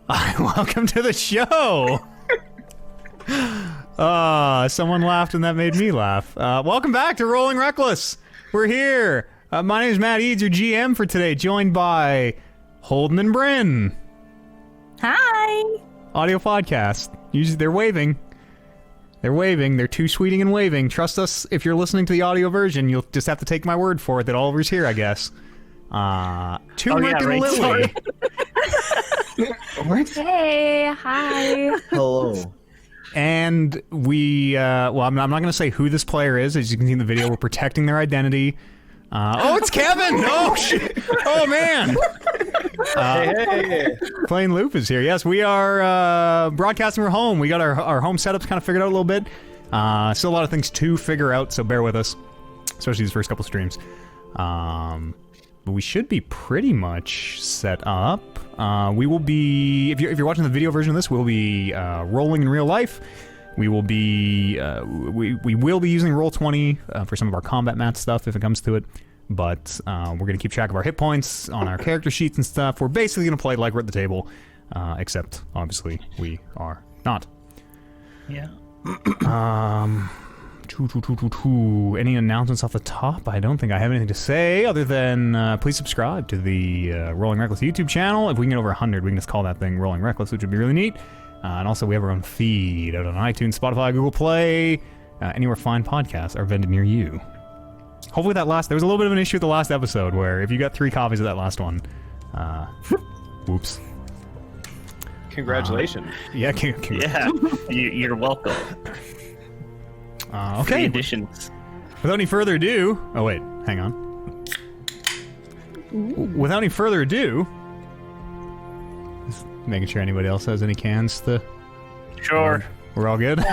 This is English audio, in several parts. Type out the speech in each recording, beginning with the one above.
Welcome to the show! Someone laughed and that made me laugh. Welcome back to Rolling Reckless. We're here. My name is Matt Eads, your GM for today, joined by Holden and Bryn. Hi! Audio podcast. Usually they're waving. They're waving. They're too sweeting and waving. Trust us, if you're listening to the audio version, you'll just have to take my word for it that Oliver's here, I guess. Turmeric and Lily. Hey, hi. Hello. And we, well, I'm not going to say who this player is. As you can see in the video, we're protecting their identity. Oh, it's Kevin! Oh, shit! Oh, man! Hey. Plain Loop is here. Yes, we are broadcasting from home. We got our home setups kind of figured out a little bit. Still a lot of things to figure out, so bear with us. Especially these first couple streams. But we should be pretty much set up. We will be, if you're watching the video version of this, we'll be rolling in real life. We will be, we will be using Roll20 for some of our combat mat stuff if it comes to it. But we're going to keep track of our hit points on our character sheets and stuff. We're basically going to play like we're at the table, except obviously we are not. Yeah. Any announcements off the top? I don't think I have anything to say other than please subscribe to the Rolling Reckless YouTube channel. If we can get over 100, we can just call that thing Rolling Reckless, which would be really neat. And also, we have our own feed out on iTunes, Spotify, Google Play, anywhere fine podcasts are vended near you. Hopefully there was a little bit of an issue with the last episode where if you got 3 copies of that last one, whoops. Congratulations. Yeah, You're welcome. Okay. Free editions. Without any further ado... Oh, wait. Hang on. Without any further ado... Just making sure anybody else has any cans to... Sure. We're all good?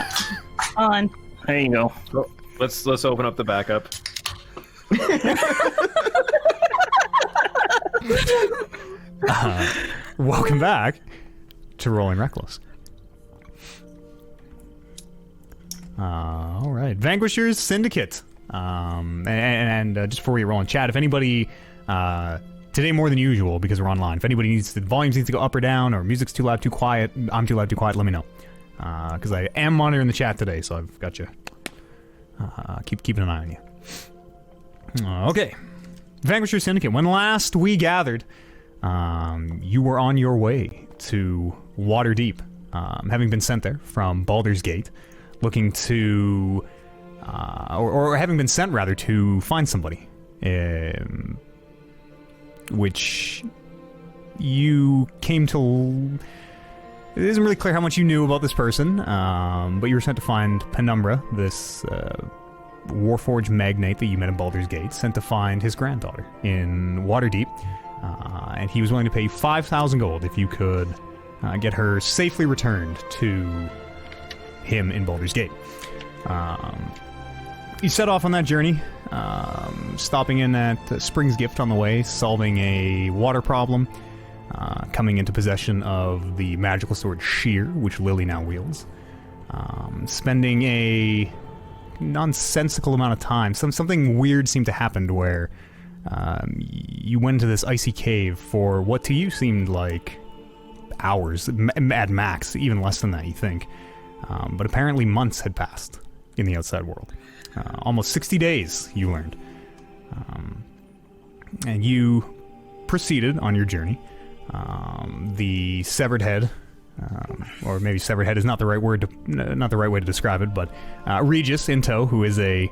On. There you go. Oh, let's open up the backup. Welcome back to Rolling Reckless. All right, Vanquishers Syndicate. And just before we roll in chat, if anybody today more than usual because we're online, if anybody needs the volumes needs to go up or down, or music's too loud, too quiet, I'm too loud, too quiet, let me know. Because I am monitoring the chat today, so I've got you. Keeping an eye on you. Okay, Vanquishers Syndicate. When last we gathered, you were on your way to Waterdeep, having been sent there from Baldur's Gate. Looking to, or having been sent rather to find somebody, which you came to. It isn't really clear how much you knew about this person, but you were sent to find Penumbra, this Warforged magnate that you met in Baldur's Gate, sent to find his granddaughter in Waterdeep, and he was willing to pay you 5,000 gold if you could get her safely returned to him in Baldur's Gate. You set off on that journey, stopping in at Spring's Gift on the way, solving a water problem, coming into possession of the magical sword Shear, which Lily now wields, spending a nonsensical amount of time. Something weird seemed to happen where you went into this icy cave for what to you seemed like hours, at max, even less than that, you think. But apparently months had passed in the outside world. Almost 60 days, you learned. And you proceeded on your journey. The severed head, or maybe severed head is not the right word, not the right way to describe it, but Regis in tow, who is a,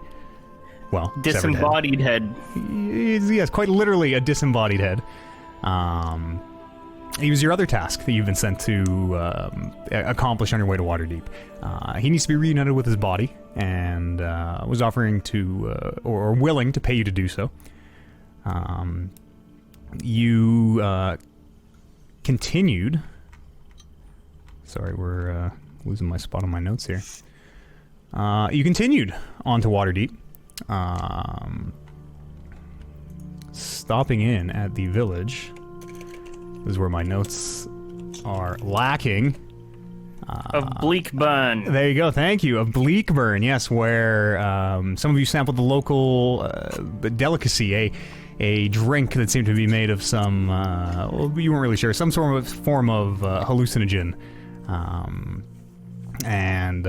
well, disembodied head. Yes, quite literally a disembodied head. He was your other task that you've been sent to accomplish on your way to Waterdeep. He needs to be reunited with his body, and was offering to, or willing to pay you to do so. You continued... Sorry, we're losing my spot on my notes here. You continued on to Waterdeep, stopping in at the village. This is where my notes are lacking. Of Bleakburn. There you go, thank you. Of Bleakburn, yes, where some of you sampled the local delicacy, a drink that seemed to be made of some, well, you weren't really sure, some sort of form of hallucinogen. And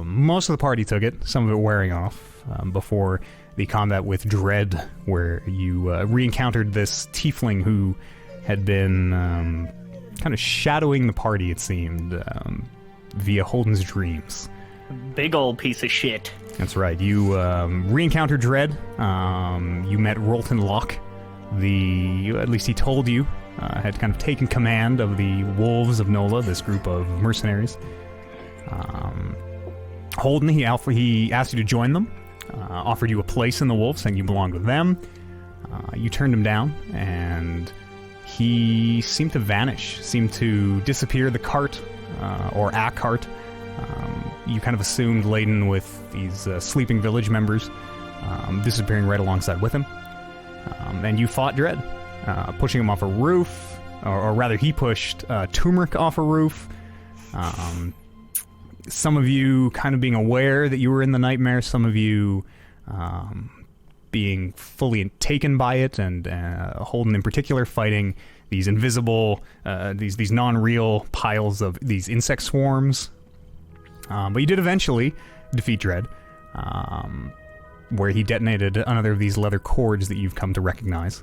most of the party took it, some of it wearing off, before the combat with Dread, where you re-encountered this tiefling who had been kind of shadowing the party, it seemed, via Holden's dreams. Big old piece of shit. That's right. You re-encountered Dread. You met Rolton Locke. At least he told you, had kind of taken command of the Wolves of Nola, this group of mercenaries. Holden, he asked you to join them, offered you a place in the Wolves, saying you belonged with them. You turned him down, and he seemed to vanish, seemed to disappear. The cart, or a cart, you kind of assumed laden with these sleeping village members, disappearing right alongside with him. And you fought Dread, pushing him off a roof, or rather he pushed Turmeric off a roof. Some of you kind of being aware that you were in the nightmare, some of you being fully taken by it, and Holden in particular fighting these invisible, these non-real piles of these insect swarms. But you did eventually defeat Dread, where he detonated another of these leather cords that you've come to recognize,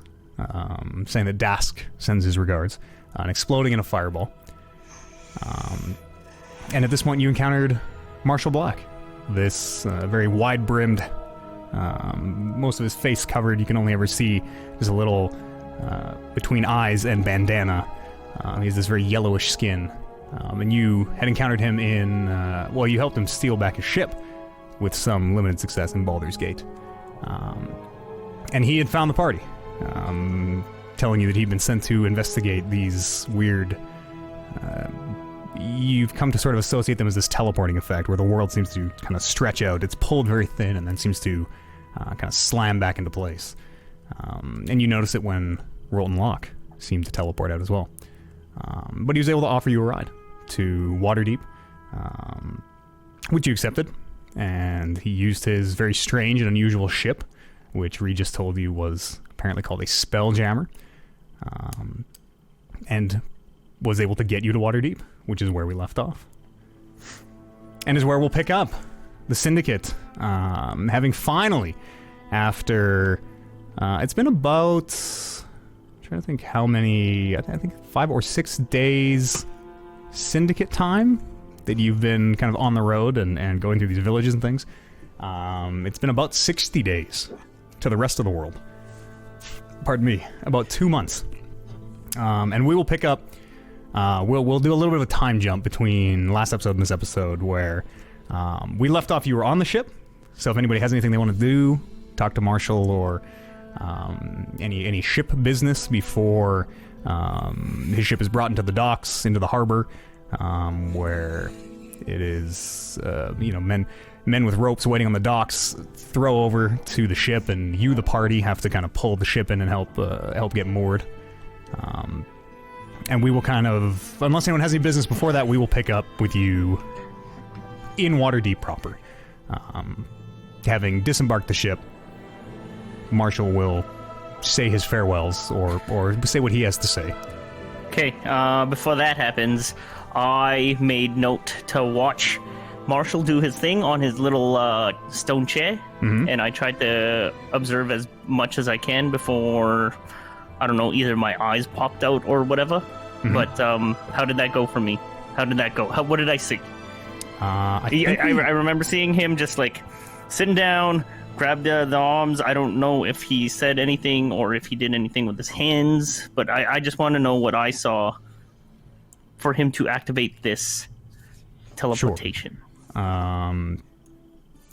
saying that Dask sends his regards, and exploding in a fireball. And at this point you encountered Marshall Black, this very wide-brimmed, most of his face covered, you can only ever see just a little between eyes and bandana. He has this very yellowish skin. And you had encountered him in, you helped him steal back his ship with some limited success in Baldur's Gate. And he had found the party, telling you that he'd been sent to investigate these weird... you've come to sort of associate them as this teleporting effect, where the world seems to kind of stretch out. It's pulled very thin and then seems to kind of slam back into place. And you notice it when Rolton Locke seemed to teleport out as well. But he was able to offer you a ride to Waterdeep, which you accepted, and he used his very strange and unusual ship, which Regis told you was apparently called a Spelljammer, and was able to get you to Waterdeep, which is where we left off. And is where we'll pick up the Syndicate, having finally, after... it's been about... I'm trying to think how many... I think 5 or 6 days Syndicate time that you've been kind of on the road and going through these villages and things. It's been about 60 days to the rest of the world. Pardon me. About 2 months. And we will pick up... We'll do a little bit of a time jump between last episode and this episode, where we left off. You were on the ship, so if anybody has anything they want to do, talk to Marshall, or any ship business before his ship is brought into the docks, into the harbor, where it is men with ropes waiting on the docks throw over to the ship, and you, the party, have to kind of pull the ship in and help get moored. And we will kind of, unless anyone has any business before that, we will pick up with you in Waterdeep proper. Having disembarked the ship, Marshall will say his farewells, or say what he has to say. Okay, before that happens, I made note to watch Marshall do his thing on his little stone chair, and I tried to observe as much as I can before, I don't know, either my eyes popped out or whatever. But how did that go for me? How did that go? What did I see? I remember seeing him just like sitting down, grab the arms. I don't know if he said anything or if he did anything with his hands, but I just want to know what I saw for him to activate this teleportation. Sure. I'm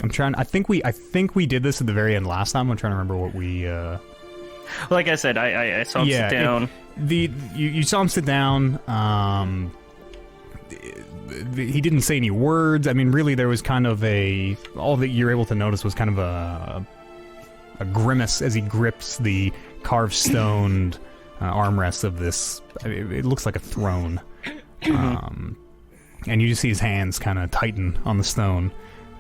trying. I think we did this at the very end last time. I'm trying to remember what we. Like I said, I saw him sit down. You saw him sit down. He didn't say any words. I mean, really, there was kind of all that you're able to notice was kind of a grimace as he grips the carved stoned armrest of this. I mean, it looks like a throne. And you just see his hands kind of tighten on the stone.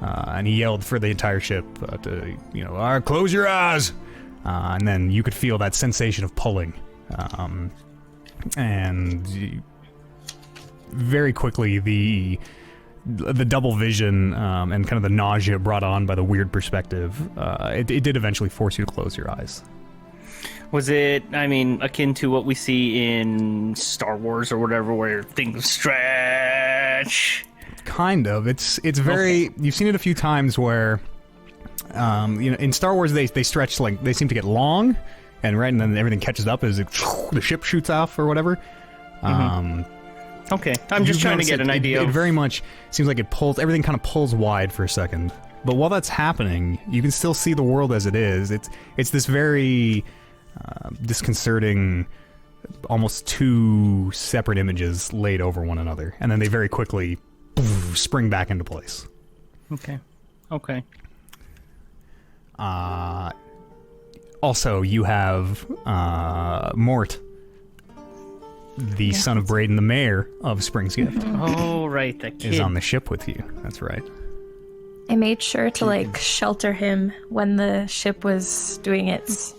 And he yelled for the entire ship to, close your eyes. and then you could feel that sensation of pulling. Very quickly, the double vision and kind of the nausea brought on by the weird perspective, it did eventually force you to close your eyes. Was it, I mean, akin to what we see in Star Wars or whatever, where things stretch? Kind of. It's very. Okay. You've seen it a few times where, in Star Wars they stretch, like they seem to get long, and then everything catches up as the ship shoots off or whatever. Okay, I'm just trying to get an idea. It very much seems like it pulls. Everything kind of pulls wide for a second, but while that's happening, you can still see the world as it is. It's this very disconcerting, almost two separate images laid over one another, and then they very quickly spring back into place. Okay. Also, you have Mort, the son of Braden, the mayor of Spring's Gift. Oh, right, that kid is on the ship with you. That's right. I made sure to shelter him when the ship was doing its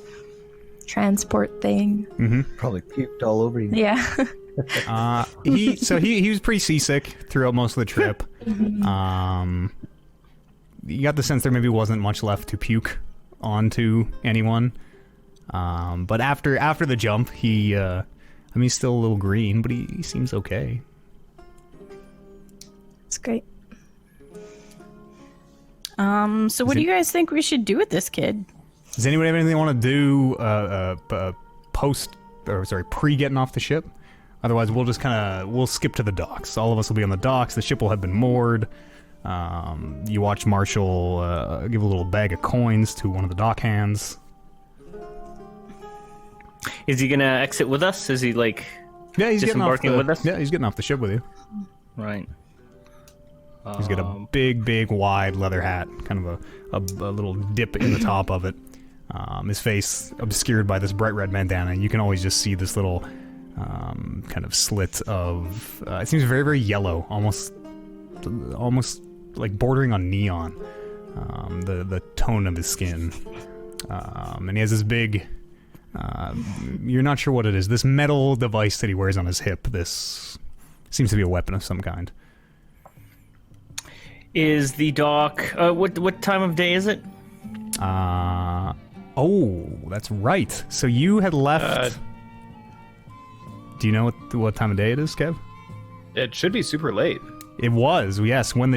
transport thing. Mm-hmm. Probably puked all over you. Yeah. He was pretty seasick throughout most of the trip. You got the sense there maybe wasn't much left to puke onto anyone. But after the jump, he's still a little green, but he seems okay. It's great. So what do you guys think we should do with this kid? Does anybody have anything they want to do pre getting off the ship? Otherwise, we'll skip to the docks. All of us will be on the docks. The ship will have been moored. You watch Marshall give a little bag of coins to one of the dock hands. Is he gonna exit with us? Is he Yeah, he's disembarking with us? Yeah, he's getting off the ship with you. Right. He's got a big, wide leather hat, kind of a little dip in the top of it. His face obscured by this bright red bandana. You can always just see this little kind of slit of. It seems very, very yellow, almost like bordering on neon. The tone of his skin, and he has this big. You're not sure what it is. This metal device that he wears on his hip. This seems to be a weapon of some kind. Is the dock? What time of day is it? Oh, that's right. So you had left. Do you know what time of day it is, Kev? It should be super late. It was, yes. When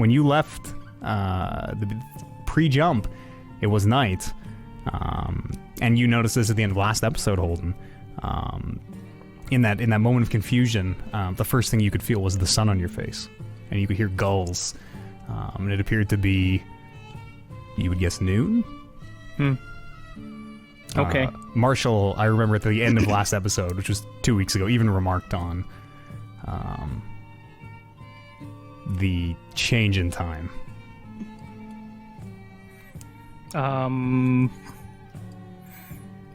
you left the pre-jump, it was night. And you noticed this at the end of last episode, Holden. In that moment of confusion, the first thing you could feel was the sun on your face. And you could hear gulls. And it appeared to be, you would guess, noon? Okay. Marshall, I remember at the end of last episode, which was 2 weeks ago, even remarked on the change in time.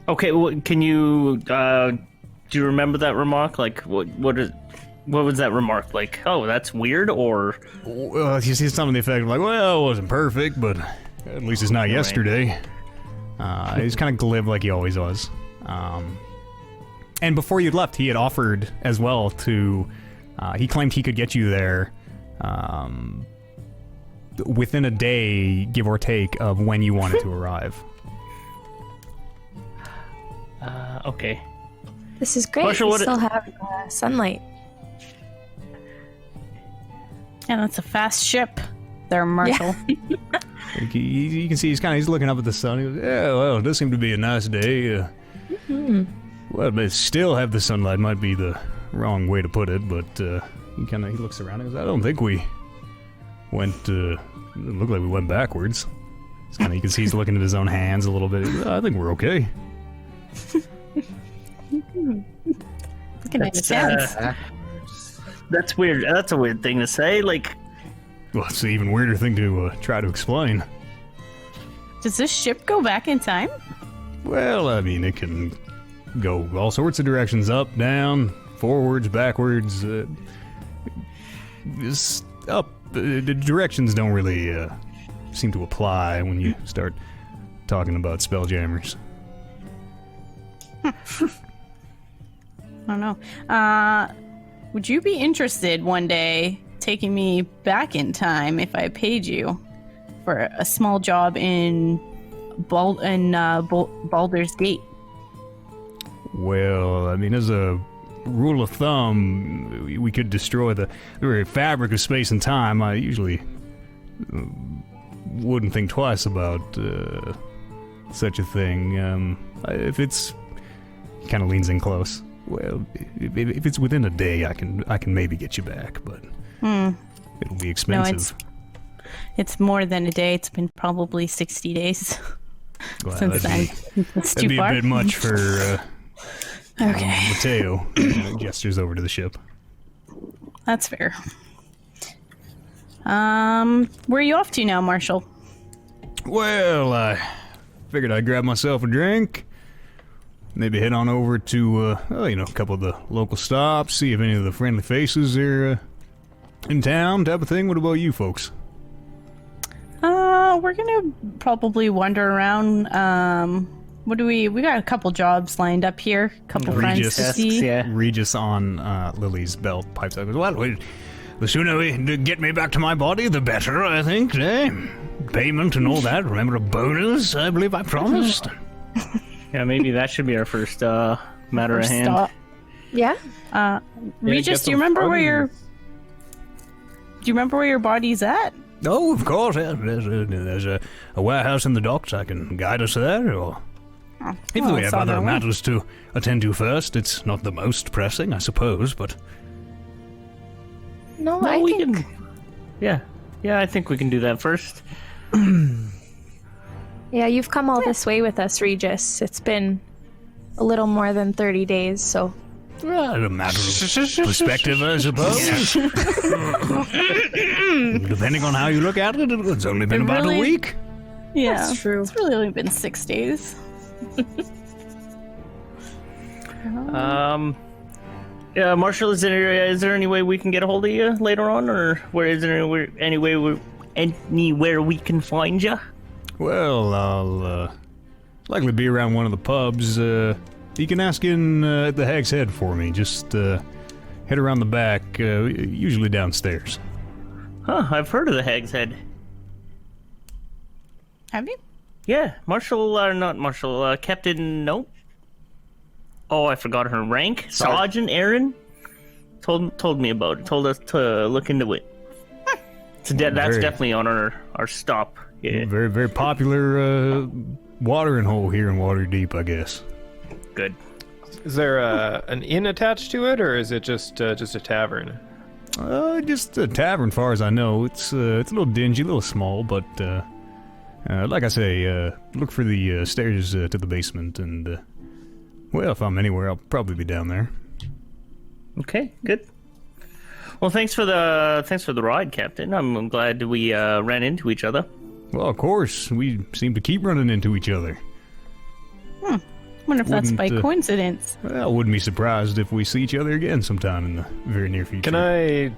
Okay, can you do you remember that remark? What was that remark like? Oh, that's weird, or you see something to the effect of well, it wasn't perfect, but at least it's not yesterday. He's kind of glib like he always was. And before you'd left, he had offered as well to. He claimed he could get you there within a day, give or take, of when you wanted to arrive. Okay. This is great. Marshall, we still have sunlight. And that's a fast ship there, Marshall. Yeah. You can see he's looking up at the sun. He goes, yeah, well, it does seem to be a nice day. Well, but still have the sunlight might be the wrong way to put it, but he looks around and goes, I don't think we went, it looked like we went backwards. You can see he's looking at his own hands a little bit. He goes, I think we're okay. Looking at his hands. That's weird. That's a weird thing to say. Well, it's an even weirder thing to try to explain. Does this ship go back in time? Well, I mean, it can go all sorts of directions, up, down, forwards, backwards. Just up. The directions don't really seem to apply when you start talking about spelljammers. I don't know. Would you be interested one day taking me back in time if I paid you for a small job in Baldur's Gate? Well, I mean, as a rule of thumb, we could destroy the very fabric of space and time. I usually wouldn't think twice about such a thing. If it's... He kind of leans in close. Well, if it's within a day, I can maybe get you back, but it'll be expensive. No, it's more than a day. It's been probably 60 days Well, since then. It's that'd too be far. a bit much for Okay, Mateo. Gestures over to the ship. that's fair. Where are you off to now, Marshall? Well, I figured I'd grab myself a drink. Maybe head on over to, a couple of the local stops, see if any of the friendly faces are in town, type of thing. What about you folks? We're gonna probably wander around. We got a couple jobs lined up here. A couple friends Regis. to see. Yeah. Regis on Lily's belt pipes up. Well, the sooner we get me back to my body, the better, I think, eh? Payment and all that. Remember a bonus, I believe I promised? Yeah, maybe that should be our first matter First at hand. stop. Yeah. Regis, get do you some remember where funds. Do you remember where your body's at? Oh, of course. Yeah. There's a warehouse in the docks. I can guide us there, or... If we have other matters to attend to first, it's not the most pressing, I suppose, but... No, No, I we think... can. Yeah, I think we can do that first. Yeah, you've come all this way with us, Regis. It's been a little more than 30 days, so... Well, a matter of perspective, I suppose. Depending on how you look at it, it's only been about a week. Yeah, That's true. It's really only been 6 days. Yeah, Marshall, is there any way we can get a hold of you later on, or anywhere we can find you? Well, I'll likely be around one of the pubs. You can ask in at the Hag's Head for me. Just head around the back, usually downstairs. Huh, I've heard of the Hag's Head. Have you? Yeah, not Marshall, Captain, nope. Oh, I forgot her rank. Sergeant Aaron told me about it. Told us to look into it. So that's Very- definitely on our stop. Yeah, Very, very popular watering hole here in Waterdeep, I guess. good. Is there an inn attached to it, or is it just a tavern? Just a tavern, far as I know. It's a little dingy, a little small, but like I say, look for the stairs to the basement, and well, if I'm anywhere, I'll probably be down there. Okay, good. Well, thanks for the ride, Captain. I'm glad we ran into each other. Well, of course, we seem to keep running into each other. Wonder if that's by Wouldn't, coincidence. Well, I wouldn't be surprised if we see each other again sometime in the very near future. Can I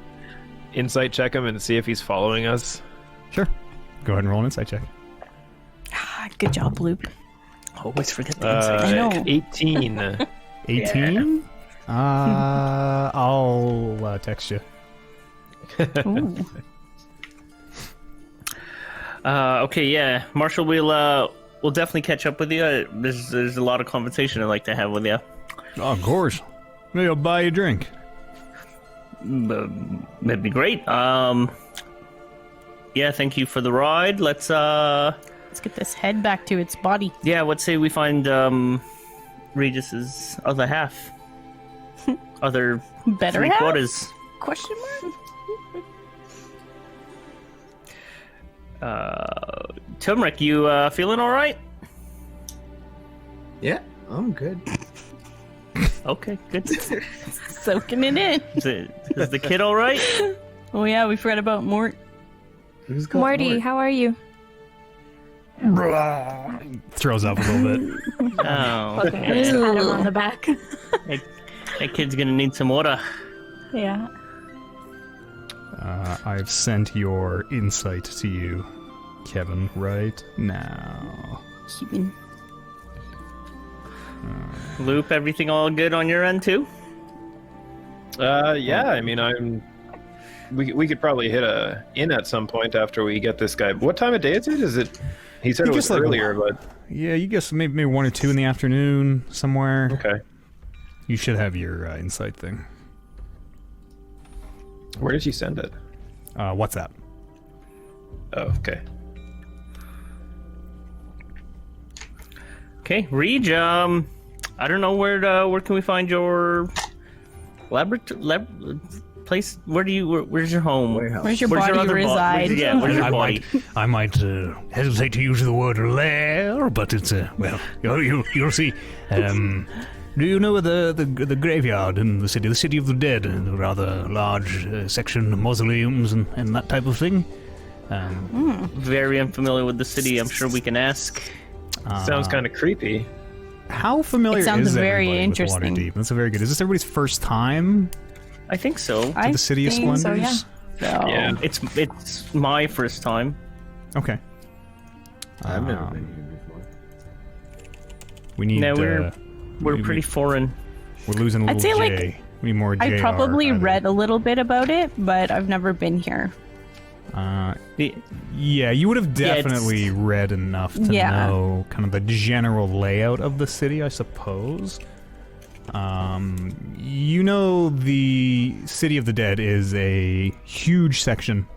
insight check him and see if he's following us? Sure. Go ahead and roll an insight check. Good job, Loop. Always forget the insight. I know. 18. 18? I'll text you. Ooh. Okay, yeah, Marshall, we'll definitely catch up with you. There's a lot of conversation I'd like to have with you. Oh, of course. Maybe I'll buy you a drink. That'd be great. Yeah, thank you for the ride. Let's Let's get this head back to its body. yeah, let's say we find Regis's other half, other Better 3 half? quarters. Question mark? Turmeric, you feeling all right? Yeah, I'm good. Okay, good. Soaking it in. Is the kid all right? Oh yeah, we forgot about Mort. Who's got Morty, more? how are you? Throws up a little bit. Oh, Okay, I just pat him on the back. that kid's gonna need some water. Yeah. I've sent your insight to you, Kevin, right now. Keeping. Loop, everything all good on your end too? Yeah. I mean, we could probably hit a inn at some point after we get this guy. What time of day is it? Is it? He said I it was guess, like, earlier, but Yeah, you guess maybe 1 or 2 in the afternoon somewhere. okay. You should have your insight thing. Where did you send it? WhatsApp. Oh, okay. Okay, Reg, I don't know where can we find your place? Where's your home? Warehouse. Where's your body other reside? Where's your I body? might hesitate to use the word lair, but it's well, you'll see. Do you know the graveyard in the City of the Dead, a rather large section of mausoleums and that type of thing? Very unfamiliar with the city. I'm sure we can ask. Sounds kind of creepy. How familiar It sounds is very everybody interesting. with Waterdeep? That's a very good. Is this everybody's first time I think so. to the City of think Splendors? So, yeah. Yeah. It's my first time. Okay. I've never been here before. We need. No, we're we- pretty foreign. We're losing a little I'd say, like, J. We need more J. I probably read a little bit about it, but I've never been here. Yeah, you would have Yeah, it's- definitely read enough to Yeah. know kind of the general layout of the city, I suppose. You know, the City of the Dead is a huge section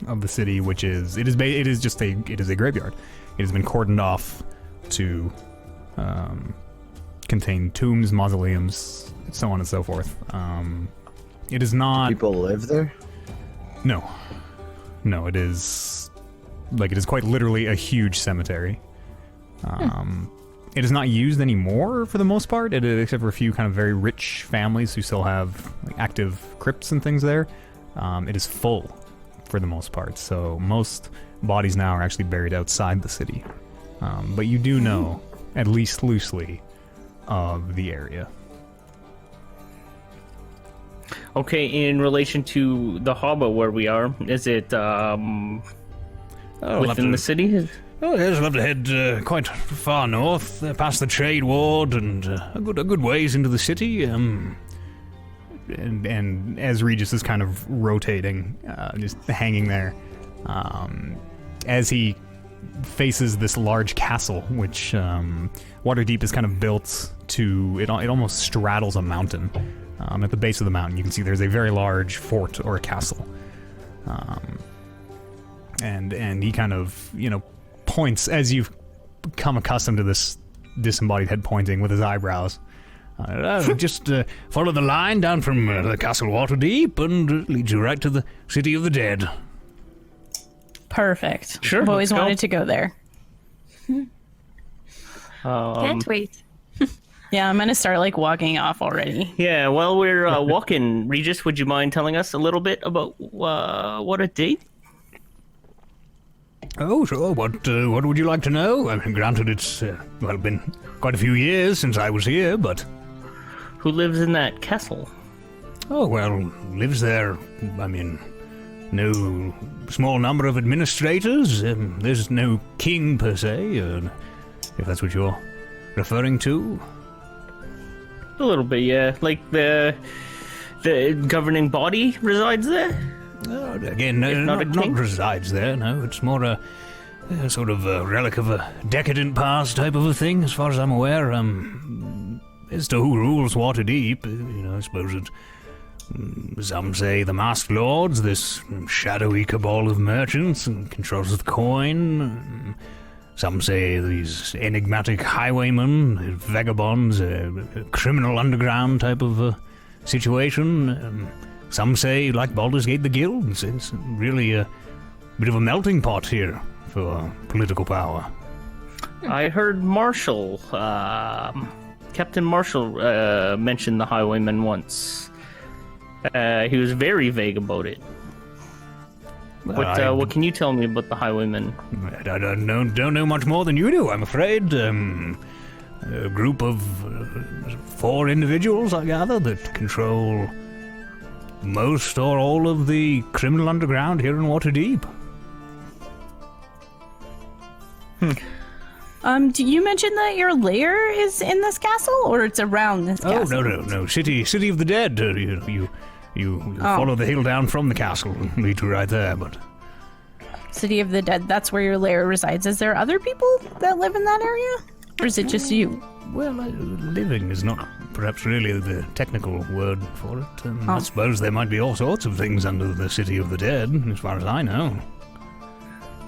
of the city, which is it is a graveyard. It has been cordoned off to contain tombs, mausoleums, so on and so forth. It is not. People live there? No, it is quite literally a huge cemetery. It is not used anymore for the most part, except for a few kind of very rich families who still have active crypts and things there. It is full for the most part, so most bodies now are actually buried outside the city. But you do know, at least loosely, of the area. Okay, in relation to the harbor where we are, is it within the city? Oh, yes, I'll have to head quite far north, past the trade ward, and a good ways into the city. And as Regis is kind of rotating, just hanging there, as he faces this large castle, which Waterdeep is kind of built to. It almost straddles a mountain. At the base of the mountain, you can see there's a very large fort or a castle. And he kind of, points as you've become accustomed to this disembodied head pointing with his eyebrows. Just follow the line down from the Castle Waterdeep and it leads you right to the City of the Dead. Perfect. Sure, I've always let's go. wanted to go there. Can't wait. Yeah, I'm gonna start walking off already. Yeah, while we're walking, Regis, would you mind telling us a little bit about what it did? Oh, sure. What would you like to know? I mean, granted, it's been quite a few years since I was here, but Who lives in that castle? oh well, lives there. I mean, no small number of administrators. There's no king per se, if that's what you're referring to. A little bit, yeah. Like the governing body resides there? Again, no, not a not king? resides there. No, it's more a sort of a relic of a decadent past type of a thing, as far as I'm aware. As to who rules Waterdeep, I suppose it. Some say the Masked Lords, this shadowy cabal of merchants, and controls the coin. Some say these enigmatic highwaymen, vagabonds, a criminal underground type of situation. Some say, like Baldur's Gate, the guilds. It's really a bit of a melting pot here for political power. I heard Marshall, Captain Marshall, mention the highwaymen once. He was very vague about it. What can you tell me about the highwaymen? I don't know much more than you do, I'm afraid. A group of 4 individuals, I gather, that control most or all of the criminal underground here in Waterdeep. Do you mention that your lair is in this castle, or it's around this Oh, castle? no. City of the Dead. You follow the hill down from the castle and lead you right there, but... City of the Dead, that's where your lair resides. Is there other people that live in that area? Or is it just you? Well, living is not perhaps really the technical word for it. I suppose there might be all sorts of things under the City of the Dead, as far as I know.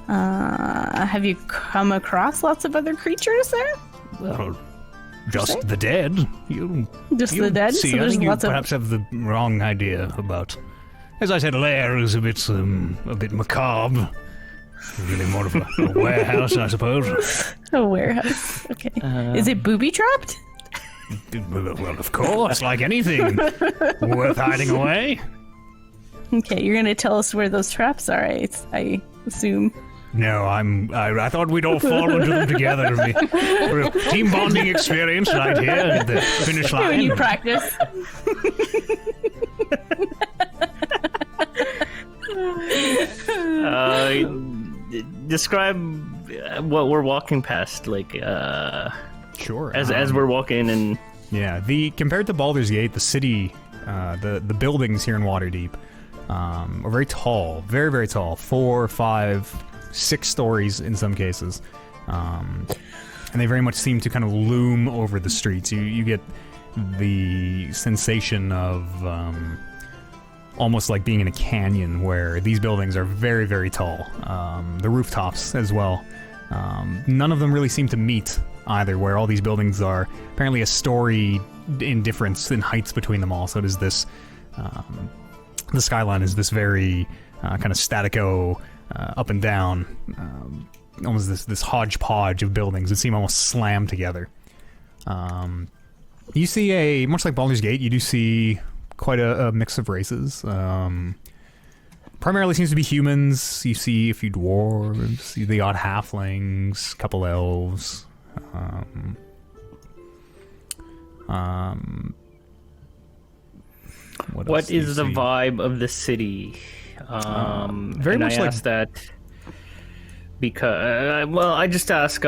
Have you come across lots of other creatures there? Well, just the dead. Just the dead? See, So I there's think you lots of... perhaps have the wrong idea about... As I said, lair is a bit macabre. Really more of a warehouse, I suppose. A warehouse. Okay. Is it booby-trapped? Well, of course, like anything worth hiding away. Okay, you're gonna tell us where those traps are, I assume. No, I thought we'd all fall into them together. We're a team bonding experience right here at the finish line. When you practice. Describe what we're walking past, like Sure. as we're walking and Yeah, compared to Baldur's Gate, the city, the buildings here in Waterdeep are very tall, very, very tall, 4, 5, 6 stories in some cases, and they very much seem to kind of loom over the streets. You get the sensation of almost like being in a canyon where these buildings are very, very tall. The rooftops as well. None of them really seem to meet either, where all these buildings are apparently a story in difference in heights between them all. So it is this, the skyline is this very kind of statico, up and down, almost this hodgepodge of buildings that seem almost slammed together. You see much like Baldur's Gate, you do see quite a mix of races. Primarily seems to be humans. You see a few dwarves, the odd halflings, couple elves. what is the vibe of the city? Very much I like asked that because I just ask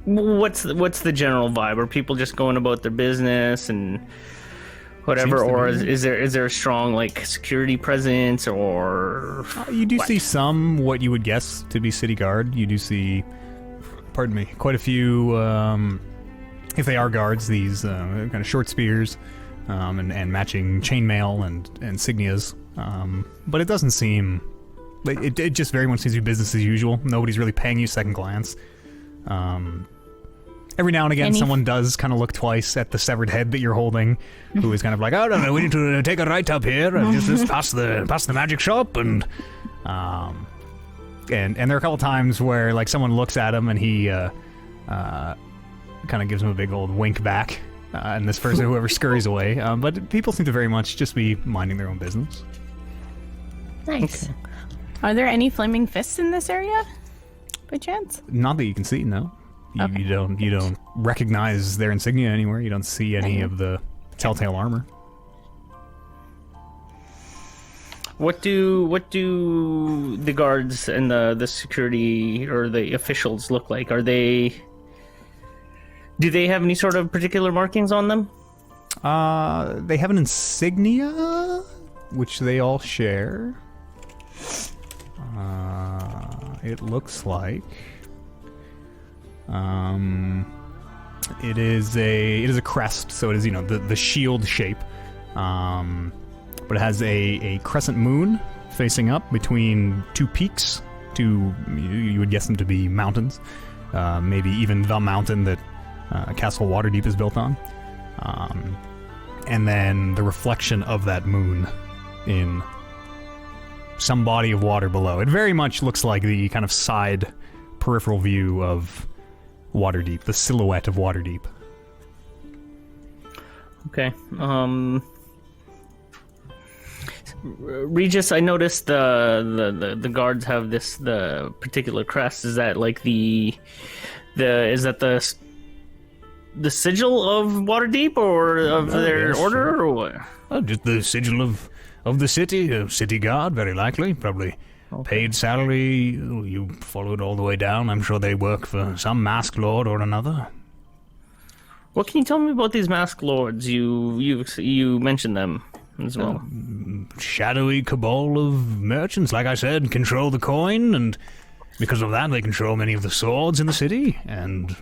what's the general vibe? Are people just going about their business and whatever, or is there a strong like security presence, or you do see some what you would guess to be city guard. You do see, pardon me, quite a few, if they are guards, these kind of short spears and matching chainmail and insignias, but it doesn't seem like it just very much seems to be business as usual. Nobody's really paying you second glance. Every now and again, someone does kind of look twice at the severed head that you're holding, who is kind of like, oh, no, we need to take a right up here and just pass the magic shop, and there are a couple times where like someone looks at him and he kind of gives him a big old wink back, and this person, whoever, scurries away. But people seem to very much just be minding their own business. Nice. Okay. Are there any flaming fists in this area, by chance? Not that you can see, no. Okay. You don't recognize their insignia anywhere. You don't see any of the telltale armor. What do the guards and the security or the officials look like? Do they have any sort of particular markings on them? They have an insignia, which they all share. It looks like it is a crest, so it is, the shield shape, but it has a crescent moon facing up between two peaks. You would guess them to be mountains, maybe even the mountain that Castle Waterdeep is built on, and then the reflection of that moon in some body of water below. It very much looks like the kind of side peripheral view of Waterdeep, the silhouette of Waterdeep. Okay. Regis, I noticed the guards have the particular crest. Is that like the sigil of Waterdeep, or of their order, or what? Oh, just the sigil of the city, city guard, very likely. Probably paid salary. You follow it all the way down. I'm sure they work for some masked lord or another. What can you tell me about these masked lords? You mentioned them as well. Shadowy cabal of merchants, like I said, control the coin, and because of that, they control many of the swords in the city. And,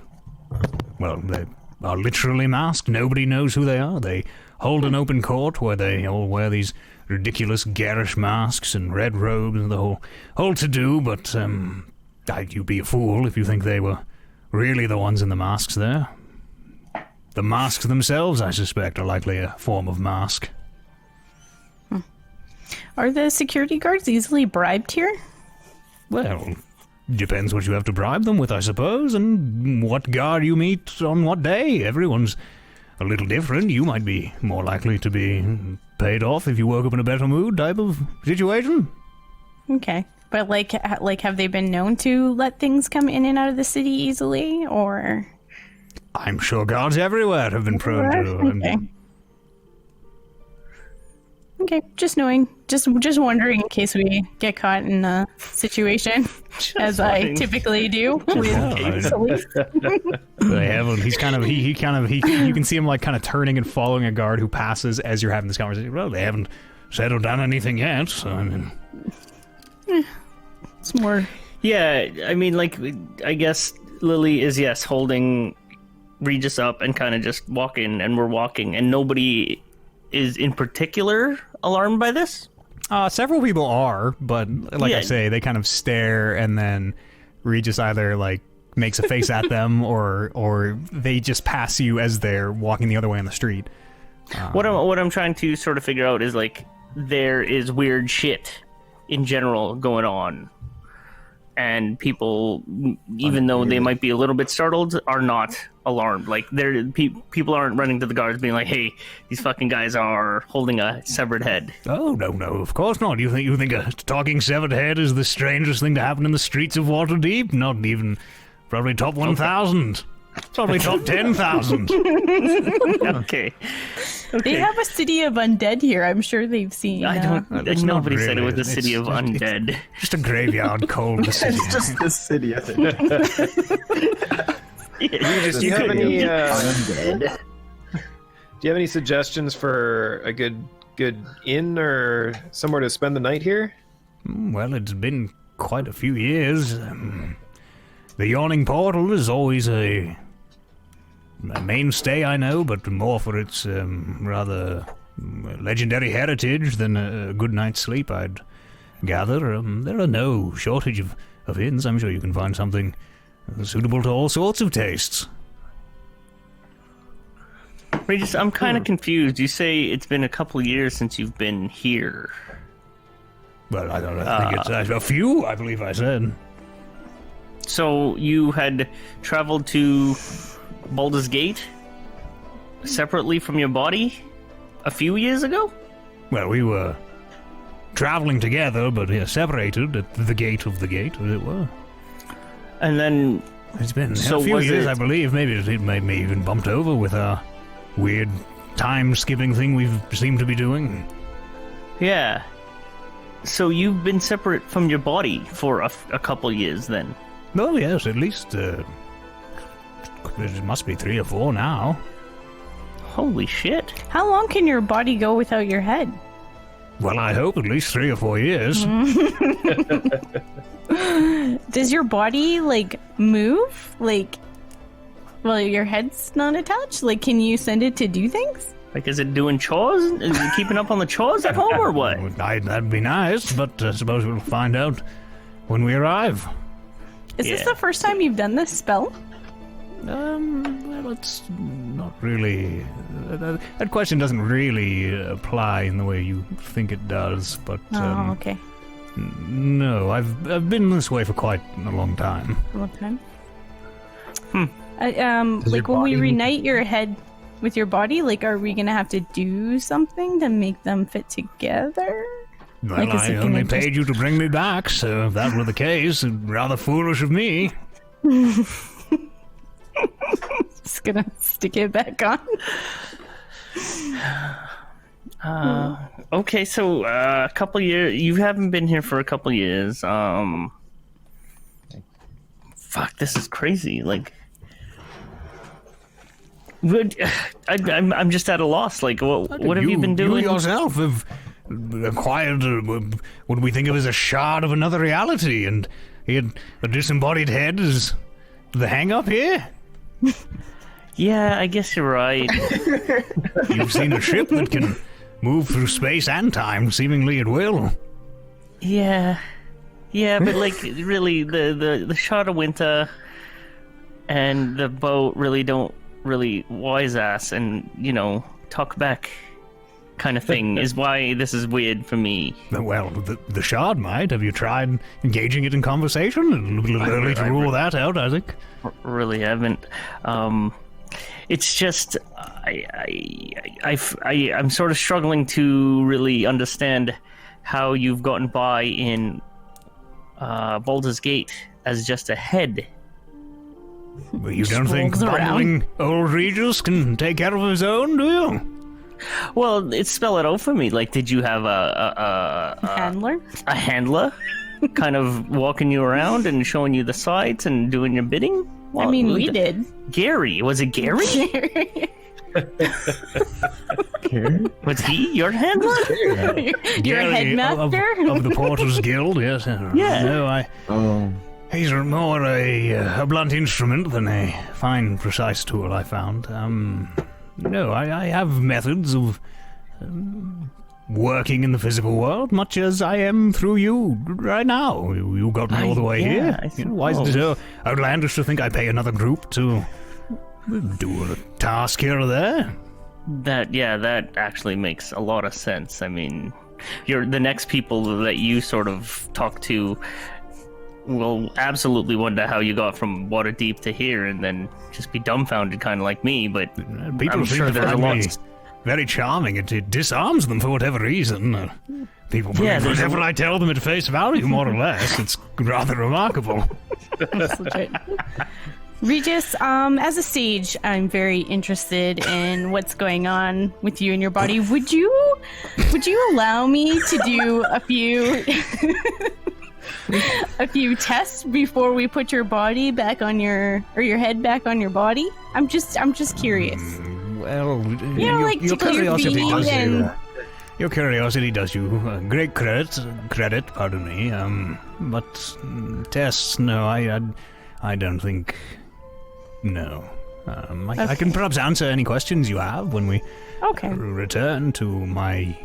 well, they are literally masked. Nobody knows who they are. They hold an open court where they all wear these ridiculous garish masks and red robes and the whole to-do, but you'd be a fool if you think they were really the ones in the masks there. The masks themselves, I suspect, are likely a form of mask. Are the security guards easily bribed here? Well, depends what you have to bribe them with, I suppose, and what guard you meet on what day. Everyone's a little different. You might be more likely to be paid off if you woke up in a better mood type of situation. Okay. But, like, have they been known to let things come in and out of the city easily, or...? I'm sure guards everywhere have been prone to... Okay. Okay, just knowing. Just wondering in case we get caught in a situation, as I typically do with police. They haven't. He's kind of he you can see him like kind of turning and following a guard who passes as you're having this conversation. Well, they haven't settled down anything yet, so I mean, it's more. Yeah, I mean, like, I guess Lily is holding Regis up and kind of just walking, and we're walking, and nobody is in particular alarmed by this. Several people are, but like I say, they kind of stare, and then Regis either like makes a face at them, or they just pass you as they're walking the other way on the street. What I'm trying to sort of figure out is, like, there is weird shit in general going on, and people, even though they might be a little bit startled, are not alarmed. Like, people aren't running to the guards being like, "Hey, these fucking guys are holding a severed head." Oh, no, of course not. You think a talking severed head is the strangest thing to happen in the streets of Waterdeep? Not even probably top 1,000. Probably top 10,000. Okay. They have a city of undead here. I'm sure they've seen. I don't. Nobody really. said it was the city of undead. Just a graveyard cold city. It's just the city. I think. Do you have any? Undead. Do you have any suggestions for a good inn or somewhere to spend the night here? Well, it's been quite a few years. The Yawning Portal is always a mainstay, I know, but more for its rather legendary heritage than a good night's sleep, I'd gather. There are no shortage of inns. I'm sure you can find something suitable to all sorts of tastes. Regis, I'm kind of confused. You say it's been a couple years since you've been here. Well, I don't know. I think it's a few, I believe I said. So you had traveled to Baldur's Gate separately from your body a few years ago? Well, we were traveling together, but separated at the gate of the gate, as it were. And then... It's been So a few was years, it- I believe. Maybe it made me even bumped over with a weird time-skipping thing we've seemed to be doing. Yeah. So you've been separate from your body for a couple years then? Oh, yes, at least, it must be 3 or 4 now. Holy shit. How long can your body go without your head? Well, I hope at least 3 or 4 years. Does your body, like, move? Like, well, your head's not attached? Like, can you send it to do things? Like, is it doing chores? Is it keeping up on the chores at home or what? That'd be nice, but I suppose we'll find out when we arrive. Is this Yeah. the first time you've done this spell? Well, it's not really... that question doesn't really apply in the way you think it does, but... Oh, okay. No, I've been this way for quite a long time. A long time. Does Like, your when we body- reunite your head with your body, like, are we gonna have to do something to make them fit together? Well, Like, is I it gonna only just- paid you to bring me back, so if that were the case, rather foolish of me. Just gonna stick it back on. Okay, so a couple years. You haven't been here for a couple years. Fuck, this is crazy. Like, I'm just at a loss. Like, what have you been doing? You yourself have acquired what we think of as a shard of another reality, and a disembodied head is the hang-up here. Yeah, I guess you're right. You've seen a ship that can move through space and time, seemingly at will. Yeah, but like, really, the shard of winter and the boat really don't really wise ass and talk back kind of thing is why this is weird for me. Well, the shard might. Have you tried engaging it in conversation? A little early to rule that out, I think. Really haven't. It's just I'm sort of struggling to really understand how you've gotten by in Baldur's Gate as just a head. Well, you don't think bumbling old Regis can take care of his own, do you? Well, spell it out for me. Like, did you have a Handler? A handler, kind of walking you around and showing you the sights and doing your bidding? Well, I mean, we did. Gary, was it Gary? Was he your handler? You're a Gary headmaster? of the Porters Guild, yes. Yeah. No, he's more a blunt instrument than a fine, precise tool, I found. No, I have methods of working in the physical world, much as I am through you right now. You got me all the way here. Why is it so outlandish to think I pay another group to do a task here or there? That actually makes a lot of sense. I mean, you're the next people that you sort of talk to will absolutely wonder how you got from Waterdeep to here, and then just be dumbfounded, kind of like me. But people I'm sure there's a lot. Very charming. It disarms them for whatever reason. People believe whatever I tell them at face value, more or less. It's rather remarkable. That's legit. Regis, as a sage, I'm very interested in what's going on with you and your body. Would you allow me to do a few tests before we put your body back on your head back on your body? I'm just curious. Well, like your tickle your curiosity feet does and... Your curiosity does you great credit, pardon me. But tests, no, I don't think. No. I can perhaps answer any questions you have when we return to my.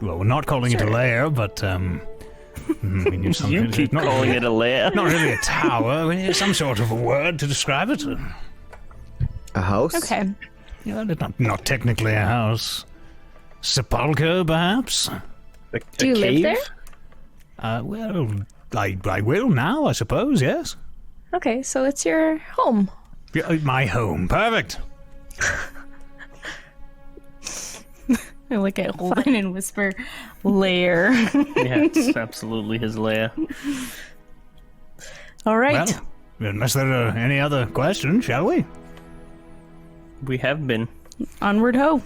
Well, we're not calling it a lair, but we need something. You keep calling it a lair. Not really a tower. We need some sort of a word to describe it. A house? Okay. Yeah, not technically a house. Sepulchre, perhaps? Do you live there? Well, I will now, I suppose, yes. Okay, so it's your home. Yeah, my home. Perfect. I look at Holden and whisper, lair. Yeah, it's absolutely his lair. All right. Well, unless there are any other questions, shall we? We have been. Onward ho.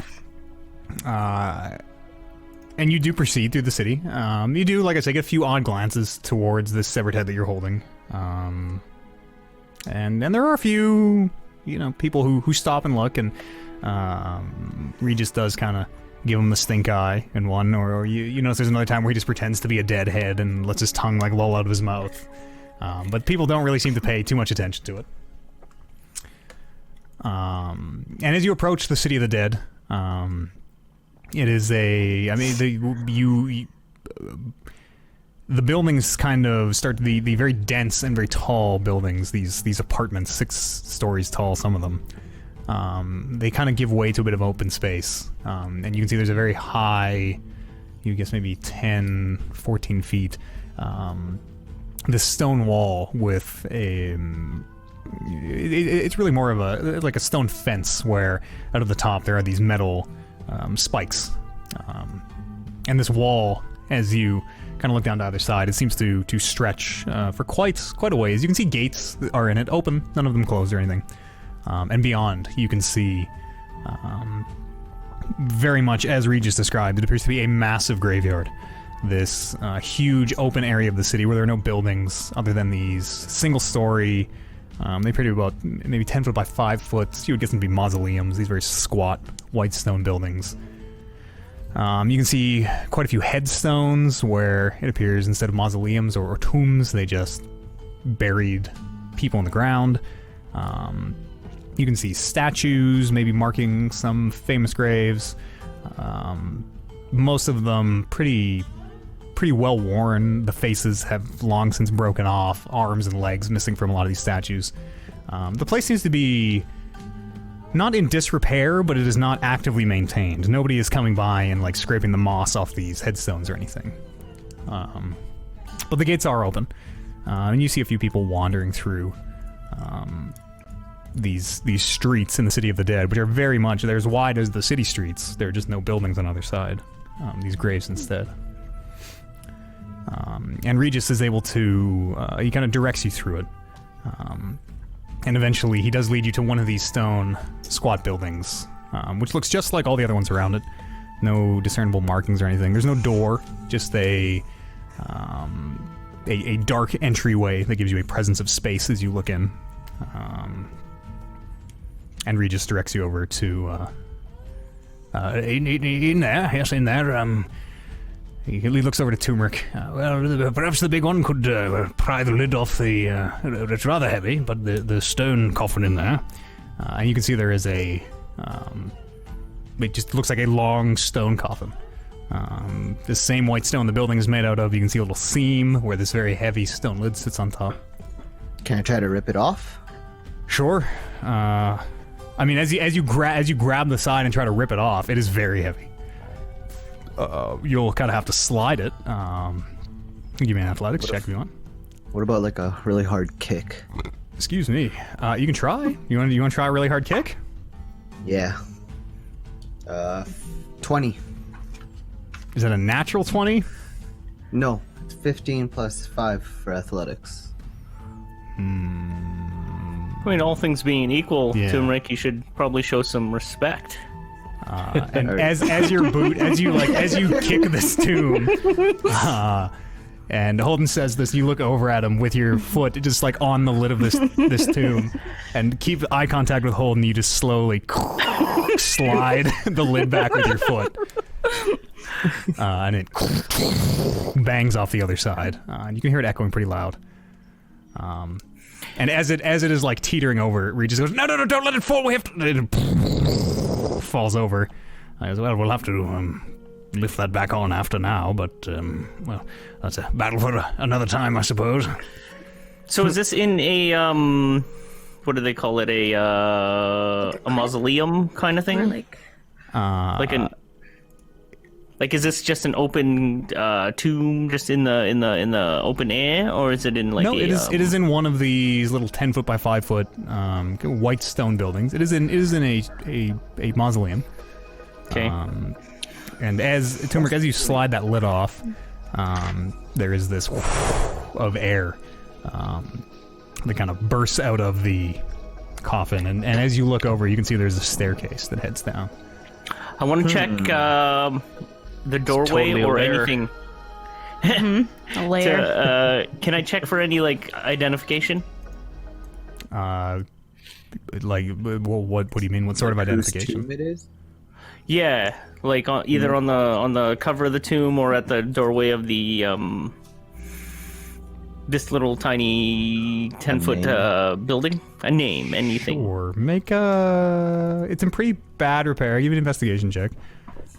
And you do proceed through the city. You do, like I say, get a few odd glances towards this severed head that you're holding. And there are a few, people who stop and look, and Regis does kind of give him the stink eye in one, or you notice there's another time where he just pretends to be a dead head and lets his tongue like loll out of his mouth. But people don't really seem to pay too much attention to it. And as you approach the City of the Dead, it is the buildings kind of start the very dense and very tall buildings, these apartments, 6 stories tall, some of them. They kind of give way to a bit of open space. And you can see there's a very high, you guess maybe 10, 14 feet, this stone wall with a... It's really more of a stone fence where out of the top there are these metal spikes, and this wall, as you kind of look down to either side, it seems to stretch for quite a ways. You can see gates that are in it, open, none of them closed or anything, and beyond you can see very much as Regis described. It appears to be a massive graveyard. This huge open area of the city where there are no buildings other than these single-story. They appear to be about maybe 10 foot by 5 foot. You would guess them to be mausoleums. These very squat white stone buildings. You can see quite a few headstones where it appears instead of mausoleums or tombs, they just buried people in the ground. You can see statues, maybe marking some famous graves. Most of them pretty well worn. The faces have long since broken off, arms and legs missing from a lot of these statues. The place seems to be not in disrepair, but it is not actively maintained. Nobody is coming by and like scraping the moss off these headstones or anything. But the gates are open, and you see a few people wandering through these streets in the City of the Dead, which are very much, they're as wide as the city streets. There are just no buildings on either side. These graves instead. And Regis is able to, he kind of directs you through it. And eventually he does lead you to one of these stone squat buildings, which looks just like all the other ones around it. No discernible markings or anything. There's no door, just a dark entryway that gives you a presence of space as you look in. And Regis directs you over to, in there, yes, in there, he looks over to Turmeric. Well, perhaps the big one could pry the lid off the... it's rather heavy, but the stone coffin in there. And you can see there is a... it just looks like a long stone coffin. The same white stone the building is made out of. You can see a little seam where this very heavy stone lid sits on top. Can I try to rip it off? Sure. I mean, as you grab the side and try to rip it off, it is very heavy. You'll kind of have to slide it. Give me an athletics check if you want. What about like a really hard kick? Excuse me. You can try. You want to try a really hard kick? Yeah. 20. Is that a natural 20? No, it's 15 plus 5 for athletics. I mean, all things being equal, Yeah. Turmeric, you should probably show some respect. And as your boot, as you kick this tomb, and Holden says this, you look over at him with your foot just like on the lid of this tomb, and keep eye contact with Holden. You just slowly slide the lid back with your foot, and it bangs off the other side. And you can hear it echoing pretty loud. And as it is like teetering over, Regis goes, "No, don't let it fall. We have to." It falls over. I goes, "Well, we'll have to lift that back on after now, but well, that's a battle for another time, I suppose." So is this in a what do they call it? A mausoleum kind of thing? Or like Like, is this just an open tomb, just in the open air, or is it in like? No, it is in one of these little 10 foot by 5 foot white stone buildings. It is in a mausoleum. Okay. And as Turmeric, as you slide that lid off, there is this of air that kind of bursts out of the coffin, and as you look over, you can see there's a staircase that heads down. I want to check the doorway totally or a lair. anything. A layer. Can I check for any like identification? Like, what do you mean? What sort of Whose identification? tomb it is? Yeah, like either on the cover of the tomb or at the doorway of the this little tiny 10-foot building. A name, anything. Or make a... It's in pretty bad repair. Give me an investigation check.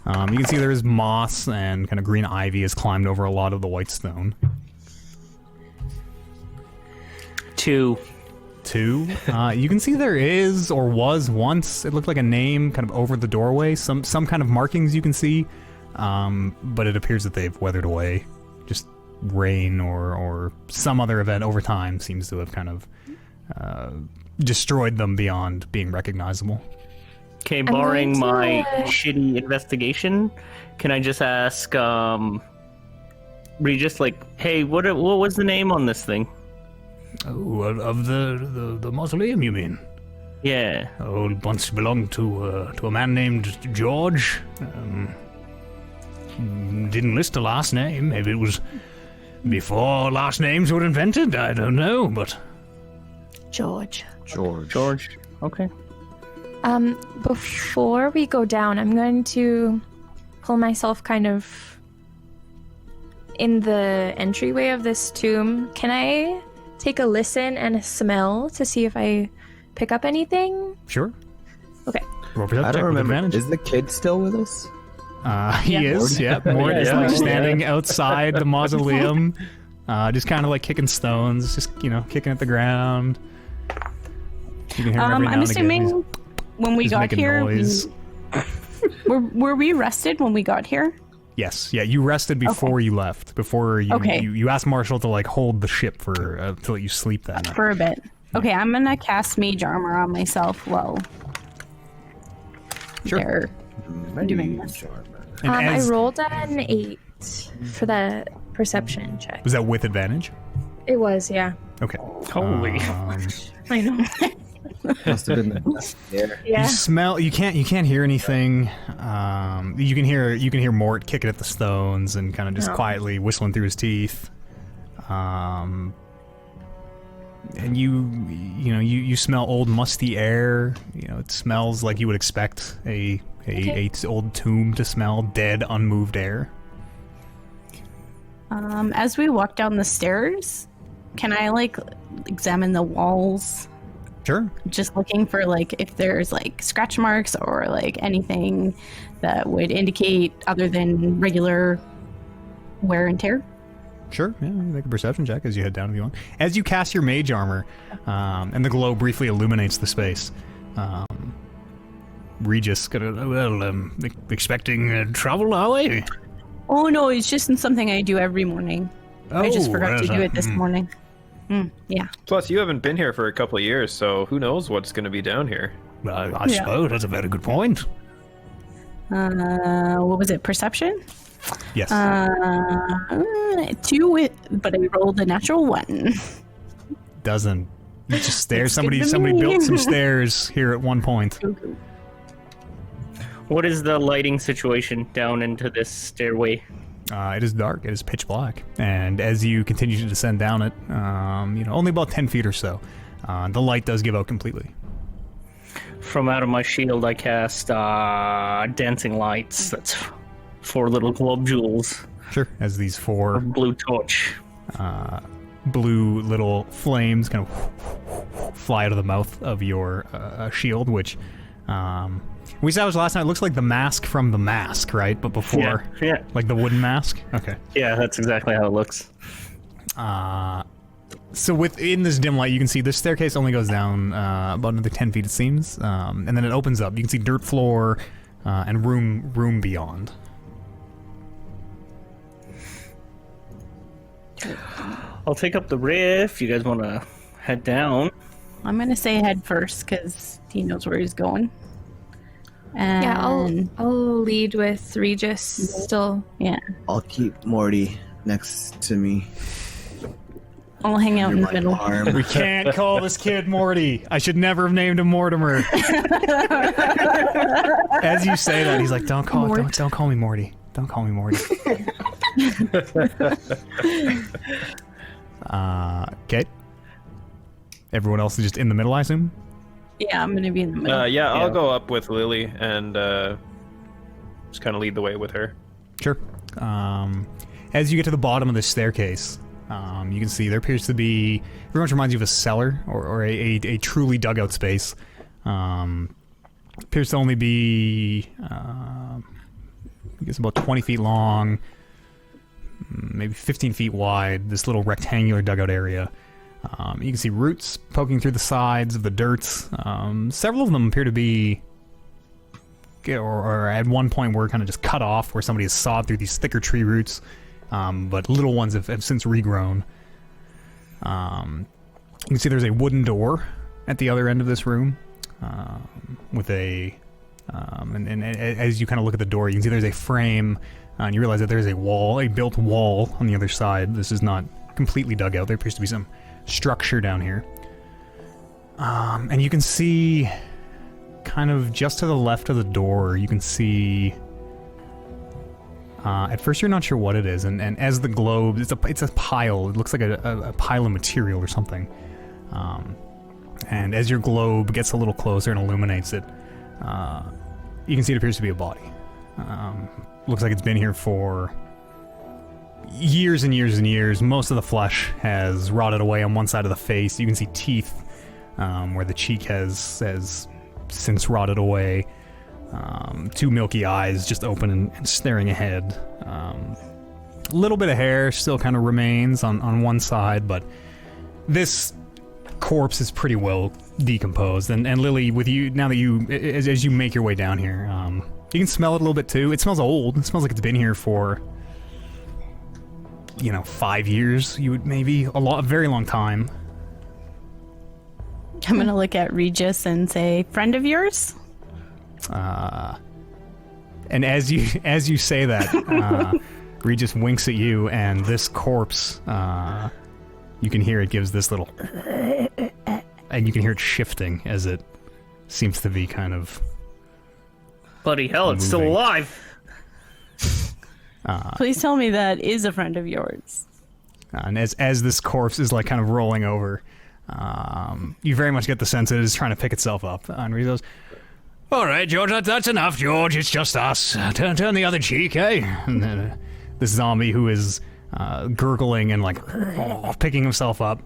You can see there is moss and kind of green ivy has climbed over a lot of the white stone. 2. 2. You can see there is, or was once, it looked like a name kind of over the doorway. Some kind of markings you can see, but it appears that they've weathered away. Just rain or some other event over time seems to have kind of destroyed them beyond being recognizable. Okay, barring going my to- shitty investigation, can I just ask Regis, like, hey, what was the name on this thing? Oh, of the mausoleum, you mean? Yeah. Old bunch belonged to a man named George. Didn't list a last name. Maybe it was before last names were invented. I don't know, but George. George. Okay. Before we go down, I'm going to pull myself kind of in the entryway of this tomb. Can I take a listen and a smell to see if I pick up anything? sure. Okay. Roll perception I check don't with remember. advantage. Is the kid still with us? He is. Yeah. Mort is Yeah. like standing outside the mausoleum, just kind of like kicking stones, just kicking at the ground. You can hear him every now I'm and again. He's- assuming when we he's got making here, noise. were we rested when we got here? Yes, yeah, you rested before you left. Before you, Okay. you asked Marshall to like hold the ship for to let you sleep that night. For a bit. Okay, I'm gonna cast mage armor on myself while Sure. they're doing this. And I as- rolled an 8 for that perception check. Was that with advantage? It was, yeah. Okay. Holy. I know. Must have been the yeah. Yeah. You smell. You can't hear anything. You can hear Mort kicking at the stones and kind of just Oh. quietly whistling through his teeth. And you smell old musty air. It smells like you would expect a old tomb to smell, dead, unmoved air. As we walk down the stairs, can I like examine the walls? Sure. Just looking for like if there's like scratch marks or like anything that would indicate other than regular wear and tear. Sure, yeah, you make a perception check as you head down if you want. As you cast your mage armor, and the glow briefly illuminates the space, Regis, expecting trouble, are we? Oh no, it's just something I do every morning. I just forgot to do it this morning. Yeah. Plus, you haven't been here for a couple of years, so who knows what's going to be down here. I suppose that's a very good point. What was it? Perception? Yes. 2, but I rolled a natural 1. Doesn't. You just stare. It's Somebody good to me. built some stairs here at one point. What is the lighting situation down into this stairway? It is dark. It is pitch black. And as you continue to descend down it, only about 10 feet or so, the light does give out completely. From out of my shield, I cast dancing lights. That's 4 little globules Sure. As these 4 of blue torch. blue little flames kind of fly out of the mouth of your shield, which we established last night looks like the mask from The Mask, right? But before, Yeah. like the wooden mask. Okay. Yeah, that's exactly how it looks. So within this dim light, you can see this staircase only goes down about another 10 feet, it seems, and then it opens up. You can see dirt floor and room beyond. I'll take up the rear if you guys want to head down. I'm gonna say head first because he knows where he's going. And Yeah, I'll lead with Regis still. yeah, I'll keep Morty next to me. I'll hang out in the My middle. arm. We can't call this kid Morty. I should never have named him Mortimer. As you say that, he's like, don't call me Morty. Don't call me Morty. Okay. Everyone else is just in the middle, I assume? Yeah, I'm gonna be in the middle. I'll Yeah. go up with Lily and just kind of lead the way with her. Sure. As you get to the bottom of this staircase, you can see there appears to be, very much reminds you of a cellar or a truly dugout space. Appears to only be, I guess about 20 feet long, maybe 15 feet wide, this little rectangular dugout area. You can see roots poking through the sides of the dirt. Several of them appear to be, or at one point were kind of just cut off, where somebody has sawed through these thicker tree roots, but little ones have since regrown. You can see there's a wooden door at the other end of this room, with a, and as you kind of look at the door, you can see there's a frame, and you realize that there's a built wall on the other side. This is not completely dug out. There appears to be some structure down here. And you can see, kind of just to the left of the door, you can see... at first you're not sure what it is, and as the globe, it's a pile, it looks like a pile of material or something. And as your globe gets a little closer and illuminates it, you can see it appears to be a body. Looks like it's been here for years and years and years. Most of the flesh has rotted away on one side of the face. You can see teeth where the cheek has since rotted away. Two milky eyes just open and staring ahead. A little bit of hair still kind of remains on one side, but this corpse is pretty well decomposed. And Lily, with you, now that you, as you make your way down here, you can smell it a little bit too. It smells old. It smells like it's been here for, 5 years. You would maybe a very long time. I'm gonna look at Regis and say, "Friend of yours?" And as you say that, Regis winks at you, and this corpse, you can hear it gives this little, and you can hear it shifting as it seems to be kind of. Bloody hell! It's still moving. alive. Please tell me that is a friend of yours. And as this corpse is like kind of rolling over, you very much get the sense that it is trying to pick itself up. And he goes, "All right, George, that's enough, George. It's just us. Turn the other cheek, eh?" And then this zombie who is gurgling and like picking himself up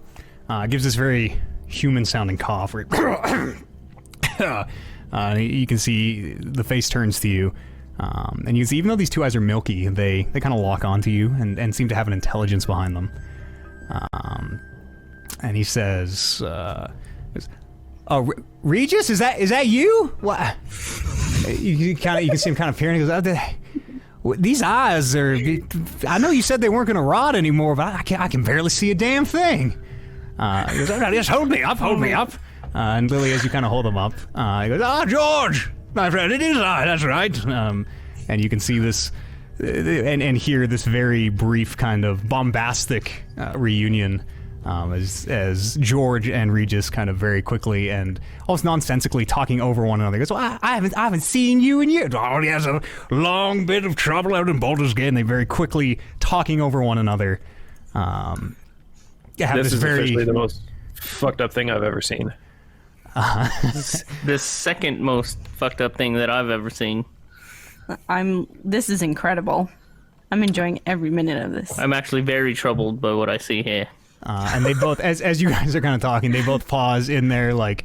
gives this very human-sounding cough. Where you can see the face turns to you, and you can see even though these two eyes are milky, they kind of lock onto you and seem to have an intelligence behind them. And he says, "Oh, Regis, is that you? What?" You can see him kind of peering. He goes, "These eyes are. I know you said they weren't going to rot anymore, but I can barely see a damn thing." He goes, "Just hold me up." And Lily, as you kind of hold him up, he goes, "Ah, George, my friend, it is I. That's right." And you can see this and hear this very brief kind of bombastic reunion. As George and Regis kind of very quickly and almost nonsensically talking over one another. He goes, "Well, I haven't seen you in years." "Oh, he has a long bit of trouble out in Baldur's Gate." And they very quickly talking over one another. This is officially the most fucked up thing I've ever seen. The second most fucked up thing that I've ever seen. This is incredible. I'm enjoying every minute of this. I'm actually very troubled by what I see here. And they both, as you guys are kind of talking, they both pause in their like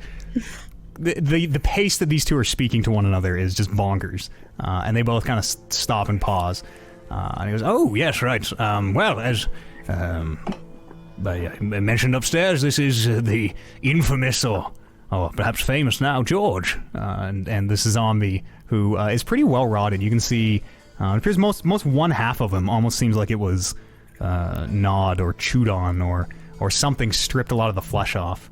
the pace that these two are speaking to one another is just bonkers. And they both kind of stop and pause. And he goes, "Oh yes, right. Well, as I mentioned upstairs, this is the infamous or perhaps famous now George, and this zombie who is pretty well rotted. You can see it appears most one half of him almost seems like it was gnawed or chewed on or something stripped a lot of the flesh off.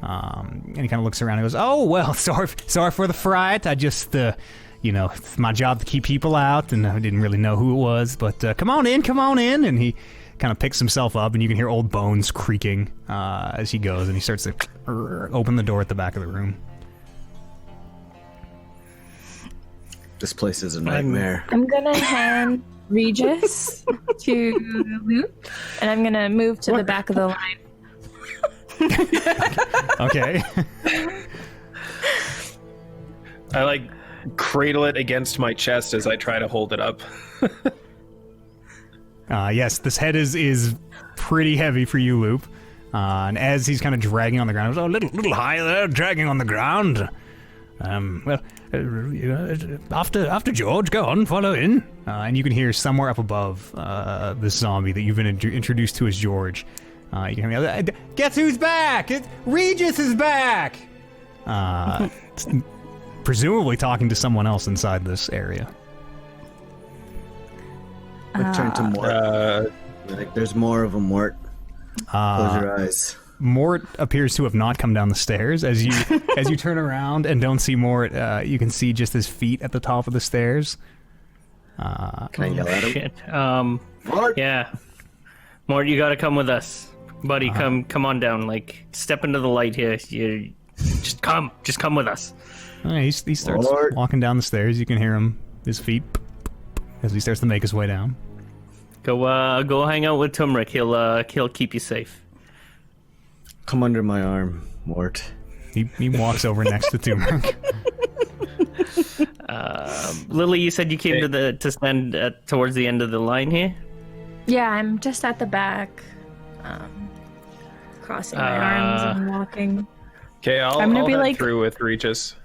And he kind of looks around and goes, "Oh well, sorry for the fright. I just it's my job to keep people out, and I didn't really know who it was. But come on in." And he kind of picks himself up, and you can hear old bones creaking as he goes, and he starts to open the door at the back of the room. This place is a nightmare. I'm gonna hand Regis to Luke, and I'm gonna move to the back of the line. Okay. I like cradle it against my chest as I try to hold it up. Yes, this head is pretty heavy for you, Loop. And as he's kind of dragging on the ground, he goes, "Oh, little high there, dragging on the ground. After George, go on, follow in." And you can hear somewhere up above this zombie that you've been introduced to as George. You can hear, "Guess who's back? Regis is back!" Presumably talking to someone else inside this area. I turn to Mort. Like, there's more of a Mort. Close your eyes. Mort appears to have not come down the stairs. As you turn around and don't see Mort, you can see just his feet at the top of the stairs. Can I yell at him? Shit. Mort! Yeah. Mort, you gotta come with us. Buddy, come on down. Like, step into the light here. Just come with us. He starts Lord. walking down the stairs. You can hear his feet as he starts to make his way down. Go hang out with Turmeric. He'll keep you safe. Come under my arm, Mort. He walks over next to Turmeric. Lily, you said you came to stand towards the end of the line here. Yeah, I'm just at the back, crossing my arms and walking. Okay, I'll be head like- through with Regis.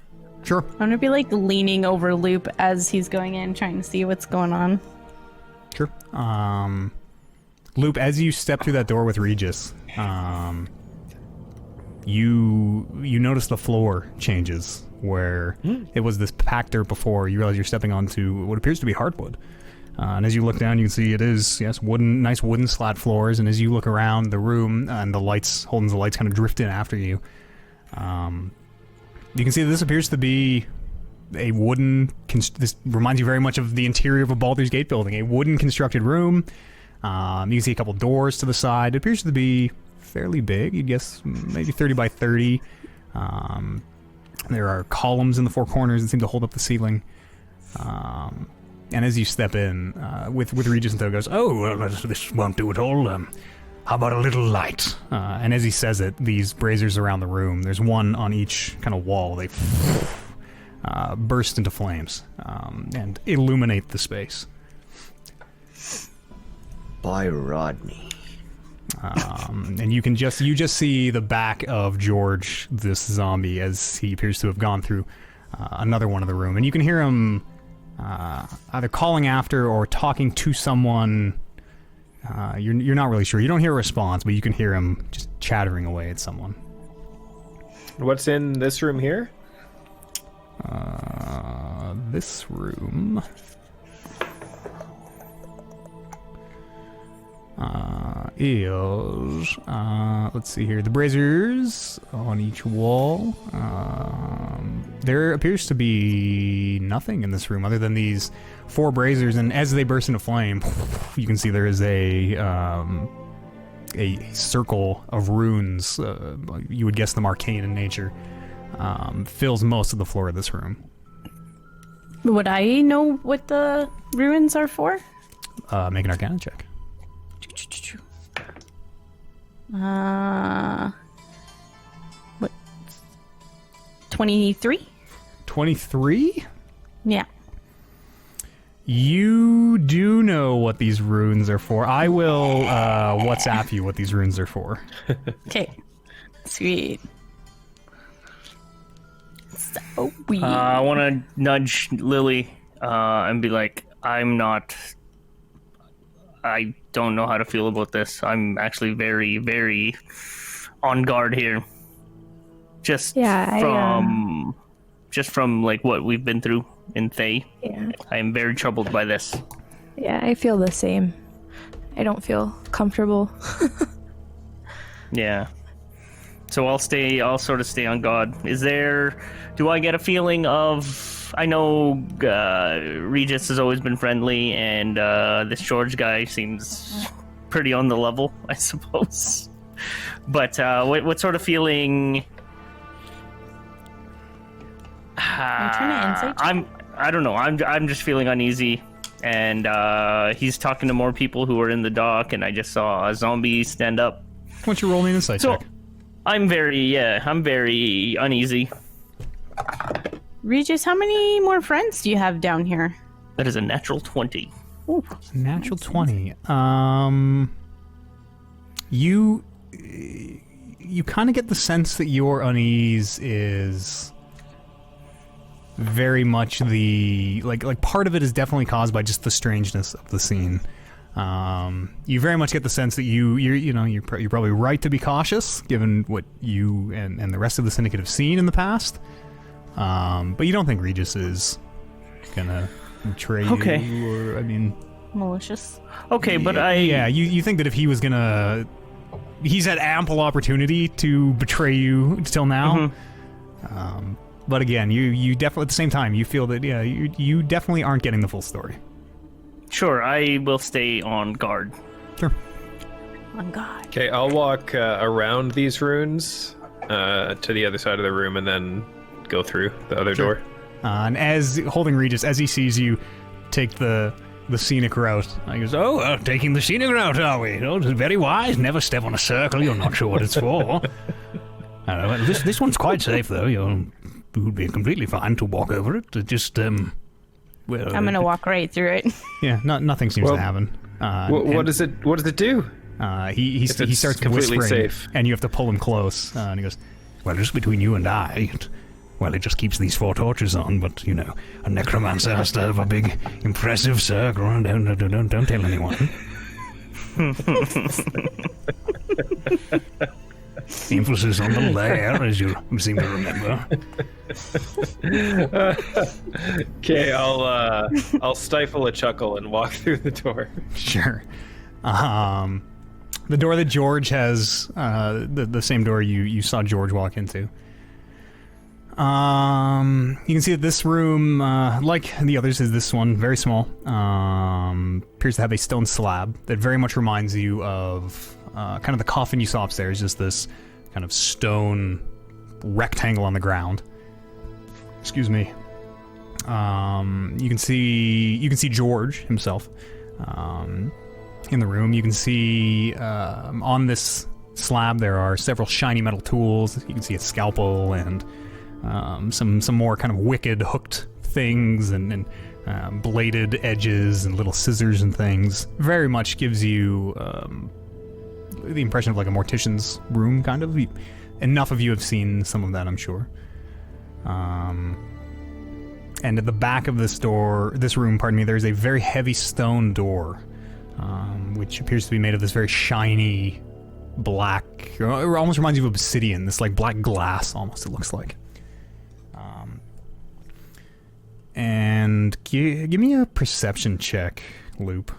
Sure. I'm gonna be like leaning over Loop as he's going in, trying to see what's going on. Sure. Loop, as you step through that door with Regis, you notice the floor changes. Where it was this packed dirt before, you realize you're stepping onto what appears to be hardwood. And as you look down, you can see it is, yes, nice wooden slat floors. And as you look around the room, and Holden's lights kind of drift in after you, you can see that this appears to be a wooden. This reminds you very much of the interior of a Baldur's Gate building, a wooden constructed room. You can see a couple doors to the side. It appears to be fairly big. You'd guess maybe 30 by 30. There are columns in the four corners that seem to hold up the ceiling. And as you step in, with Regis and Theo goes, "Oh, well, this won't do at all. How about a little light?" And as he says it, these braziers around the room, there's one on each kind of wall. They burst into flames and illuminate the space. By Rodney. And you just see the back of George, this zombie, as he appears to have gone through another one of the room, and you can hear him either calling after or talking to someone. You're not really sure. You don't hear a response, but you can hear him just chattering away at someone. What's in this room here? This room. Is let's see here, the braziers on each wall. There appears to be nothing in this room other than these 4 braziers, and as they burst into flame, you can see there is a circle of runes. You would guess them arcane in nature. Fills most of the floor of this room. Would I know what the ruins are for? Make an Arcana check. What? 23? 23? Yeah. You do know what these runes are for. I will WhatsApp you what these runes are for. Okay. Sweet. So weird. I want to nudge Lily and be like, I don't know how to feel about this. I'm actually very, very on guard here. Just from like what we've been through in Thay. Yeah. I am very troubled by this. Yeah, I feel the same. I don't feel comfortable. Yeah. So I'll sort of stay on guard. Do I get a feeling of, I know Regis has always been friendly, and this George guy seems pretty on the level, I suppose. But what sort of feeling? Are you trying to insight check? I don't know. I'm just feeling uneasy, and he's talking to more people who are in the dock, and I just saw a zombie stand up. Why don't you roll me an insight check? I'm very uneasy. Regis, how many more friends do you have down here? That is a natural 20. Ooh. Natural 20. You kind of get the sense that your unease is very much the like part of it is definitely caused by just the strangeness of the scene. You very much get the sense that you're probably right to be cautious given what you and the rest of the Syndicate have seen in the past. But you don't think Regis is gonna betray Okay. you, or Malicious. Okay, but you think that if he was gonna, he's had ample opportunity to betray you till now. Mm-hmm. But again, you definitely at the same time you feel that you definitely aren't getting the full story. Sure, I will stay on guard. Sure. Oh God. Okay, I'll walk around these runes to the other side of the room and then go through the other door. And as holding Regis, as he sees you take the scenic route, he goes, "Oh, taking the scenic route, are we? Oh, it's very wise. Never step on a circle. You're not sure what it's for. Well, this one's quite safe, though. You would be completely fine to walk over it. Just well, I'm gonna walk right through it. Yeah, nothing seems to happen. What does it do? He starts completely whispering, safe. and you have to pull him close. And he goes, "Well, just between you and I, it just keeps these 4 torches on. But you know, a necromancer has to have a big, impressive circle. Don't tell anyone." Emphasis on the lair, as you seem to remember. Okay, I'll stifle a chuckle and walk through the door. Sure. The door that George has, the same door you saw George walk into. You can see that this room, like the others, is this one, very small. Appears to have a stone slab that very much reminds you of kind of the coffin you saw upstairs, just this kind of stone rectangle on the ground. Excuse me. You can see George himself in the room. You can see on this slab there are several shiny metal tools. You can see a scalpel and some more kind of wicked hooked things and bladed edges and little scissors and things. Very much gives you the impression of like a mortician's room, kind of. Enough of you have seen some of that, I'm sure. And at the back of this room, there's a very heavy stone door, which appears to be made of this very shiny black, or almost reminds you of obsidian, this like black glass almost, it looks like. And give me a perception check, Loop.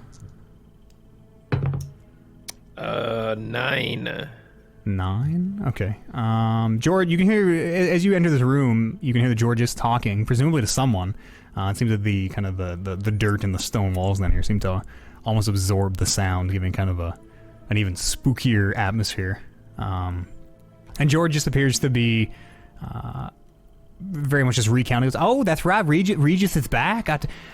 9. 9? Okay. George, you can hear, as you enter this room, you can hear that George is talking, presumably to someone. It seems that the kind of the dirt and the stone walls down here seem to almost absorb the sound, giving kind of an even spookier atmosphere. And George just appears to be very much just recounting. Goes, "Oh, that's right, Regis is back.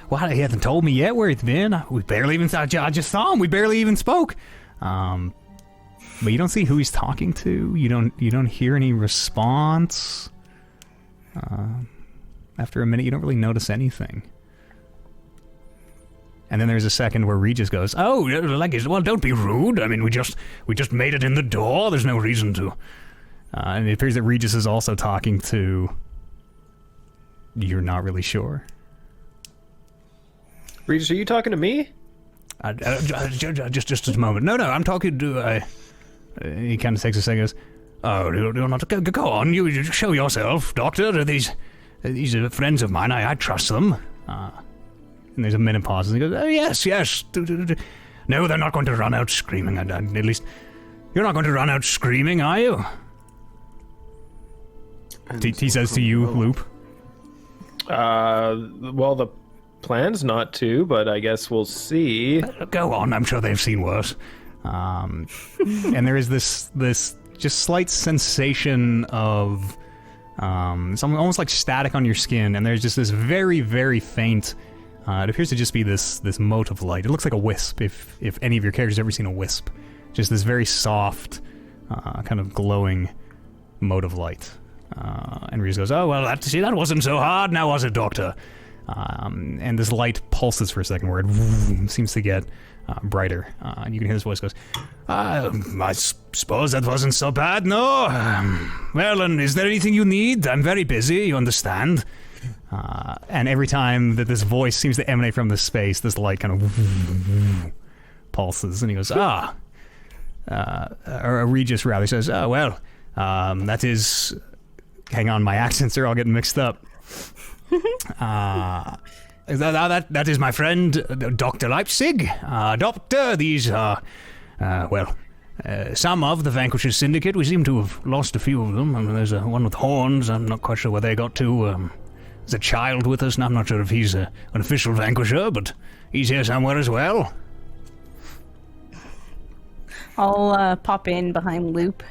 He hasn't told me yet where he's been. I just saw him. We barely even spoke." But you don't see who he's talking to. You don't hear any response. After a minute, you don't really notice anything. And then there's a second where Regis goes, "Oh, well, don't be rude. I mean, we just made it in the door. There's no reason to." And it appears that Regis is also talking to. You're not really sure. Regis, are you talking to me? Just a moment. No, I'm talking to. He kind of takes a second. Goes, "Oh, you're not. Go on. You show yourself, Doctor. These are friends of mine. I trust them." And there's a minute pause. And he goes, "Oh, yes. No, they're not going to run out screaming. At least, you're not going to run out screaming, are you?" He says to you, Loop. Well, the plan's not to, but I guess we'll see. Go on. I'm sure they've seen worse. And there is this just slight sensation of something almost like static on your skin, and there's just this very, very faint. It appears to just be this mote of light. It looks like a wisp. If any of your characters have ever seen a wisp, just this very soft, kind of glowing mote of light. And Reese goes, "Oh well, that wasn't so hard, now was it, Doctor?" And this light pulses for a second, where it seems to get brighter, and you can hear this voice goes, "I suppose that wasn't so bad, no? Well, and is there anything you need? I'm very busy, you understand." And every time that this voice seems to emanate from this space, this light kind of pulses, and he goes, or Regis rather says, "Oh well, that is." Hang on, my accents are all getting mixed up. That is my friend, Dr. Leipzig. Doctor, these are, some of the Vanquishers Syndicate. We seem to have lost a few of them. I mean, there's one with horns. I'm not quite sure where they got to. There's a child with us, and I'm not sure if he's an official Vanquisher, but he's here somewhere as well. I'll pop in behind Loop.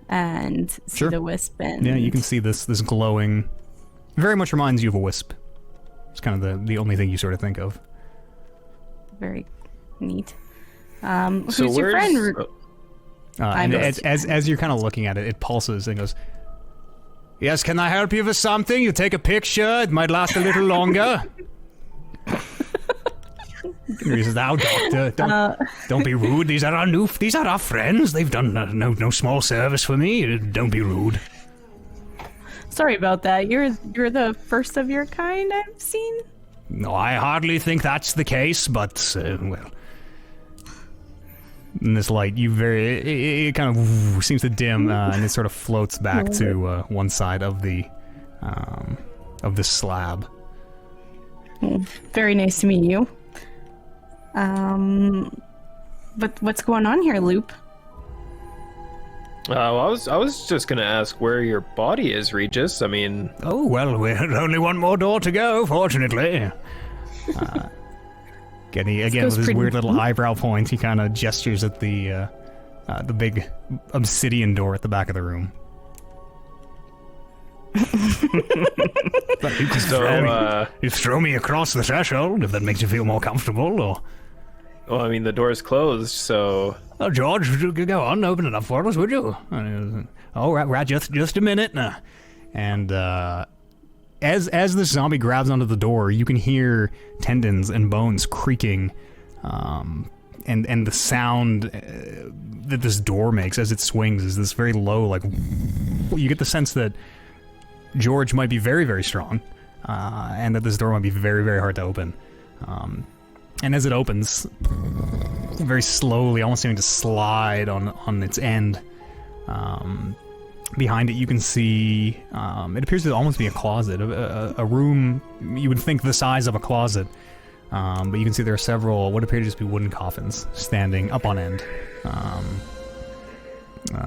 and see Sure. the wisp. And Yeah, you can see this glowing. Very much reminds you of a wisp. It's kind of the only thing you sort of think of. Very neat. So Who's your where's- friend? And know. as you're kind of looking at it, it pulses and goes, "Yes, can I help you with something? You take a picture. It might last a little longer." He says, "Now, doctor, don't be rude. These are our friends. They've done no small service for me. Don't be rude." Sorry about that. You're the first of your kind I've seen. No, I hardly think that's the case, but well. In this light, it kind of seems to dim, and it sort of floats back to one side of the slab. Very nice to meet you. But what's going on here, Loop? Well, I was just gonna ask where your body is, Regis. I mean, Oh well, we're only one more door to go, fortunately. Again, with goes his pretty weird little eyebrow point, he kind of gestures at the big obsidian door at the back of the room. But you can you throw me across the threshold if that makes you feel more comfortable, or... well, I mean the door's closed, so Oh, George, go on, open it up for us, would you? Oh, right, just a minute. And as the zombie grabs onto the door, you can hear tendons and bones creaking, and the sound that this door makes as it swings is this very low, like, you get the sense that George might be very, very strong, and that this door might be very, very hard to open. And as it opens, very slowly, almost seeming to slide on its end, behind it you can see, it appears to almost be a closet, a room you would think the size of a closet, but you can see there are several what appear to just be wooden coffins standing up on end.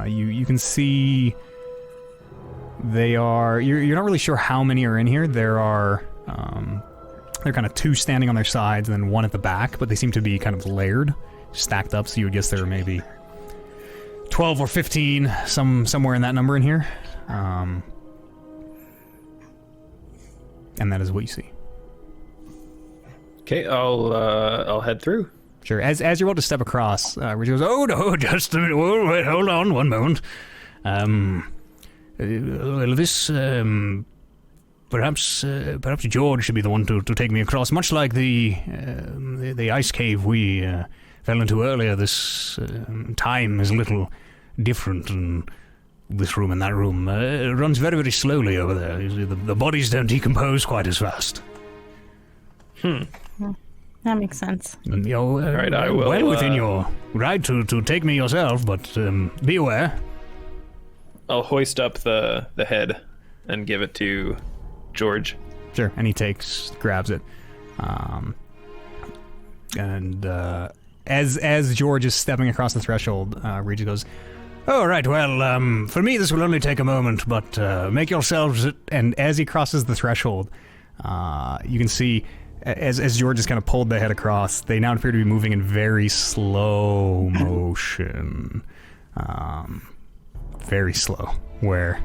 You can see they are, you're not really sure how many are in here. There are they're kind of two standing on their sides and then one at the back, but they seem to be kind of layered, stacked up, so you would guess there are maybe 12 or 15, somewhere in that number in here. And that is what you see. okay, I'll head through. Sure. As you're about to step across, Richie goes, "Oh no, just a minute. Whoa, wait, hold on, one moment. Well, this perhaps George should be the one to take me across. Much like the ice cave we fell into earlier, this time is a little different, and this room and that room runs very, very slowly over there. You see, the bodies don't decompose quite as fast." That makes sense. And you're right, I will, well within your right to take me yourself, but be aware. I'll hoist up the head and give it to George. Sure, and he grabs it. As George is stepping across the threshold, Regis goes, "Oh, right, well, for me this will only take a moment, but make yourselves..." And as he crosses the threshold, you can see, as George has kind of pulled the head across, they now appear to be moving in very slow motion. Very slow, where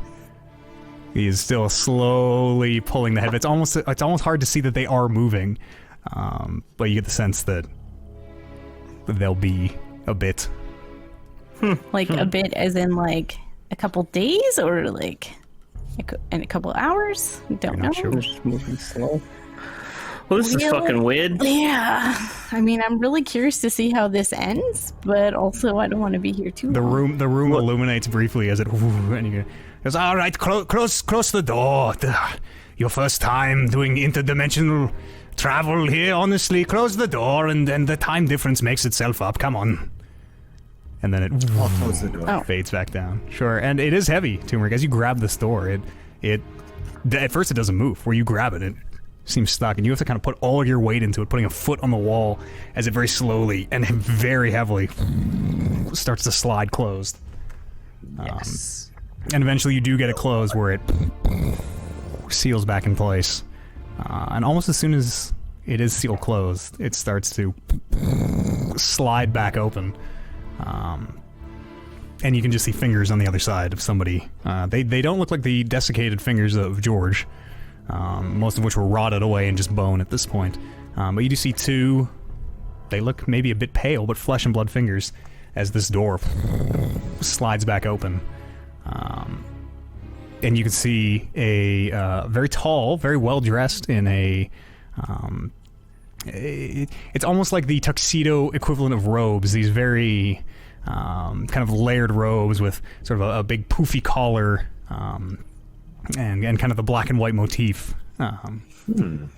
he is still slowly pulling the head. It's almost hard to see that they are moving, but you get the sense that they'll be a bit. Like a bit as in like a couple days or like in a couple hours? Don't know. Not sure. Just moving slow. Well, this is Really? fucking weird. Yeah. I mean, I'm really curious to see how this ends, but also I don't want to be here too long. The room illuminates briefly as it, and you goes, "All right, close the door. Your first time doing interdimensional travel here, honestly. Close the door, and then the time difference makes itself up. Come on." And then it I'll close the door. fades back down. Sure, and it is heavy, Turmeric. As you grab this door, it at first it doesn't move. Where you grab it seems stuck, and you have to kind of put all your weight into it, putting a foot on the wall as it very slowly and very heavily starts to slide closed. Yes. And eventually you do get it closed where it seals back in place. And almost as soon as it is sealed closed, it starts to slide back open. and you can just see fingers on the other side of somebody. They don't look like the desiccated fingers of George, most of which were rotted away and just bone at this point. But you do see two, they look maybe a bit pale, but flesh and blood fingers as this door slides back open. And you can see a very tall, very well-dressed in a... it's almost like the tuxedo equivalent of robes, these very kind of layered robes with sort of a big poofy collar and kind of the black and white motif. And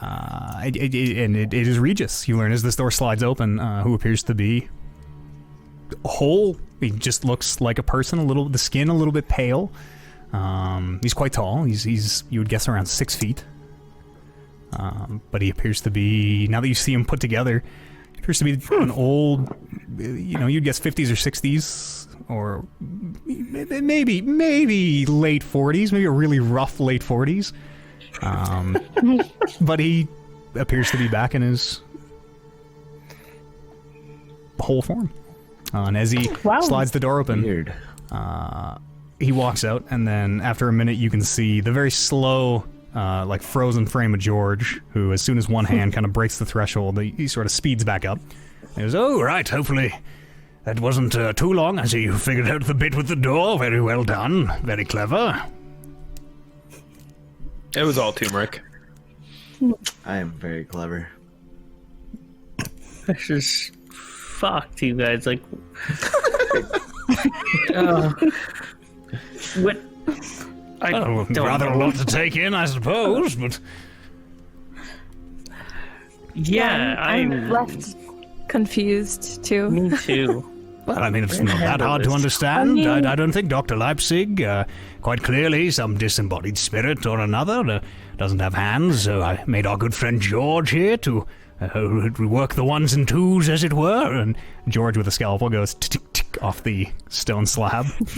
it is Regis, you learn as this door slides open, who appears to be whole. He just looks like a person, the skin a little bit pale. He's quite tall. He's you would guess around 6 feet. But he appears to be, now that you see him put together, he appears to be an old, you'd guess 50s or 60s, or maybe late 40s, maybe a really rough late 40s. But he appears to be back in his whole form. And as he slides the door open, he walks out, and then after a minute you can see the very slow, like frozen frame of George, who as soon as one hand kind of breaks the threshold, he sort of speeds back up. He goes, "Oh, right, hopefully that wasn't too long. I see you figured out the bit with the door. Very well done. Very clever." It was all turmeric. I am very clever. That's just fucked, you guys. Like, what? I don't rather know. a lot to take in, I suppose, but... Yeah, I'm left confused, too. Me too. Well, I mean, it's not that hard to understand. I don't think Dr. Leipzig, quite clearly some disembodied spirit or another, doesn't have hands, so I made our good friend George here to work the ones and twos, as it were, and George with a scalpel goes tick-tick off the stone slab. We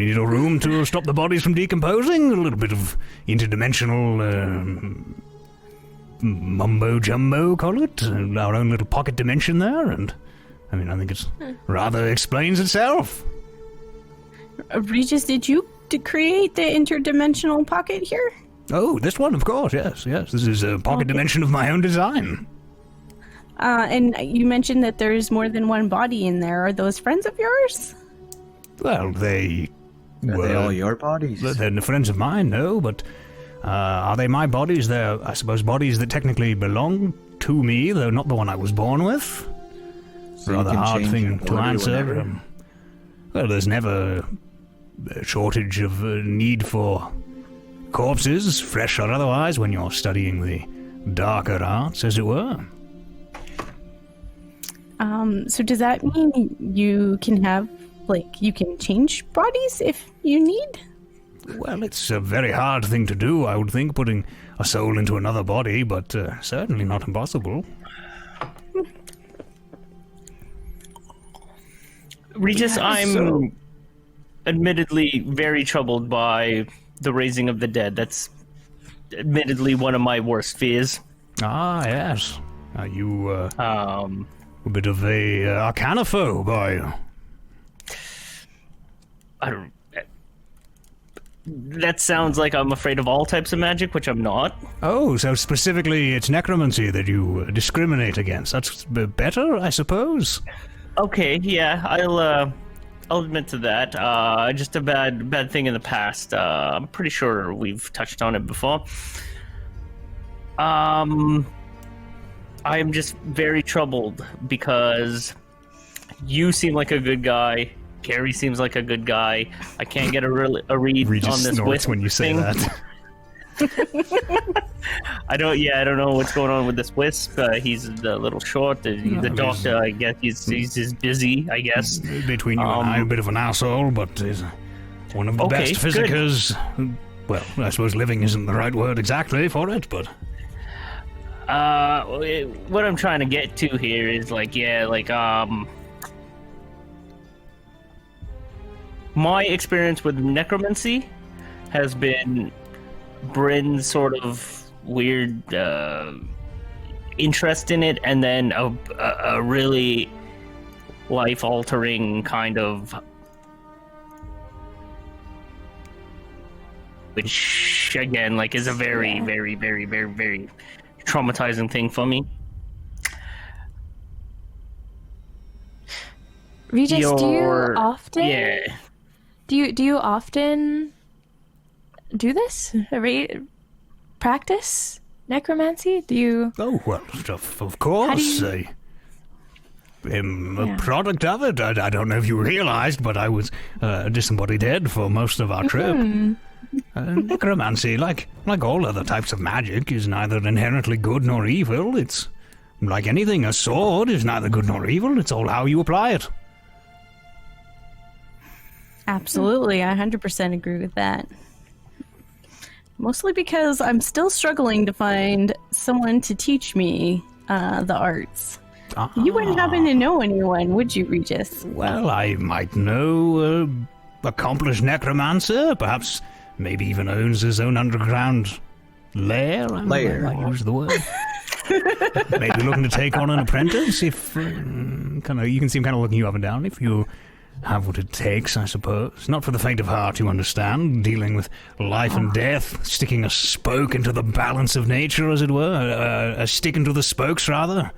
need a room to stop the bodies from decomposing, a little bit of interdimensional mumbo-jumbo, call it, our own little pocket dimension there, and I mean, I think it's rather explains itself. Regis, did you create the interdimensional pocket here? Oh, this one, of course, yes. This is a pocket dimension of my own design. And you mentioned that there's more than one body in there. Are those friends of yours? Well, they Are they all your bodies? They're friends of mine, no, but are they my bodies? They're, I suppose, bodies that technically belong to me, though not the one I was born with. So you Rather can hard change thing your to body answer. whenever? Well, there's never a shortage of need for corpses, fresh or otherwise, when you're studying the darker arts, as it were. So does that mean you can have, you can change bodies if you need? Well, it's a very hard thing to do, I would think, putting a soul into another body, but certainly not impossible. Regis, I'm admittedly very troubled by the raising of the dead. That's admittedly one of my worst fears. Ah, yes. Are you, a bit of a arcanophobe, are you? I don't... That sounds like I'm afraid of all types of magic, which I'm not. Oh, so specifically it's necromancy that you discriminate against. That's better, I suppose? Okay, yeah, I'll admit to that. Just a bad thing in the past. I'm pretty sure we've touched on it before. I am just very troubled because you seem like a good guy. Gary seems like a good guy. I can't get a read Regis on this snorts when you say thing. that. I don't know what's going on with this wisp. He's a little short. He's a doctor. I guess he's just busy. I guess. Between you and I, a bit of an asshole, but is one of the best physicers. Well, I suppose living isn't the right word exactly for it, but. What I'm trying to get to here is my experience with necromancy has been Bryn's sort of weird interest in it, and then a really life-altering kind of, which again, like, is a very, very, very, very, very traumatizing thing for me. Regis, do you often? Yeah. Do you often do this? Practice necromancy? Do you? Oh, well, of course. I am a product of it. I don't know if you realized, but I was a disembodied head for most of our trip. Necromancy, like all other types of magic, is neither inherently good nor evil. It's like anything, a sword is neither good nor evil. It's all how you apply it. Absolutely, I 100% agree with that. Mostly because I'm still struggling to find someone to teach me the arts. You wouldn't happen to know anyone, would you, Regis? Well, I might know accomplished necromancer, perhaps maybe even owns his own underground lair. Lair. I might use the word. Maybe looking to take on an apprentice if you can see him kind of looking you up and down. If you have what it takes, I suppose. Not for the faint of heart, you understand. Dealing with life and death, sticking a spoke into the balance of nature, as it were. A stick into the spokes, rather.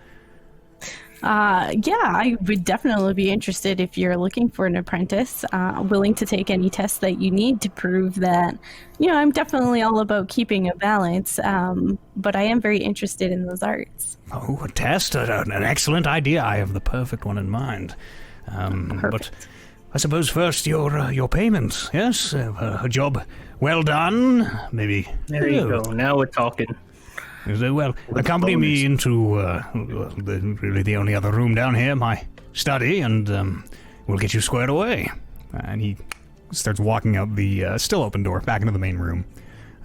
Yeah, I would definitely be interested if you're looking for an apprentice, willing to take any tests that you need to prove that, I'm definitely all about keeping a balance, but I am very interested in those arts. Oh, a test? An excellent idea. I have the perfect one in mind. But I suppose first your payment, yes? A job well done, maybe. There you go. Now we're talking. Well, accompany me into really the only other room down here, my study, and we'll get you squared away. And he starts walking out the still open door back into the main room.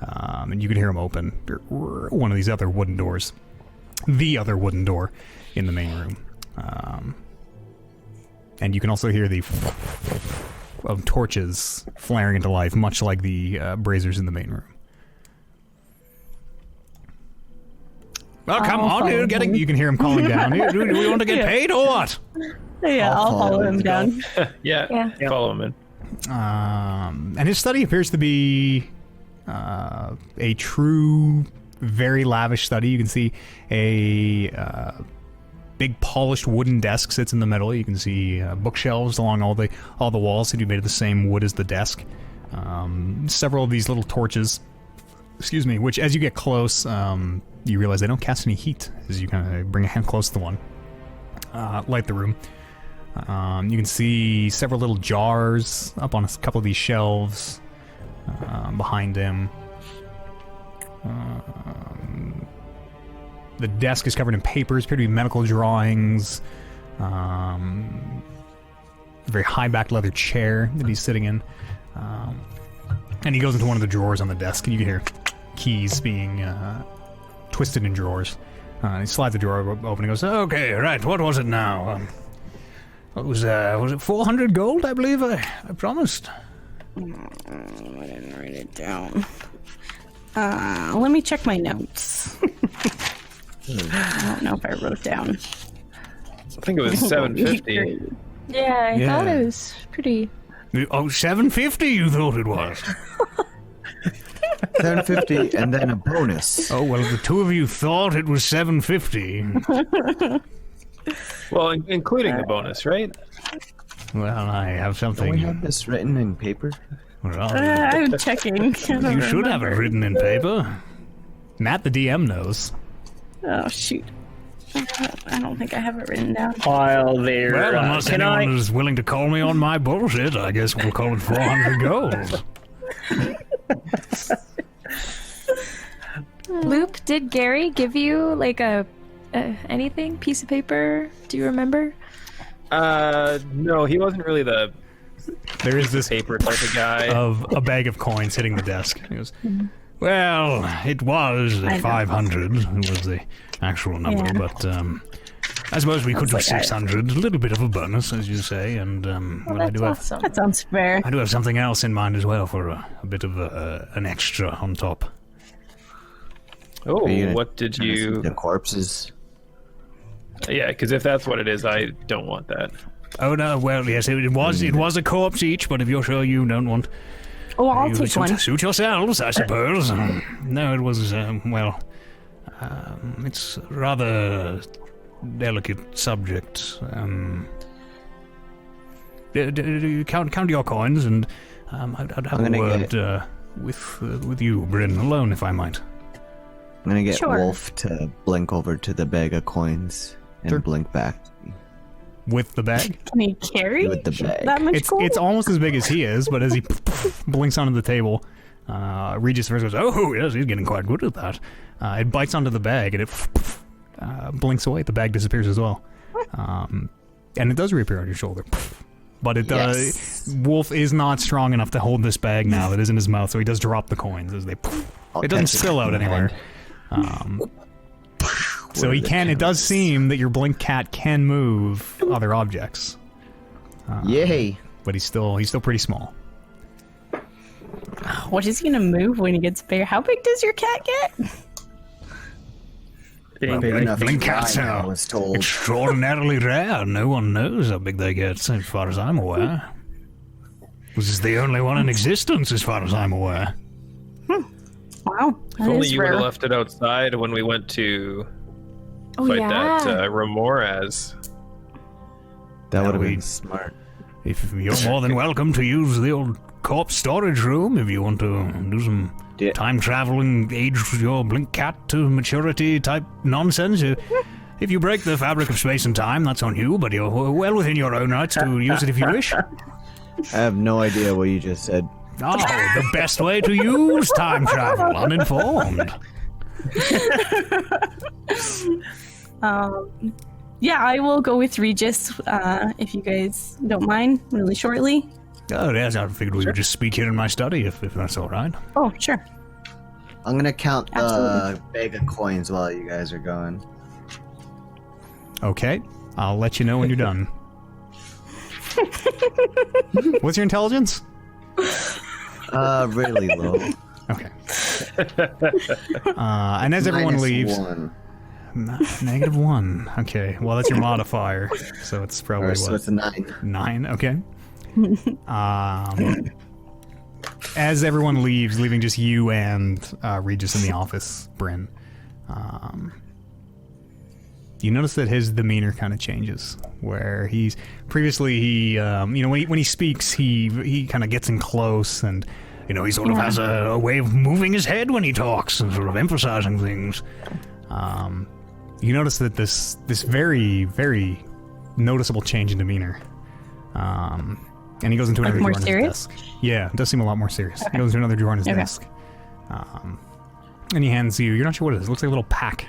And you can hear him open one of these other wooden doors. The other wooden door in the main room. And you can also hear the of torches flaring into life, much like the braziers in the main room. Well, come on, you can hear him calling down. Do we want to get paid or what? Yeah, I'll follow him down. Yeah, follow him in. And his study appears to be a true, very lavish study. You can see a big polished wooden desk sits in the middle. You can see bookshelves along all the walls seem to be made of the same wood as the desk. Several of these little torches, which as you get close, you realize they don't cast any heat as you kind of bring a hand close to one. Light the room. You can see several little jars up on a couple of these shelves behind him. The desk is covered in papers, appear to be medical drawings. A very high-backed leather chair that he's sitting in. And he goes into one of the drawers on the desk, and you can hear keys being twisted in drawers. He slides the drawer open and goes, "Okay, right, what was it now? Was it 400 gold, I believe I promised?" I didn't write it down. Let me check my notes. I don't know if I wrote down. I think it was 750. Yeah, I thought it was pretty. Oh, 750 you thought it was? 750 and then a bonus. Oh, well, the two of you thought it was 750. Well, including the bonus, right? Well, I have Don't something. we have this written in paper? Well, I'm checking. you should have it written in paper. Matt, the DM, knows. Oh, shoot. I don't think I have it written down. While they're... Well, unless anyone is willing to call me on my bullshit, I guess we'll call it 400 gold. Loop, did Gary give you like a anything? Piece of paper? Do you remember? No, he wasn't really the There is this paper type of guy. of a bag of coins hitting the desk. He goes, Well, it was 500. It was the actual number, Yeah. but I suppose we could do like 600. A little bit of a bonus, as you say, and well, I That's do have awesome. That sounds fair. I do have something else in mind as well for a bit of an extra on top. Oh, Are you gonna what did turn us you... into corpses? Yeah, because if that's what it is, I don't want that. Oh no, well yes, it was a corpse each, but if you're sure you don't want, Oh, I'll you take one. suit yourselves, I suppose. No, it was it's a rather delicate subject. Count your coins, and I'd have a word with you, Bryn, alone, if I might. I'm gonna get Sure. Wolf to blink over to the bag of coins and Sure. blink back With the bag? Can he carry with the bag. that much gold? It's almost as big as he is, but as he blinks onto the table, Regis first goes, "Oh yes, he's getting quite good at that." It bites onto the bag and it blinks away. The bag disappears as well, and it does reappear on your shoulder. But it does. Yes. Wolf is not strong enough to hold this bag now that is in his mouth, so he does drop the coins as they. I'll It doesn't catch spill out in my anywhere. hand. So Where he the can. It does cameras? seem that your blink cat can move other objects, Yay! but he's still pretty small. What is he gonna move when he gets bigger? How big does your cat get? Big enough to blink fly, cats I are was told. extraordinarily rare. No one knows how big they get, as far as I'm aware. This is the only one in existence, as far as I'm aware. Wow, If that only is you would rare. have left it outside when we went to Oh, fight yeah. that Remoraz. That would have we- been smart. If you're more than welcome to use the old corpse storage room if you want to do some Yeah. time traveling, age your blink cat to maturity type nonsense. If you break the fabric of space and time, that's on you, but you're well within your own rights to use it if you wish. I have no idea what you just said. Oh, the best way to use time travel, uninformed. Yeah, I will go with Regis if you guys don't mind, really shortly. Oh, yes, I figured we would just speak here in my study if that's all right. Oh, sure. I'm gonna count the Absolutely. bag of coins while you guys are going. Okay, I'll let you know when you're done. What's your intelligence? Really low. Okay. And as everyone Minus leaves, one. -1. Okay, well that's your modifier, so it's probably Or, so what, it's a 9. 9. Okay. As everyone leaves, leaving just you and Regis in the office, Bryn, you notice that his demeanor kind of changes. Where he's previously, when he speaks, he kind of gets in close, and he sort of has a way of moving his head when he talks and sort of emphasizing things. You notice that this very, very noticeable change in demeanor. And he goes into another more drawer on his serious? desk. Yeah, it does seem a lot more serious. He goes into another drawer on his Okay. desk. And he hands you're not sure what it is. It looks like a little pack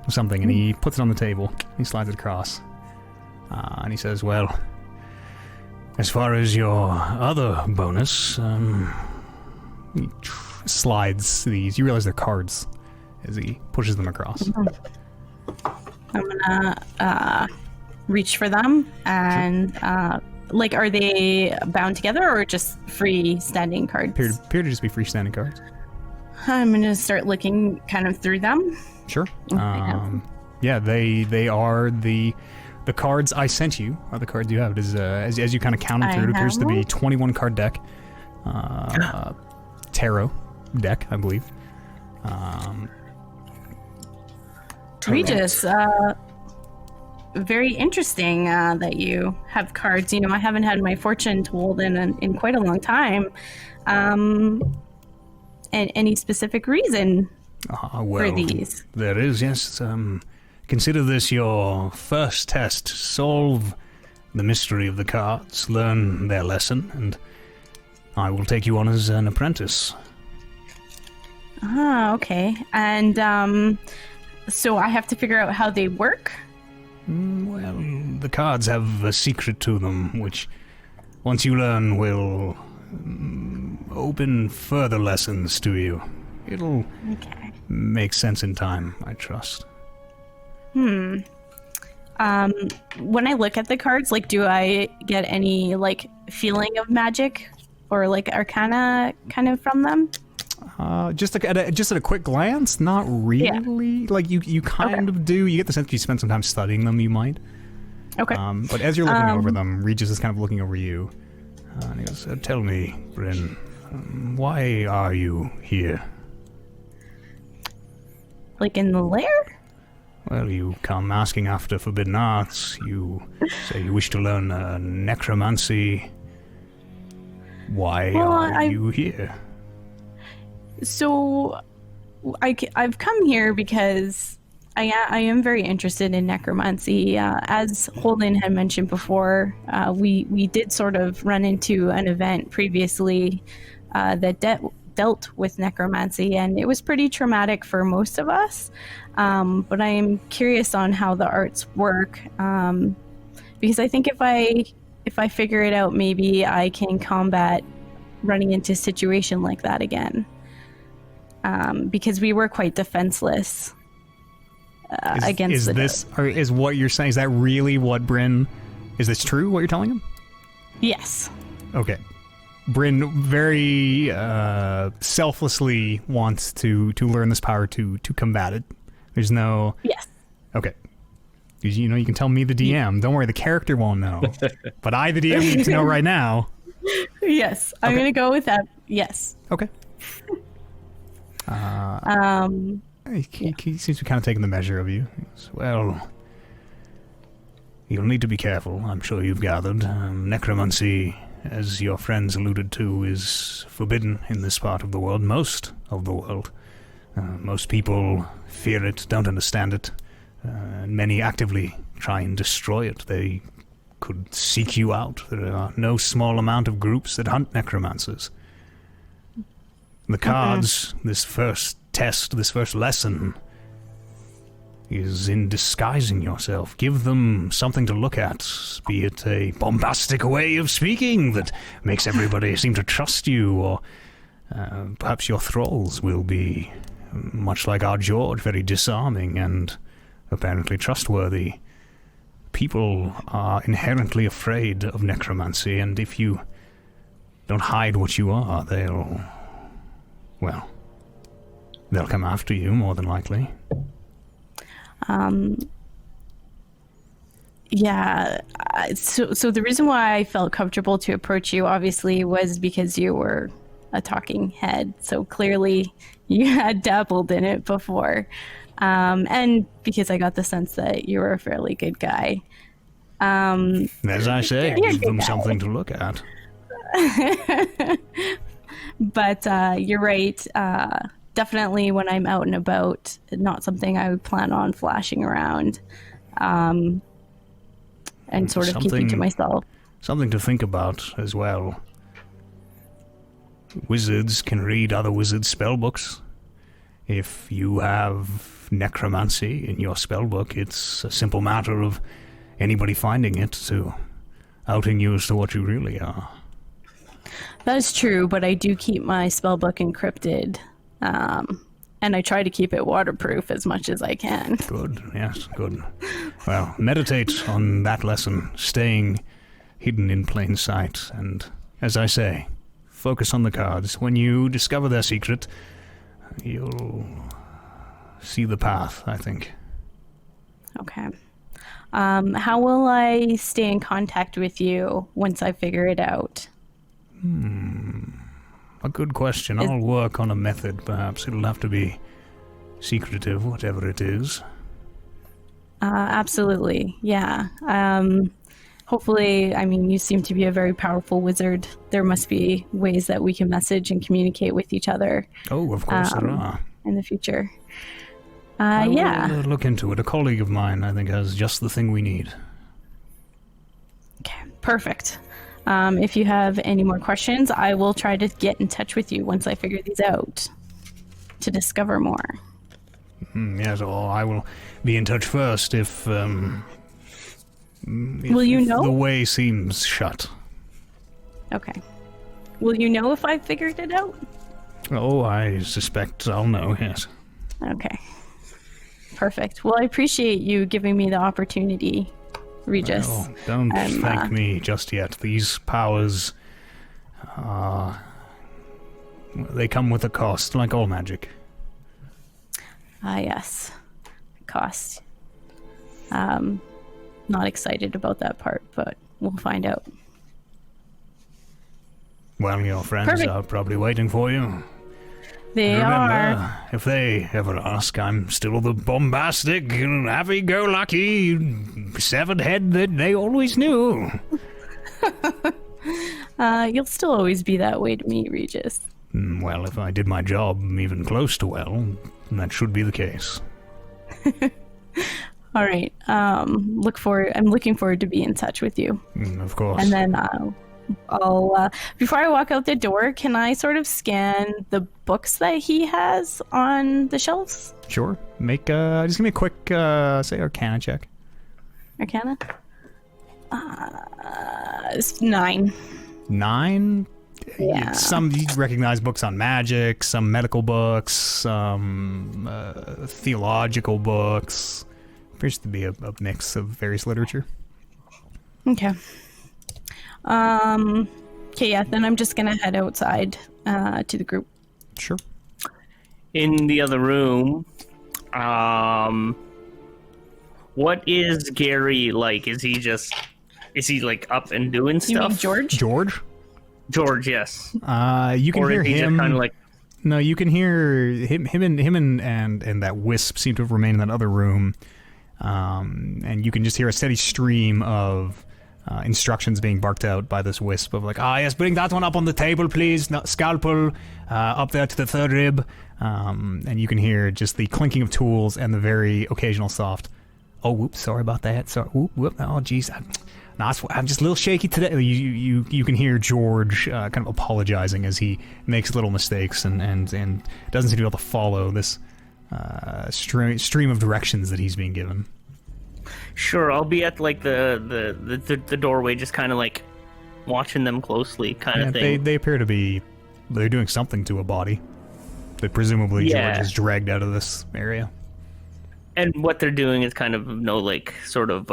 of something, and he puts it on the table. He slides it across. And he says, well, as far as your other bonus, he slides these. You realize they're cards as he pushes them across. I'm gonna reach for them and are they bound together or just freestanding cards? Appear to just be freestanding cards. I'm gonna start looking kind of through them. Sure. have Yeah, they are the cards I sent you. Are the cards you have? It is as you kind of counted through, it appears to be have 21 card deck, tarot deck, I believe. Regis, very interesting that you have cards. I haven't had my fortune told in quite a long time. And any specific reason Well, for these? there is, yes. Consider this your first test. Solve the mystery of the cards, learn their lesson, and I will take you on as an apprentice. Ah, okay. And so I have to figure out how they work? Well, the cards have a secret to them, which, once you learn, will open further lessons to you. It'll Okay. make sense in time, I trust. When I look at the cards, do I get any feeling of magic or arcana kind of from them? Just at a quick glance, not really. You kind of do. You get the sense if you spend some time studying them, you might. Okay. But as you're looking over them, Regis is kind of looking over you. And he goes, tell me, Bryn, why are you here? Like in the lair? Well, you come asking after forbidden arts. You say you wish to learn necromancy. Why are you here? So, I've come here because I am very interested in necromancy. As Holden had mentioned before, we did sort of run into an event previously that dealt with necromancy, and it was pretty traumatic for most of us. But I am curious on how the arts work, because I think if I figure it out, maybe I can combat running into a situation like that again. Because we were quite defenseless against is what you're saying? Is that really what Bryn? Is this true? What you're telling him? Yes. Okay. Bryn very selflessly wants to learn this power to combat it. There's no. Yes. Okay. You know, you can tell me, the DM. Don't worry, the character won't know. But I, the DM, need to know right now. Yes, I'm gonna go with that. Yes. Okay. He seems to be kind of taking the measure of you. Well, you'll need to be careful. I'm sure you've gathered. Necromancy, as your friends alluded to, is forbidden in this part of the world. Most of the world. Most people fear it, don't understand it. And many actively try and destroy it. They could seek you out. There are no small amount of groups that hunt necromancers. The cards, this first test, this first lesson, is in disguising yourself. Give them something to look at, be it a bombastic way of speaking that makes everybody seem to trust you, or perhaps your thralls will be, much like our George, very disarming and apparently trustworthy. People are inherently afraid of necromancy, and if you don't hide what you are, they'll come after you, more than likely. Yeah. So the reason why I felt comfortable to approach you, obviously, was because you were a talking head. So clearly you had dabbled in it before. And because I got the sense that you were a fairly good guy. As I say, give them something to look at. But you're right. Definitely when I'm out and about, not something I would plan on flashing around. And sort of keeping to myself. Something to think about as well. Wizards can read other wizards' spell books. If you have necromancy in your spell book, it's a simple matter of anybody finding it to outing you as to what you really are. That is true, but I do keep my spellbook encrypted, and I try to keep it waterproof as much as I can. Good, yes, good. Well, meditate on that lesson, staying hidden in plain sight, and, as I say, focus on the cards. When you discover their secret, you'll see the path, I think. Okay. How will I stay in contact with you once I figure it out? A good question. I'll work on a method, perhaps. It'll have to be secretive, whatever it is. Absolutely, yeah. Hopefully, I mean, you seem to be a very powerful wizard. There must be ways that we can message and communicate with each other. Oh, of course there are. In the future. I yeah. will look into it. A colleague of mine, I think, has just the thing we need. Okay, perfect. If you have any more questions, I will try to get in touch with you once I figure these out to discover more. Yes, well, I will be in touch first if will you know? The way seems shut. Okay. Will you know if I figured it out? Oh, I suspect I'll know, yes. Okay. Perfect. Well, I appreciate you giving me the opportunity, Regis. Well, don't thank me just yet. These powers, they come with a cost, like all magic. Yes. Cost. not excited about that part, but we'll find out. Well, your friends Perfect. are probably waiting for you. They Remember, are. if they ever ask, I'm still the bombastic, happy-go-lucky, severed head that they always knew. You'll still always be that way to me, Regis. Well, if I did my job even close to well, that should be the case. All right. I'm looking forward to be in touch with you. Of course. And then I'll before I walk out the door, can I sort of scan the books that he has on the shelves? Sure. Make just give me a quick say Arcana check. Arcana. It's 9. 9. Yeah. Some you recognize books on magic, some medical books, some theological books. Appears to be a mix of various literature. Okay. Okay, yeah, then I'm just gonna head outside to the group. Sure. In the other room, what is Gary like? Is he like up and doing You stuff? mean George? George, yes. You can Or hear is he him. just kind of like No, you can hear him and that wisp seem to have remained in that other room. And you can just hear a steady stream of instructions being barked out by this wisp of like, yes, bring that one up on the table, please. No, scalpel up there to the third rib. And you can hear just the clinking of tools and the very occasional soft, oh, whoops, sorry about that. Sorry, whoop, oh, jeez. I'm just a little shaky today. You can hear George kind of apologizing as he makes little mistakes and doesn't seem to be able to follow this stream of directions that he's being given. Sure, I'll be at like the doorway, just kind of like watching them closely, kind of thing. They appear to be they're doing something to a body that presumably George has dragged out of this area. And what they're doing is kind of no like sort of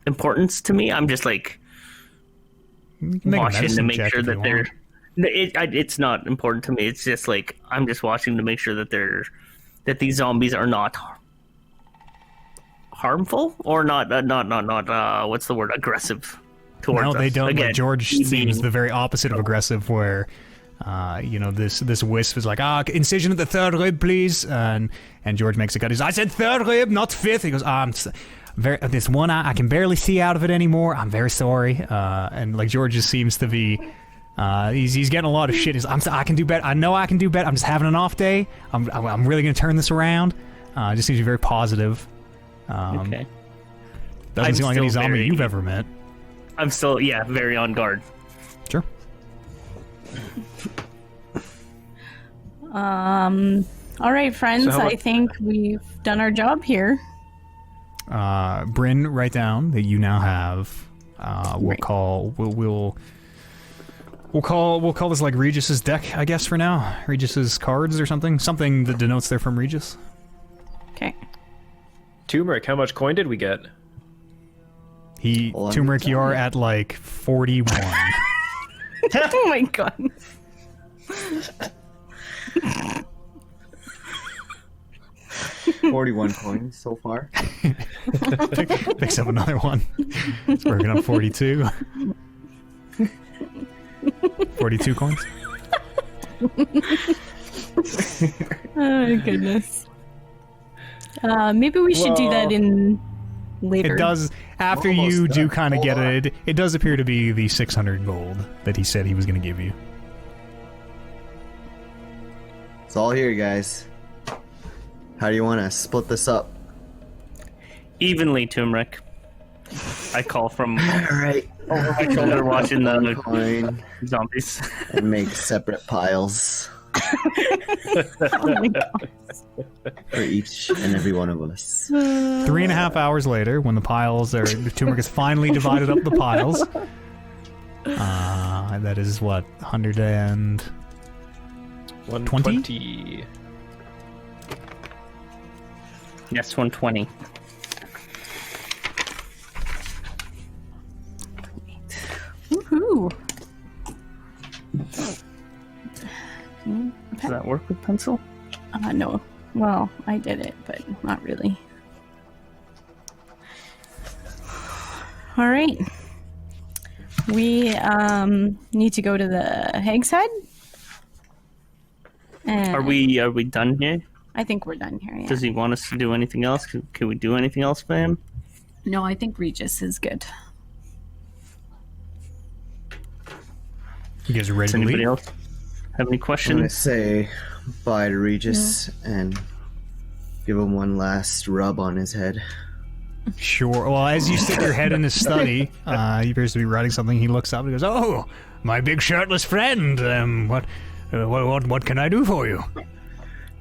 importance to me. I'm just like watching to make sure that they're. It's not important to me. It's just like I'm just watching to make sure that these zombies are not harmful or not what's the word, aggressive towards us. No, they don't. Again, Like George seems the very opposite of aggressive, where this wisp is like, incision at the third rib, please, and George makes a cut. He's, I said third rib, not fifth. He goes, this one eye, I can barely see out of it anymore. I'm very sorry. And like George just seems to be, he's getting a lot of shit. I can do better. I know I can do better. I'm just having an off day. I'm really gonna turn this around. Just seems to be very positive. Okay. Doesn't seem like any zombie you've ever met. I'm still, very on guard. Sure. All right, friends. So I think we've done our job here. Bryn, write down that you now have. We'll call this like Regis's deck, I guess, for now. Regis's cards or something that denotes they're from Regis. Okay. Turmeric, how much coin did we get? Turmeric, you're at like 41. Oh my god. $41 coins so far. Picks up another one. It's working on 42. 42 coins. Oh goodness. Maybe we should do that in later. It does, after Almost you do done. kind of Hold get on. it, it does appear to be the 600 gold that he said he was going to give you. It's all here, guys. How do you want to split this up? Evenly, Turmeric. I call from All right. over my shoulder watching the Coin zombies. and make separate piles Oh my god. for each and every one of us. 3.5 hours later, when the turmeric has finally divided up the piles. That is what, 100 and... 120. Yes, 120. Woohoo. Does that work with pencil? No. Well, I did it, but not really. All right. We need to go to the Hag's Head. And Are we done here? I think we're done here. Yeah. Does he want us to do anything else? Can we do anything else for him? No, I think Regis is good. You guys are ready Does to anybody leave? else have any I'm gonna questions? say bye to Regis and give him one last rub on his head. Sure. Well, as you stick your head in his study, he appears to be writing something. He looks up and goes, "Oh, my big shirtless friend. What can I do for you?"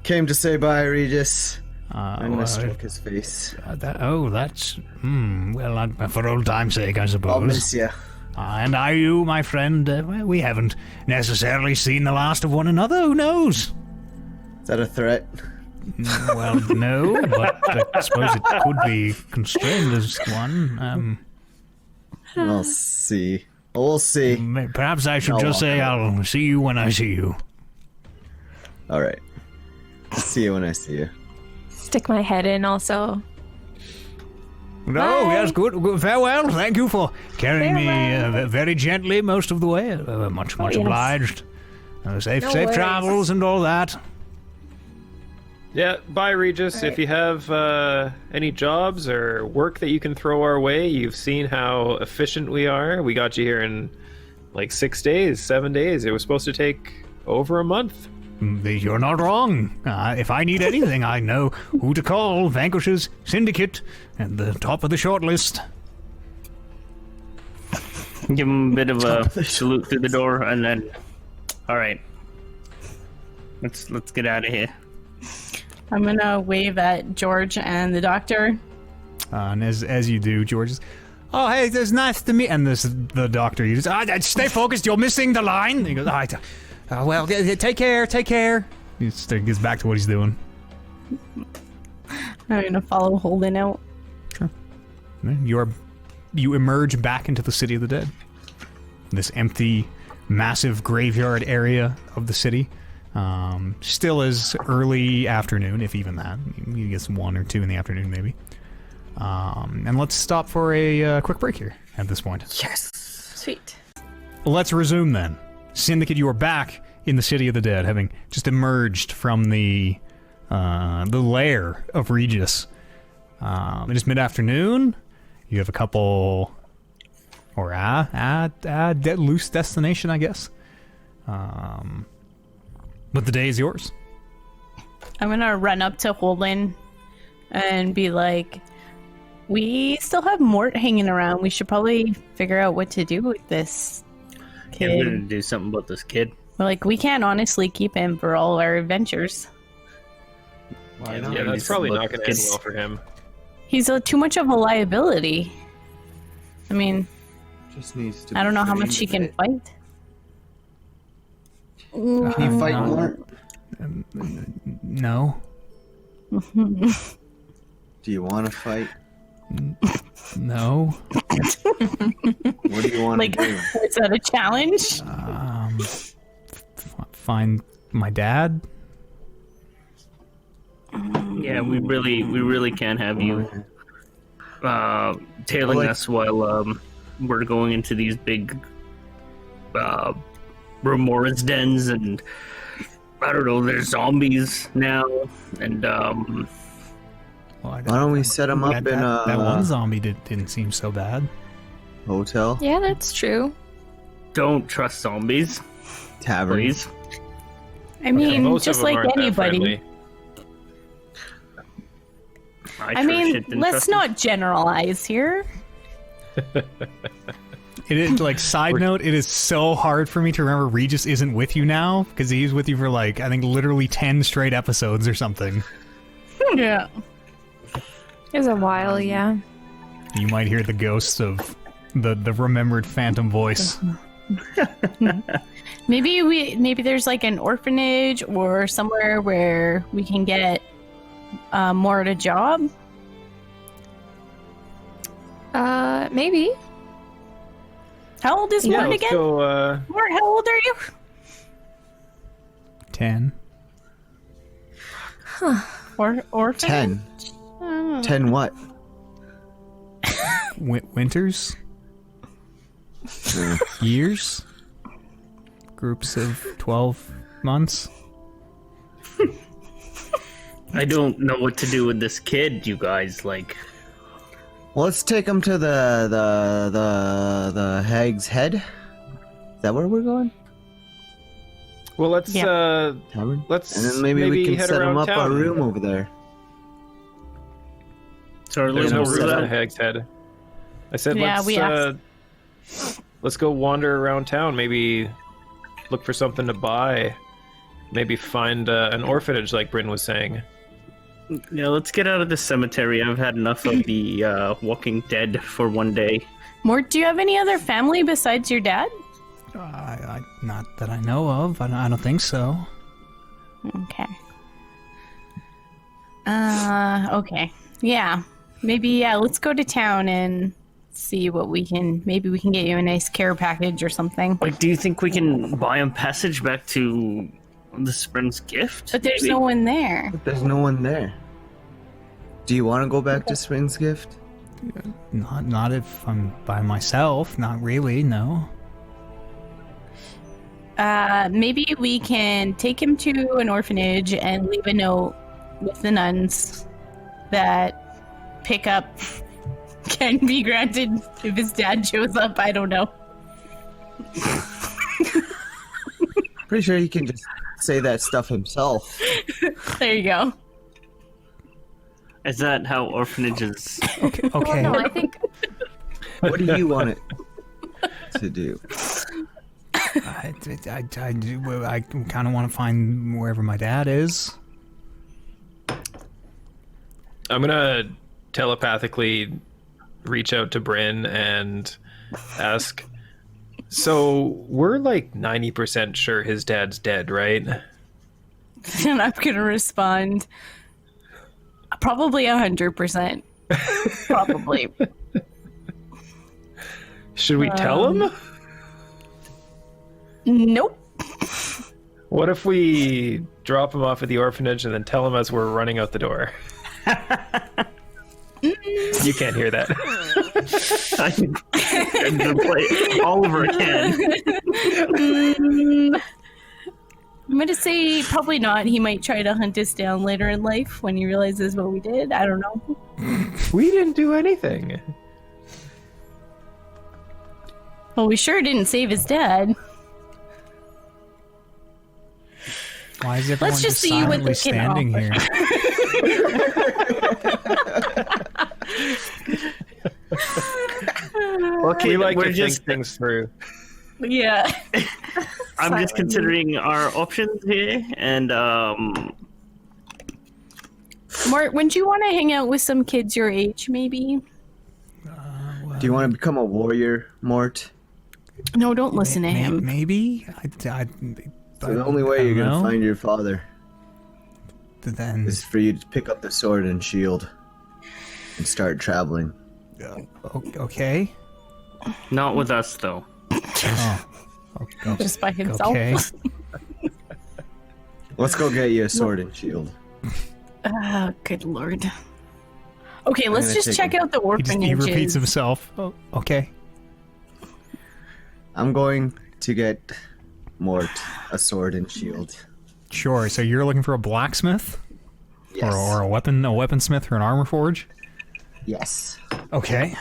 Came to say bye, Regis. I'm well, gonna stroke his face. That's well, for old time's sake, I I'll suppose. miss ya. And are you, my friend? Well, we haven't necessarily seen the last of one another. Who knows? Is that a threat? Well, no, but I suppose it could be constrained as one. We'll see. We'll see. Perhaps I should just say I'll see you when I see you. All right. See you when I see you. Stick my head in also. No, Bye. yes, good. Farewell. Thank you for carrying me very gently most of the way. Much yes. obliged. Safe worries. travels and all that. Yeah, bye, Regis. If you have any jobs or work that you can throw our way, you've seen how efficient we are. We got you here in like 6 days, 7 days. It was supposed to take over a month. You're not wrong. If I need anything, I know who to call. Vanquish's Syndicate at the top of the short list. Give him a bit of a salute through the door, and then, all right, let's get out of here. I'm gonna wave at George and the doctor. And as you do, George is, "Oh, hey, it's nice to meet." And the doctor, you just, "Stay focused. You're missing the line." And he goes, "Well, take care. He just gets back to what he's doing. I'm gonna follow Holden out. You emerge back into the City of the Dead. This empty, massive graveyard area of the city. Still is early afternoon, if even that. You get 1 or 2 in the afternoon, maybe. And let's stop for a quick break here at this point. Sweet. Let's resume then. Syndicate, you are back in the City of the Dead, having just emerged from the lair of Regis. It is mid-afternoon. You have a couple, or loose destination, I guess. But the day is yours. I'm gonna run up to Holden and be like, "We still have Mort hanging around. We should probably figure out what to do with this Yeah, we're gonna kid. do something about this kid. Like, we can't honestly keep him for all our adventures. Yeah, that's probably not going to end well for him. He's too much of a liability. I mean, Just needs to. I don't know how be much he can trained fight. with it. Can you fight more? No. Do you want to fight? No. What do you want Like, to do? is that a challenge? Find my dad. Yeah, we really can't have you tailing us while we're going into these big remorse dens, and I don't know, there's zombies now, and Why don't we set him up in that a one zombie didn't seem so bad. hotel, Yeah, that's true. don't trust zombies, tavern? please. I mean, Most just of them like aren't that anybody. friendly. I sure mean, shit didn't let's trust them. not generalize here. It is like side note. It is so hard for me to remember Regis isn't with you now because he's with you for like I think literally 10 straight episodes or something. Yeah. It was a while, yeah. You might hear the ghosts of the remembered phantom voice. Maybe there's like an orphanage or somewhere where we can get more at a job. Maybe. How old is Yeah, Mort let's again? go. Mort, how old are you? 10. Orphan? 10. 10 what? Winters. Years? Groups of 12 months? I don't know what to do with this kid, you guys. Like, Well, let's take him to the Hag's Head. Is that where we're going? Well, let's Tavern? and then maybe we can head set him around up town. a room over there. so There's no let's, room at Hag's Head. I said let's go wander around town. Maybe look for something to buy. Maybe find an orphanage, like Bryn was saying. yeah, let's get out of the cemetery. I've had enough of the Walking Dead for one day. Mort, do you have any other family besides your dad? Not that I know of. I don't think so. Okay. Okay. Yeah. Maybe, let's go to town and see what maybe we can get you a nice care package or something. Like, do you think we can buy him passage back to the Spring's Gift? But there's Maybe? no one there. There's no one there. Do you want to go back to Spring's Gift? Not if I'm by myself. Not really, no. Maybe we can take him to an orphanage and leave a note with the nuns that pickup can be granted if his dad shows up. I don't know. Pretty sure he can just say that stuff himself. There you go. Is that how orphanages... Okay. No, I think What do you want it to do? I kind of want to find wherever my dad is. I'm gonna telepathically reach out to Bryn and ask. So we're like 90% sure his dad's dead, right? And I'm gonna respond, probably 100%. Probably. Should we tell him? Nope. What if we drop him off at the orphanage and then tell him as we're running out the door? You can't hear that. I'm gonna play Oliver again. I'm gonna say probably not. He might try to hunt us down later in life when he realizes what we did. I don't know. We didn't do anything. Well, we sure didn't save his dad. Why is everyone Let's just just see what silently they can standing offer. here? Okay, We like we're to just... think things through. Yeah. I'm just considering our options here, and Mort, wouldn't you want to hang out with some kids your age, maybe? Do you want to become a warrior, Mort? No, don't listen to him. Maybe. So the only way you're going to find your father then is for you to pick up the sword and shield and start traveling. okay. not with us though. Oh. Just by himself. Okay. Let's go get you a sword and shield. Oh, good lord. Okay, let's gonna just take check him. out the He orphanages. repeats himself. Oh, okay. I'm going to get Mort a sword and shield. Sure. So you're looking for a blacksmith, Yes. or a weaponsmith, or an armor forge. Yes. Okay.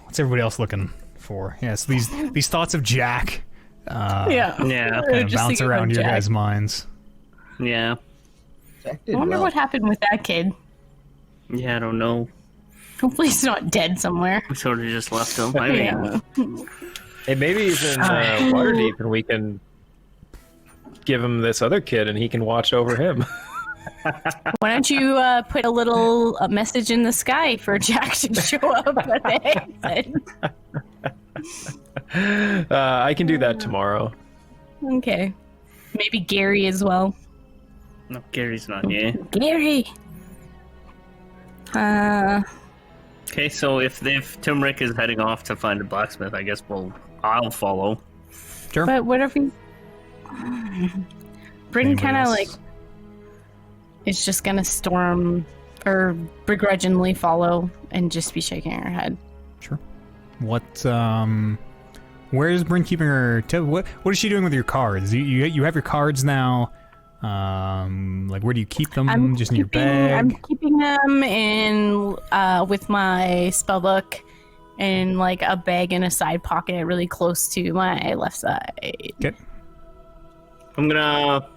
What's everybody else looking for? Yes, these thoughts of Jack. Yeah. Yeah, Kind of Just bounce thinking around about your Jack. guys' minds. yeah, Jack I did wonder well. what happened with that kid. yeah. I don't know. Hopefully he's not dead somewhere. We sort of just left him. I mean, Yeah. Hey, maybe he's in Waterdeep and we can give him this other kid and he can watch over him. Why don't you put a little message in the sky for Jack to show up at the exit? I can do that tomorrow. Okay. Maybe Gary as well. no, Gary's not here. Gary! Okay, so if Turmeric is heading off to find a blacksmith, I guess I'll follow. Sure. But what if we... Bryn Anybody kind of else? like... is just gonna storm or begrudgingly follow and just be shaking her head. Sure. What Where is Bryn keeping her? What is she doing with your cards? You have your cards now. Like where do you keep them? Just in your bag? I'm keeping them in with my spell book in like a bag in a side pocket, really close to my left side. Okay. I'm gonna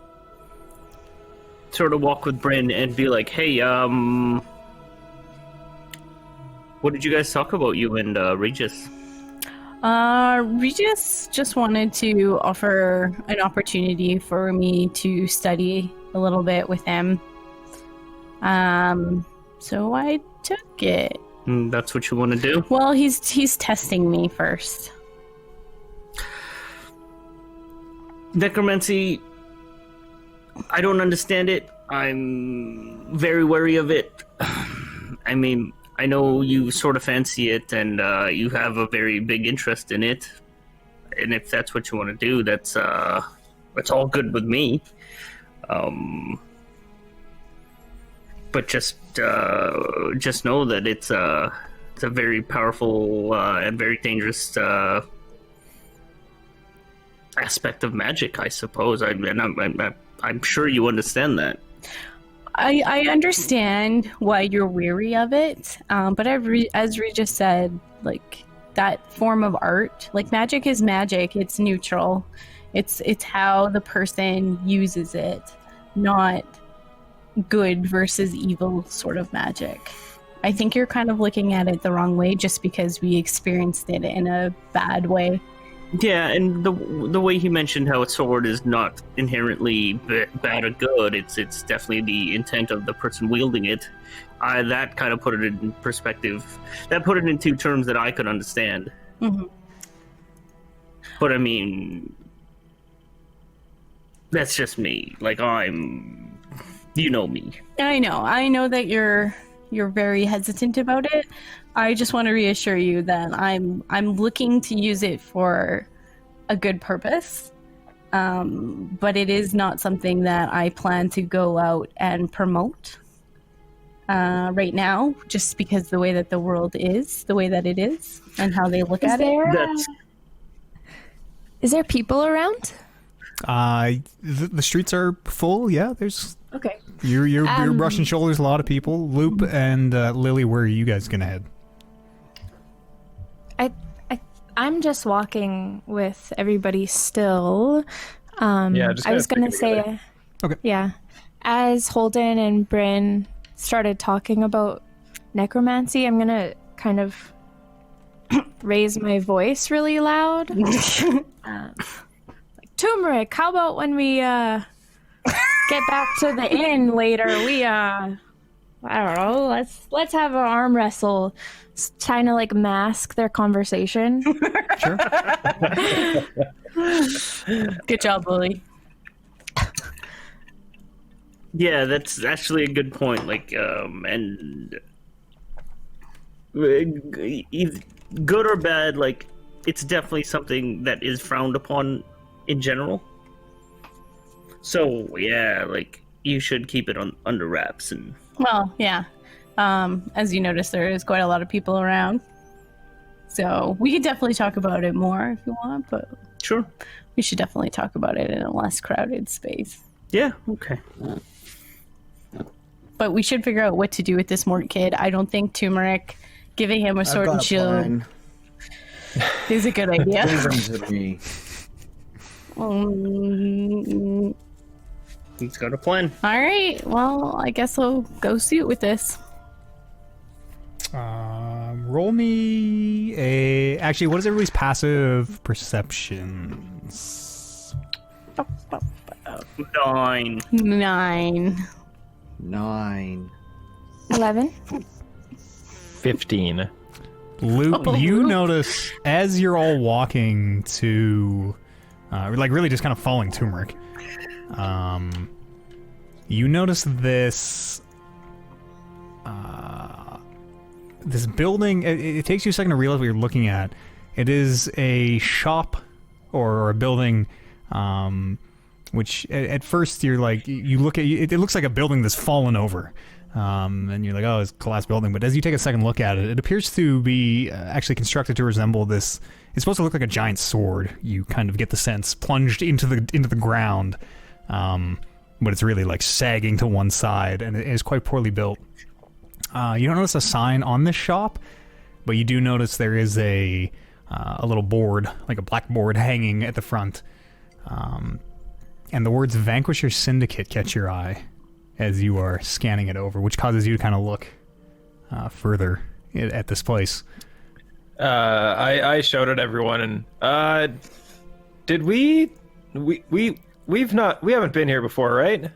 sort of walk with Bryn and be like, "Hey, what did you guys talk about, you and Regis?" Regis just wanted to offer an opportunity for me to study a little bit with him. So I took it. That's what you want to do? Well, he's testing me first. Necromancy, I don't understand it. I'm very wary of it. I mean, I know you sort of fancy it, and you have a very big interest in it. And if that's what you want to do, that's all good with me. But just know that it's a very powerful and very dangerous aspect of magic, I suppose. I'm sure you understand that. I understand why you're weary of it, but as Regis said, like, that form of art, like, magic is magic. It's neutral. It's how the person uses it, not good versus evil sort of magic. I think you're kind of looking at it the wrong way just because we experienced it in a bad way. Yeah, and the way he mentioned how a sword is not inherently bad or good, it's definitely the intent of the person wielding it. That kind of put it in perspective. That put it in two terms that I could understand. Mm-hmm. But I mean, that's just me. Like, you know me. I know that you're very hesitant about it. I just want to reassure you that I'm looking to use it for a good purpose, but it is not something that I plan to go out and promote right now, just because the way that the world is, the way that it is, and how they look at it. Is there people around? The streets are full. Yeah, there's. Okay. You're brushing shoulders. A lot of people. Loop and Lily, where are you guys gonna head? I'm just walking with everybody still. Just I was kinda gonna say, Okay. yeah, as Holden and Bryn started talking about necromancy, I'm gonna kind of raise my voice really loud. Like, turmeric, how about when we get back to the inn later, we I don't know, let's have an arm wrestle, trying to like mask their conversation. Sure. Good job, Lily. Yeah, that's actually a good point. Like, and good or bad, like, it's definitely something that is frowned upon in general. So yeah, like, you should keep it under wraps. And Well, yeah. As you notice, there is quite a lot of people around. So we could definitely talk about it more if you want, but sure, we should definitely talk about it in a less crowded space. yeah, okay. But we should figure out what to do with this Mort kid. I don't think turmeric, giving him a sword and shield, is a good idea. He's got a plan. All right. Well, I guess we'll go suit with this. Roll me a. Actually, what is everybody's passive perceptions? 9. 9. 11. 15. Luke, you notice as you're all walking to, like, really just kind of following turmeric. You notice this. This building. It takes you a second to realize what you're looking at. It is a shop or a building, which at first you're like, you look at it looks like a building that's fallen over. And you're like, oh, it's a collapsed building. But as you take a second look at it, it appears to be actually constructed to resemble this. It's supposed to look like a giant sword. You kind of get the sense plunged into the ground, but it's really like sagging to one side, and it is quite poorly built. You don't notice a sign on this shop, but you do notice there is a little board, like a blackboard, hanging at the front, and the words "Vanquish Your Syndicate" catch your eye as you are scanning it over, which causes you to kind of look further at this place. I shouted at everyone, and did we haven't been here before, right?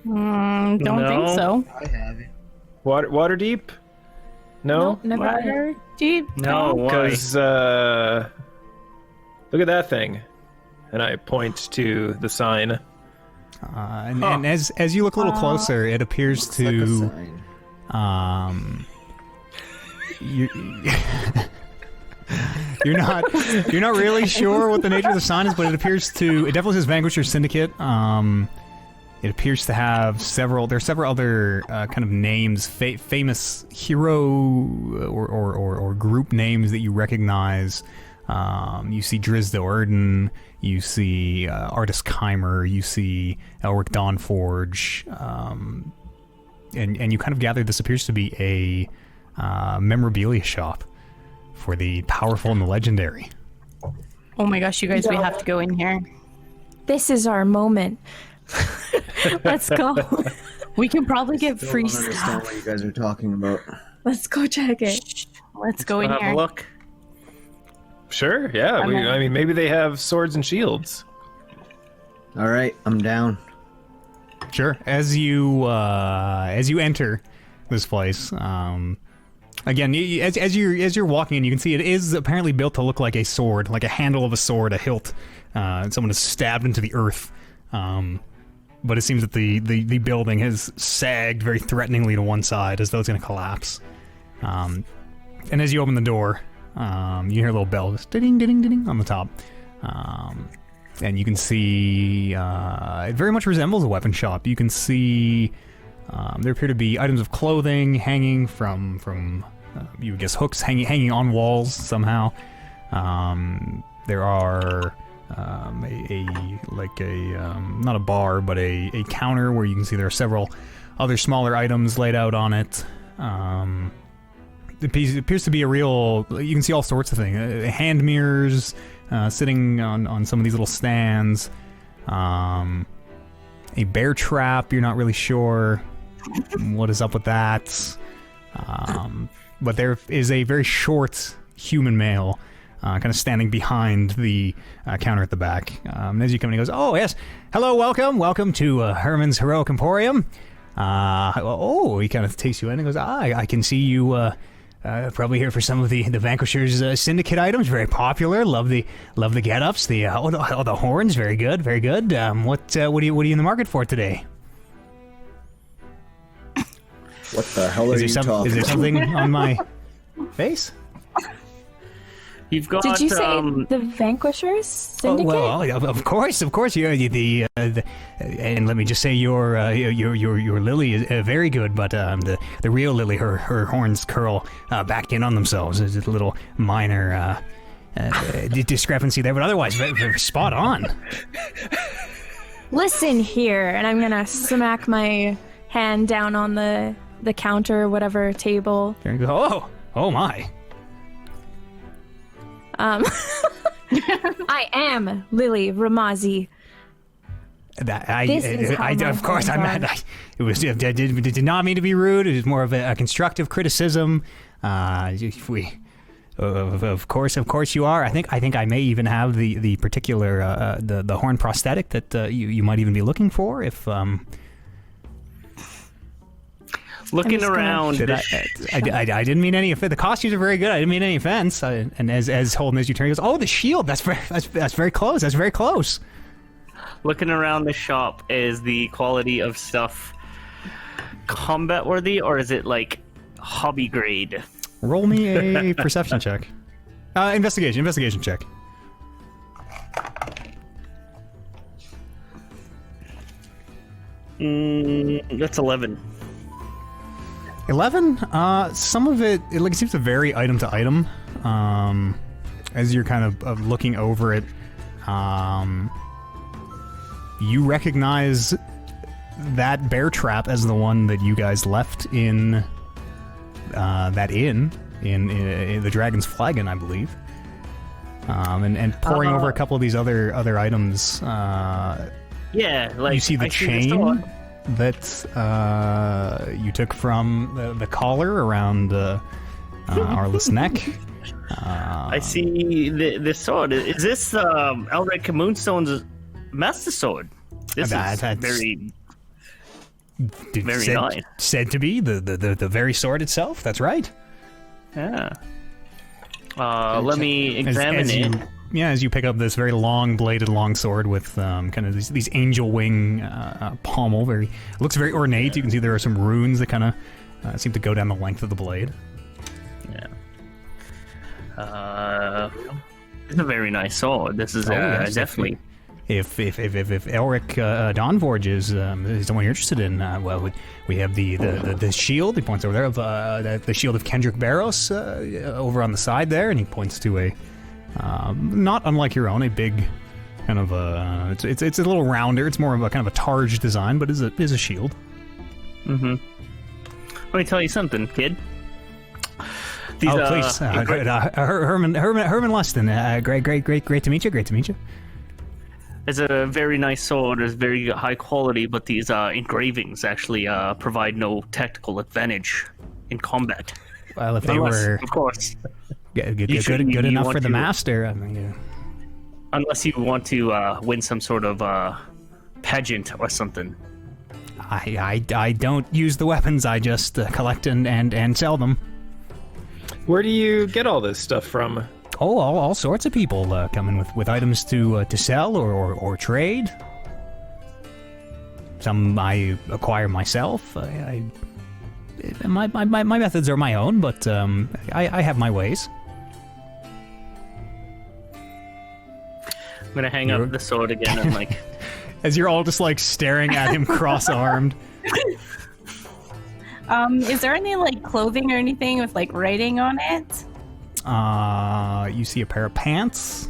Don't think so. I have it. Water deep? No, Nope, never been. Water deep? No, why? because look at that thing, and I point to the sign. And as you look a little closer, it appears Looks like a to sign. you, you're not really sure what the nature of the sign is, but it definitely says "Vanquish Your Syndicate." It appears to have several other kind of names, famous hero or group names that you recognize. You see Drizda Erden, you see Artis Keimer, you see Elric Dawnforge, and you kind of gather this appears to be a memorabilia shop for the powerful and the legendary. Oh my gosh, you guys, we have to go in here. This is our moment. Let's go. We can probably get Still free don't understand stuff. what you guys are talking about. Let's go check it. Let's go in Have here. a look. Sure, yeah. I mean, maybe they have swords and shields. All right, I'm down. Sure. As you enter this place, again, as you're walking in, you can see it is apparently built to look like a sword, like a handle of a sword, a hilt. Someone has stabbed into the earth. But it seems that the building has sagged very threateningly to one side, as though it's going to collapse. And as you open the door, you hear a little bell, just ding, ding, ding, on the top. And you can see it very much resembles a weapon shop. You can see there appear to be items of clothing hanging from you would guess hooks hanging on walls somehow. There are not a bar, but a counter where you can see there are several other smaller items laid out on it. It appears to be a real. You can see all sorts of things. Hand mirrors sitting on some of these little stands. A bear trap. You're not really sure what is up with that. But there is a very short human male. Kind of standing behind the counter at the back. And as you come in, he goes, "Oh, yes. Hello, welcome to Herman's Heroic Emporium." He kind of takes you in and goes, I can see you probably here for some of the Vanquisher's Syndicate items. Very popular. Love the get-ups. The horns. Very good, very good. What are you in the market for today? What the hell are you talking Is there about? something on my face? You've got. Did you say the Vanquishers Syndicate? Well, of course. You're and let me just say, your Lily is very good, but the real Lily, her horns curl back in on themselves. There's a little minor discrepancy there, but otherwise, very spot on. Listen here, and I'm gonna smack my hand down on the counter, whatever table. There you go. Oh my. I am Lily Ramazi. Of course, I meant. It did not mean to be rude. It was more of a constructive criticism. Of course, you are. I think I may even have the particular the horn prosthetic that you might even be looking for. If looking around. I didn't mean any offense. The costumes are very good. I didn't mean any offense. And as Holden, as you turn, he goes, "Oh, the shield. That's very close. That's very close." Looking around the shop, is the quality of stuff combat worthy, or is it like hobby grade? Roll me a perception check. Investigation check. That's 11. 11. Some of it like seems to vary item to item. As you're kind of looking over it, you recognize that bear trap as the one that you guys left in that inn in the Dragon's Flagon, I believe. And poring over a couple of these other items. Yeah, like you see the chain that you took from the collar around Arliss' neck. I see the sword. Is this Elric Moonstone's master sword? This is very nice. Said to be the very sword itself. That's right. Yeah. Let me examine it. As you pick up this very long-bladed longsword with kind of these angel wing pommel, it looks very ornate. You can see there are some runes that kind of seem to go down the length of the blade. Yeah. It's a very nice sword. This is definitely. If Elric Dawnforge is the one you're interested in, well, we have the shield. He points over there of the shield of Kendrick Barros over on the side there, and he points to a not unlike your own, a big kind of it's a little rounder. It's more of a kind of a targe design, but is a shield. Mm-hmm. Let me tell you something, kid. These, please, Herman Lustin. Great to meet you. Great to meet you. It's a very nice sword. It's very high quality, but these engravings actually provide no tactical advantage in combat. Well, if they were, of course, good enough for the master. I mean, unless you want to win some sort of pageant or something. I don't use the weapons. I just collect and sell them. Where do you get all this stuff from? Oh, all sorts of people come in with items to sell or trade. Some I acquire myself. My methods are my own, but I have my ways. I'm gonna hang up the sword again and like. As you're all just like staring at him cross-armed. Is there any like clothing or anything with like writing on it? You see a pair of pants.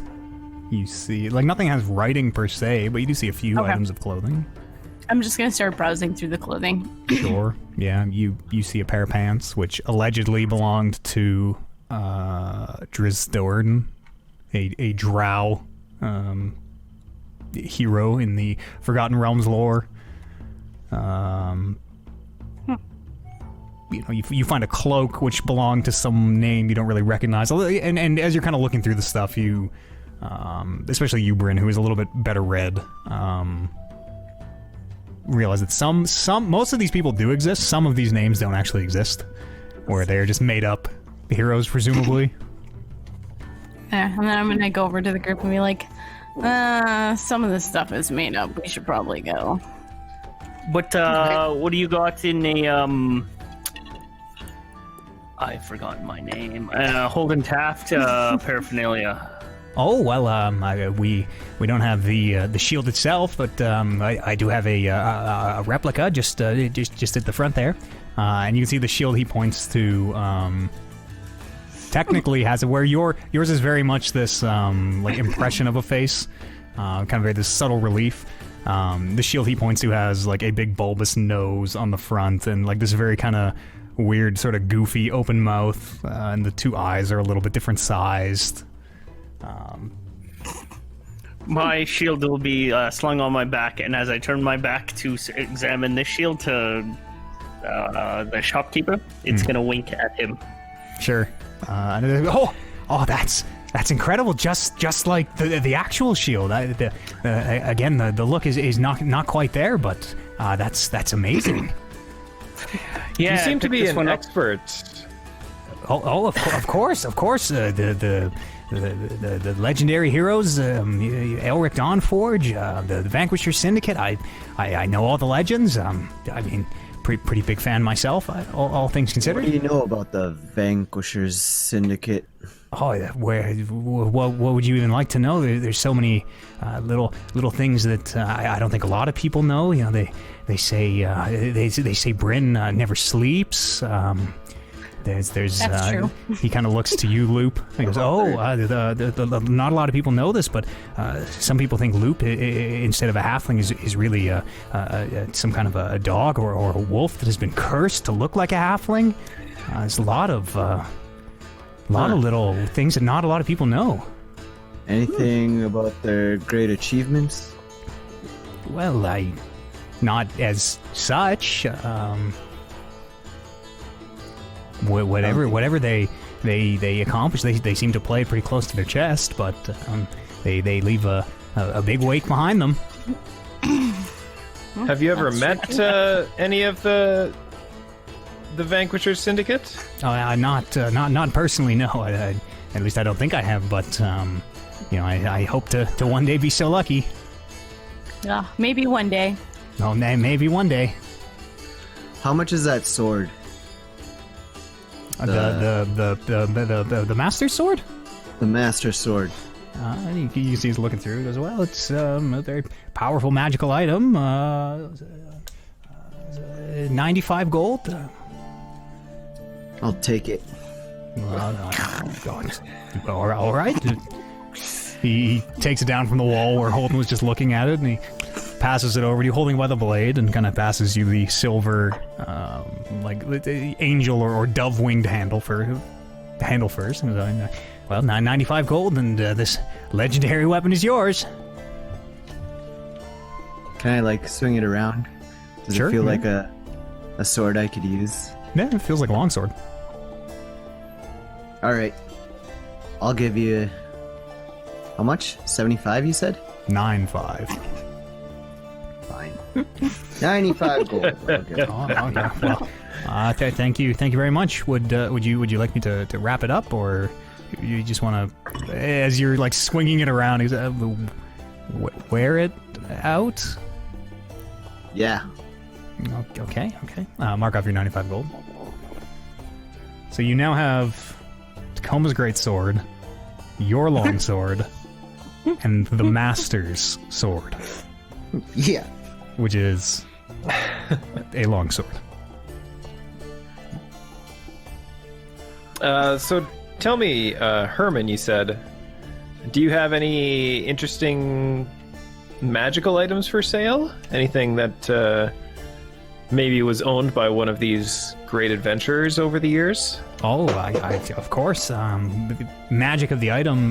You see, like, nothing has writing per se, but you do see a few items of clothing. I'm just gonna start browsing through the clothing. Sure. Yeah, you see a pair of pants, which allegedly belonged to Driz Doerden, a drow hero in the Forgotten Realms lore. You find a cloak which belonged to some name you don't really recognize. And as you're kind of looking through the stuff, you, especially you, Bryn, who is a little bit better read, realize that most of these people do exist. Some of these names don't actually exist, or they're just made up heroes, presumably. Yeah, and then I'm gonna go over to the group and be like, some of this stuff is made up. We should probably go. What do you got in a I've forgotten my name. Holden Taft paraphernalia. Oh well, we don't have the shield itself, but I do have a replica just at the front there, and you can see the shield he points to. Technically has it where yours is very much this like impression of a face, kind of this subtle relief. The shield he points to has like a big bulbous nose on the front and like this very kind of weird sort of goofy open mouth, and the two eyes are a little bit different sized. My shield will be slung on my back, and as I turn my back to examine this shield to the shopkeeper, it's gonna wink at him. Sure. That's incredible. Just like the actual shield. Again, the look is not quite there, but that's amazing. Yeah, you seem to be an expert. Of course. The legendary heroes, Elric Dawnforge, the Vanquisher Syndicate. I know all the legends. I mean, pretty big fan myself, all things considered. What do you know about the Vanquishers Syndicate? Oh, what would you even like to know? There's so many little things that I don't think a lot of people know. You know, they say Bryn never sleeps. There's That's true. He kind of looks to you, Loop. He goes, not a lot of people know this, but some people think Loop, instead of a halfling, is really some kind of a dog or a wolf that has been cursed to look like a halfling. There's a lot of little things that not a lot of people know. Anything about their great achievements? Well, not as such. Whatever they accomplish, they seem to play pretty close to their chest, but they leave a big weight behind them. Have you ever met any of the Vanquishers Syndicate? Oh, not personally, no. At least I don't think I have, but I hope to one day be so lucky. Maybe one day. Oh, maybe one day. How much is that sword? The Master Sword? The Master Sword. You see he's looking through. He goes, well, it's a very powerful magical item. 95 gold. I'll take it. All right. He takes it down from the wall where Holden was just looking at it, and he passes it over to you, holding by the blade, and kind of passes you the silver, the angel or dove-winged handle first. And, well, 995 gold, and this legendary weapon is yours. Can I, swing it around? Does Sure, it feel yeah. like a sword I could use? Yeah, it feels like a longsword. Alright. I'll give you... How much? 75, you said? 9.5. Fine. 95 gold. Okay. Okay. Well, thank you very much. Would you like me to wrap it up, or you just want to, as you're swinging it around, wear it out? Yeah. Okay. Mark off your 95 gold. So you now have Tacoma's great sword, your long sword, and the Master's sword. Yeah. Which is a long sword. So tell me, Herman, you said, do you have any interesting magical items for sale? Anything that maybe was owned by one of these great adventurers over the years? Oh, I of course. Magic of the item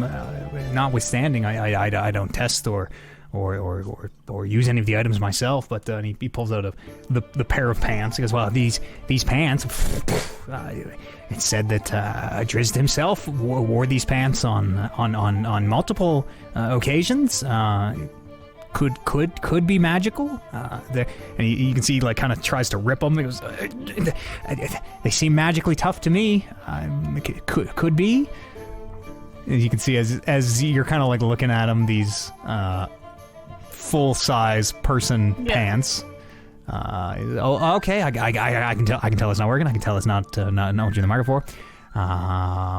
notwithstanding, I don't test or use any of the items myself. But he pulls out the pair of pants. He goes, "Well, these pants." It said that Drizzt himself wore these pants on multiple occasions. Could be magical. And you can see, kind of tries to rip them. He goes, they seem magically tough to me. Could be. And you can see as you're kind of looking at them, these full-size person pants. Okay. I can tell it's not working. I can tell it's not what you're in the market for. How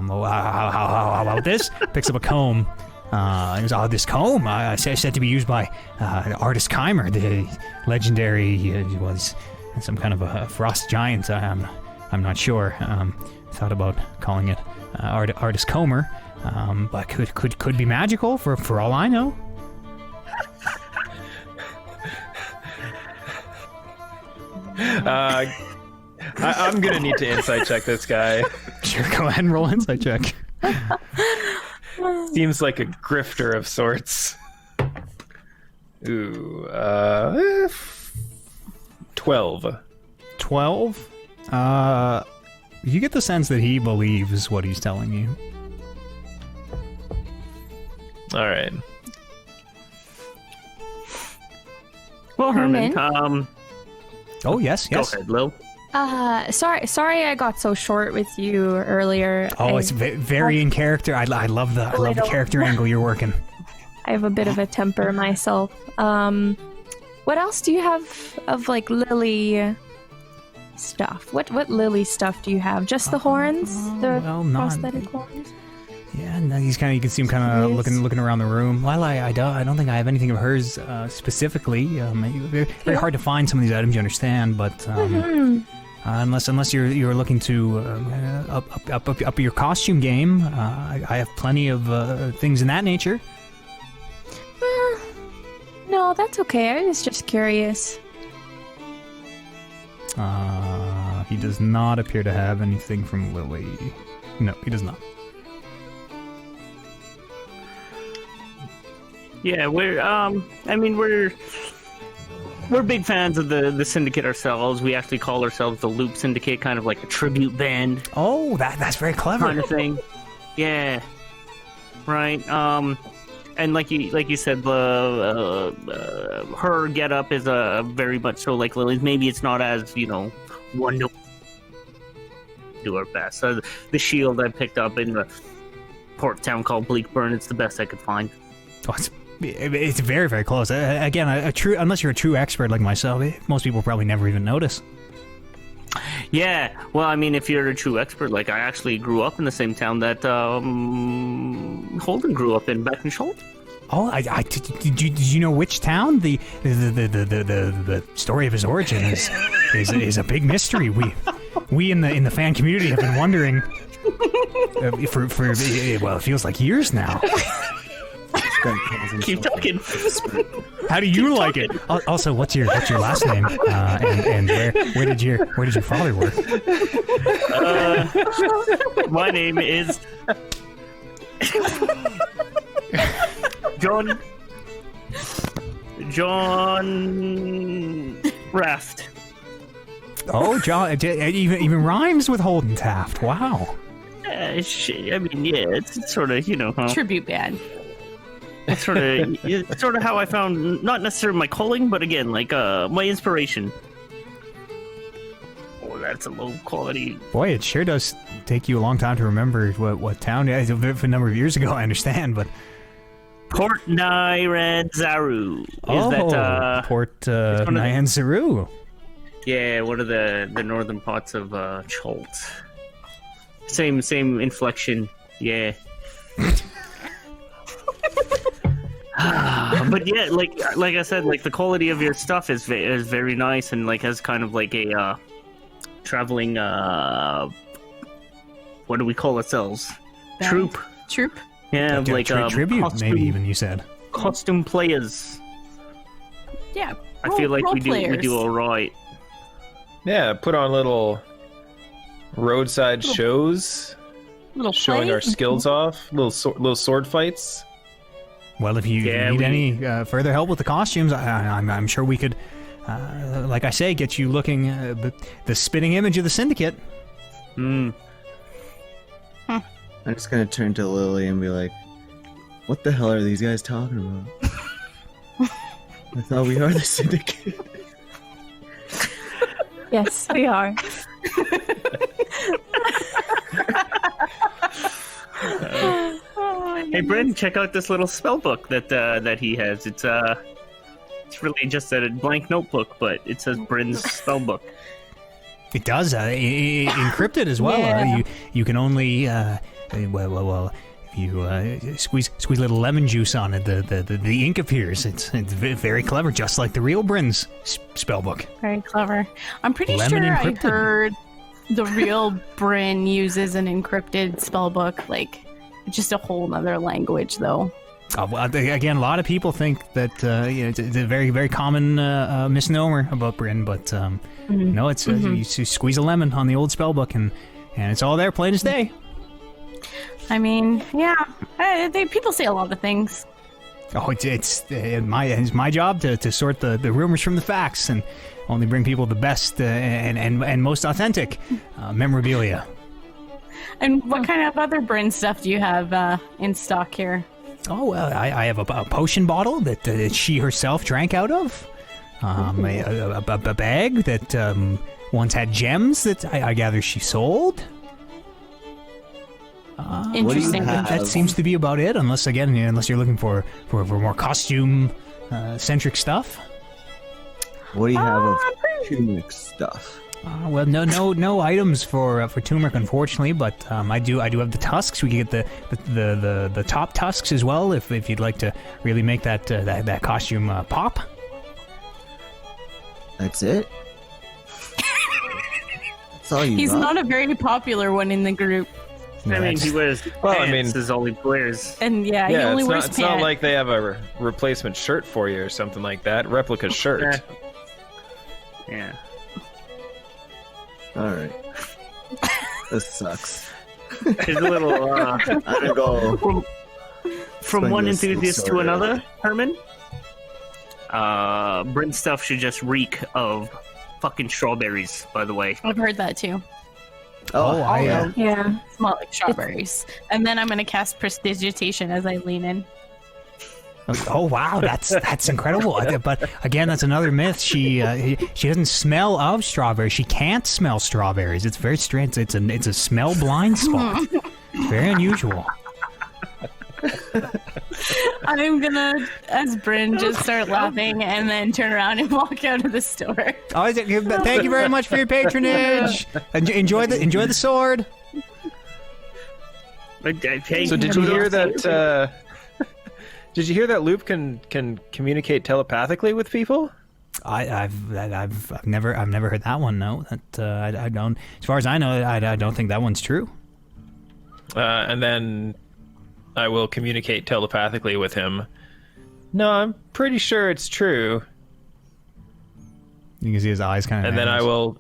about this? Picks up a comb. He goes, this comb said to be used by artist Keimer, the legendary was some kind of a frost giant. I'm not sure. Thought about calling it artist Comer, but could be magical for all I know. I'm gonna need to insight check this guy. Sure, go ahead and roll insight check. Seems like a grifter of sorts. Ooh, 12. 12? You get the sense that he believes what he's telling you. All right. Well, Herman, Oh, yes. go ahead, Lil. Sorry I got so short with you earlier. Oh, it's very in character. I love the character angle you're working. I have a bit of a temper myself. What else do you have of Lily stuff. What lily stuff do you have? Just the horns? The well, not- prosthetic horns? Yeah, no, he's kind of. You can see him kind of looking around the room. Well, I don't think I have anything of hers specifically. Very hard to find some of these items. You understand, but unless you're looking to up your costume game, I have plenty of things in that nature. No, that's okay. I was just curious. He does not appear to have anything from Lily. No, he does not. Yeah, we're big fans of the Syndicate ourselves. We actually call ourselves the Loop Syndicate, kind of like a tribute band. Oh, that's very clever. Kind of thing. Yeah. Right. And like you said, her getup is very much so like Lily's. Maybe it's not as wonderful. Do our best. The shield I picked up in the port town called Bleakburn. It's the best I could find. Oh, it's very, very close. Again, unless you're a true expert like myself, most people probably never even notice. Yeah, well, I mean, if you're a true expert, like I actually grew up in the same town that Holden grew up in, back in Schultz. Oh, did you know which town? The story of his origin is a big mystery. We in the fan community have been wondering for well, it feels like years now. Keep talking. How do you like it? Also, what's your last name? And where did your father work? My name is John Raft. Oh, John! Even rhymes with Holden Taft. Wow. I mean, yeah, it's sort of Tribute band. It's sort of how I found not necessarily my calling, but again, like my inspiration. Oh, that's a low quality. Boy, it sure does take you a long time to remember what town. Yeah, it's a number of years ago, I understand, but Port Nyanzaru. Port Nyanzaru. Yeah, one of the northern parts of Choltz. Same inflection. Yeah. But yeah, like I said, like the quality of your stuff is very nice, and like has kind of like a traveling what do we call ourselves? Band. Troop. Yeah, like tribute, costume, maybe even you said. Costume players. Yeah. I feel like we players. do all right. Yeah, put on little roadside shows, Little showing play? our skills off, little sword fights. Well, if you need any further help with the costumes, I'm sure we could, like I say, get you looking the spitting image of the Syndicate. I'm just gonna turn to Lily and be like, "What the hell are these guys talking about? I thought we are the Syndicate." Yes, we are. Hey, Bryn, check out this little spell book that he has. It's really just a blank notebook, but it says Bryn's spell book. It does encrypted as well. Yeah. You can only well. If you squeeze a little lemon juice on it, the ink appears. It's very clever, just like the real Bryn's spellbook. Very clever. I'm pretty Lemon sure encrypted. I heard the real Bryn uses an encrypted spellbook, like just a whole nother language, though. Well, again, a lot of people think that it's a very, very common misnomer about Bryn, but no, it's you squeeze a lemon on the old spellbook, and it's all there, plain as day. I mean, yeah, people say a lot of things. Oh, it's my job to sort the rumors from the facts and only bring people the best and most authentic memorabilia. And what kind of other Bryn stuff do you have in stock here? Oh, well, I have a potion bottle that she herself drank out of. A bag that once had gems that I gather she sold. Interesting. That seems to be about it, unless you're looking for more costume centric stuff. What do you have of tunic stuff? Well, no items for turmeric, unfortunately. But I do have the tusks. We can get the top tusks as well, if you'd like to really make that costume pop. That's it? That's all you He's got? not a very popular one in the group. I mean, he wears pants is all he wears. And he only wears it's pants. not like they have a replacement shirt for you or something like that. Replica shirt. Yeah. Alright. This sucks. Here's a little, I'm gonna go. from Explain one this enthusiast to story. another, Herman. Bryn's stuff should just reek of fucking strawberries, by the way. I've heard that too. Oh, Yeah. Smell like strawberries. And then I'm gonna cast Prestidigitation as I lean in. Oh wow, that's incredible. But again, that's another myth. She doesn't smell of strawberries. She can't smell strawberries. It's very strange. It's a smell blind spot. Very unusual. I'm gonna, as Bryn, just start laughing and then turn around and walk out of the store. Oh, thank you very much for your patronage. Enjoy the sword. Hey, So did you hear that? Did you hear that Loop can communicate telepathically with people? I've never heard that one. No, that I don't. As far as I know, I don't think that one's true. And then I will communicate telepathically with him. No, I'm pretty sure it's true. You can see his eyes kind of. And then I will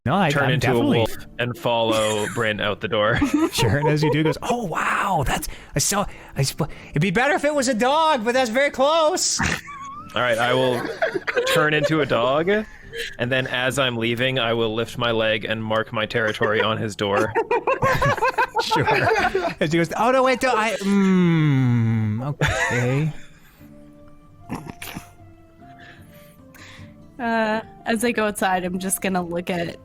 turn I'm into definitely... a wolf and follow Bryn out the door. Sure, and as you do, goes, oh wow, it'd be better if it was a dog, but that's very close. All right, I will turn into a dog, and then as I'm leaving, I will lift my leg and mark my territory on his door. Sure. As he goes, oh no, wait, okay. As I go outside, I'm just gonna look at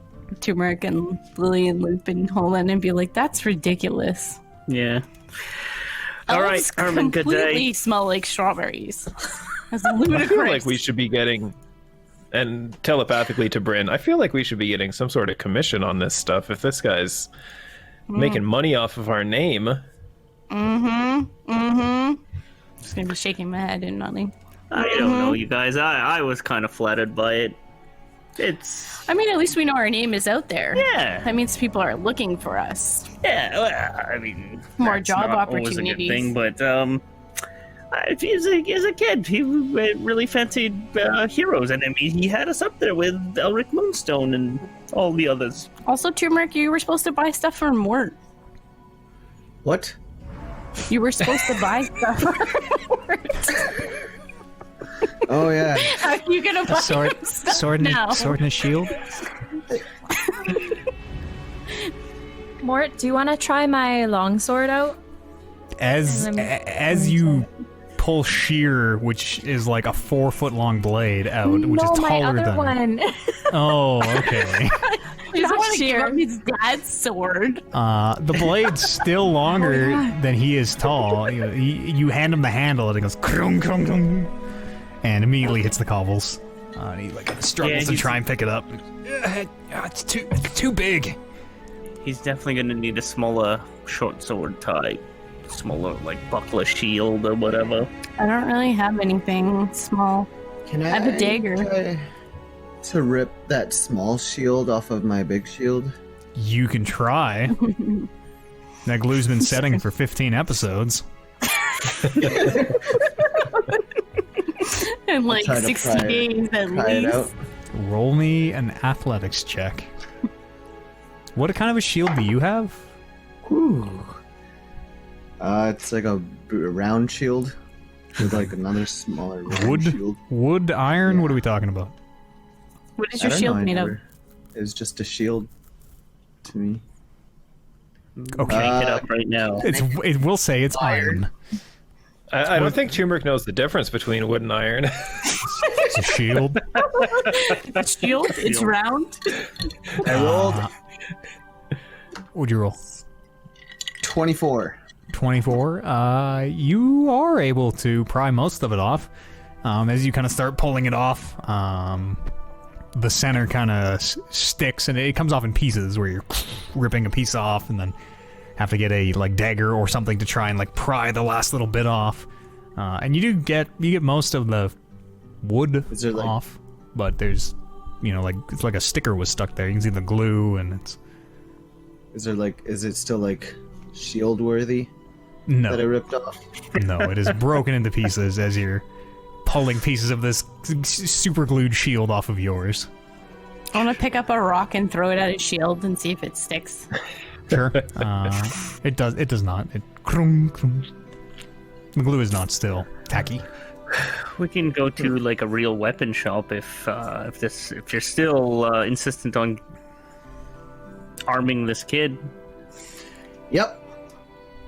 Turmeric and Lily and Loop and Holland and be like, "That's ridiculous." Yeah. All right, Elves Herman, good completely day. smell like strawberries. That's I ludicrous. feel like we should be getting, and telepathically to Bryn, I feel like we should be getting some sort of commission on this stuff if this guy's making money off of our name. Just gonna be shaking my head and nodding. I don't know, you guys. I was kind of flattered by it. It's... I mean, at least we know our name is out there. Yeah. That means people are looking for us. Yeah, well, I mean... More that's job not always a good opportunities. thing, but, as a kid, he really fancied heroes, and I mean, he had us up there with Elric Moonstone and all the others. Also, Turmeric, you were supposed to buy stuff for Mort. What? You were supposed to buy stuff for Mort. Oh yeah. How are you gonna buy Sword him stuff and now? a shield. Mort, do you want to try my longsword out? As you pull sheer, which is like a 4-foot long blade out, which is my taller other than. one. Oh, okay. He doesn't want to give sheer. up his dad's sword. The blade's still longer than he is tall. You hand him the handle, and it goes krung, krung, krung, and immediately hits the cobbles. And he like struggles to try and pick it up. It's too big. He's definitely going to need a smaller short sword type. Smaller, like, buckler shield or whatever. I don't really have anything small. Can I have a dagger. try to rip that small shield off of my big shield? You can try. That glue's been setting for 15 episodes. In like Try to 60 pry days at Try it out. least. Roll me an athletics check. What kind of a shield do you have? It's like a round shield with like another smaller round shield. Wood, iron? What are we talking about? What is I your don't shield know, I made of? never- It was just a shield to me. Okay. Make it up right now. It will say it's iron. I don't think Turmeric knows the difference between wood and iron. It's a shield. A shield? It's round? I rolled What'd you roll? 24. 24. You are able to pry most of it off. As you kind of start pulling it off, the center kind of sticks, and it comes off in pieces where you're ripping a piece off, and then have to get a like dagger or something to try and like pry the last little bit off. And you get most of the wood off, but there's like it's like a sticker was stuck there. You can see the glue, and it's. Is it still like shield worthy? No. That I ripped off? No, it is broken into pieces as you're pulling pieces of this super glued shield off of yours. I want to pick up a rock and throw it at his shield and see if it sticks. Sure. It does not. It the glue is not still tacky. We can go to like a real weapon shop if you're still insistent on arming this kid. Yep.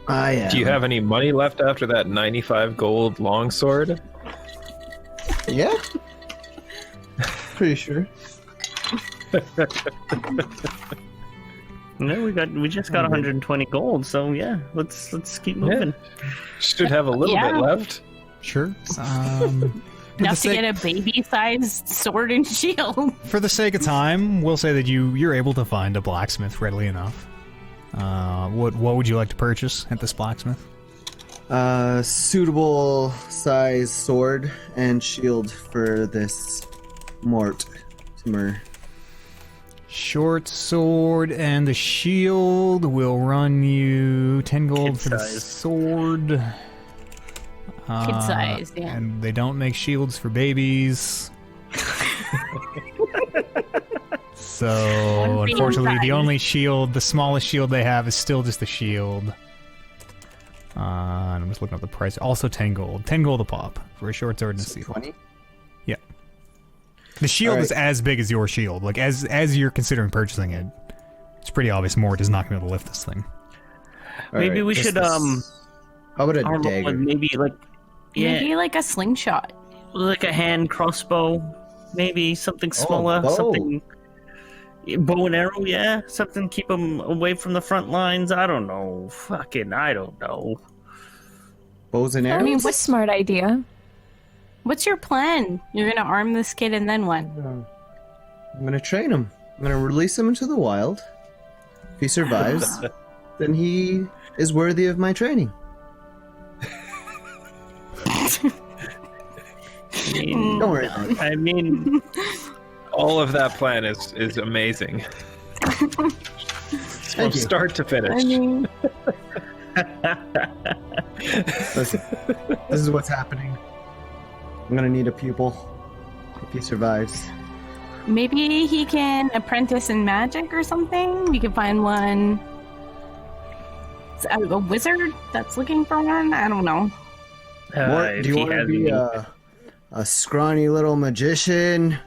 I am. Do you have any money left after that 95 gold longsword? Yeah. Pretty sure. No, we just got 120 gold, so yeah, let's keep moving. Should have a little bit left. Sure. Enough to get a baby-sized sword and shield. For the sake of time, we'll say that you're able to find a blacksmith readily enough. What would you like to purchase at this blacksmith? Suitable size sword and shield for this Mortimer. Short sword and the shield will run you 10 gold Kid for the size. sword. Kid size, yeah. And they don't make shields for babies. So, unfortunately, the smallest shield they have is still just a shield. And I'm just looking up the price. Also 10 gold. 10 gold a pop for a short sword and a shield. 20? Yeah. The shield All right. is as big as your shield. Like, as you're considering purchasing it, it's pretty obvious Mort is not going to be able to lift this thing. Maybe we should How about a arm up dagger? with maybe like Maybe like a slingshot. like a hand crossbow, maybe something smaller, bow. something bow and arrow, yeah, something keep them away from the front lines. I don't know, I don't know. Bows and I arrows? mean, what's a smart idea? What's your plan? You're gonna arm this kid and then what? I'm gonna train him. I'm gonna release him into the wild. If he survives, then he is worthy of my training. Don't worry about it. I mean, All of that plan is amazing. From Thank you. start to finish. I mean, Listen, this is what's happening. I'm gonna need a pupil if he survives. maybe he can apprentice in magic or something. We could find one. A wizard that's looking for one. I don't know. Mort, if do you he want to has be any- a scrawny little magician,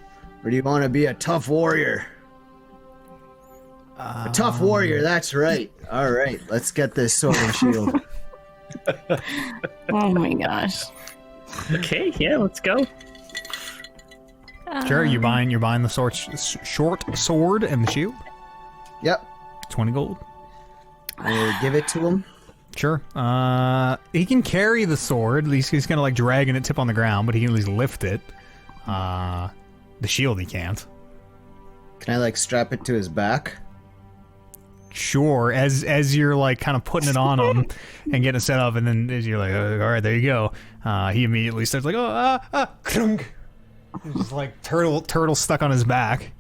or do you want to be a tough warrior? A tough warrior, that's right. All right, let's get this sword and shield. Oh my gosh. Okay, yeah, let's go. Sure, you're buying the short sword and the shield. Yep, 20 gold. we'll give it to him. Sure. He can carry the sword. At least he's kind of like dragging it tip on the ground, but he can at least lift it. The shield he can't. Can I like strap it to his back? Sure. As you're like kind of putting it on him and getting it set up, and then as you're like, all right, there you go. He immediately starts like, clunk. It's just like turtle stuck on his back.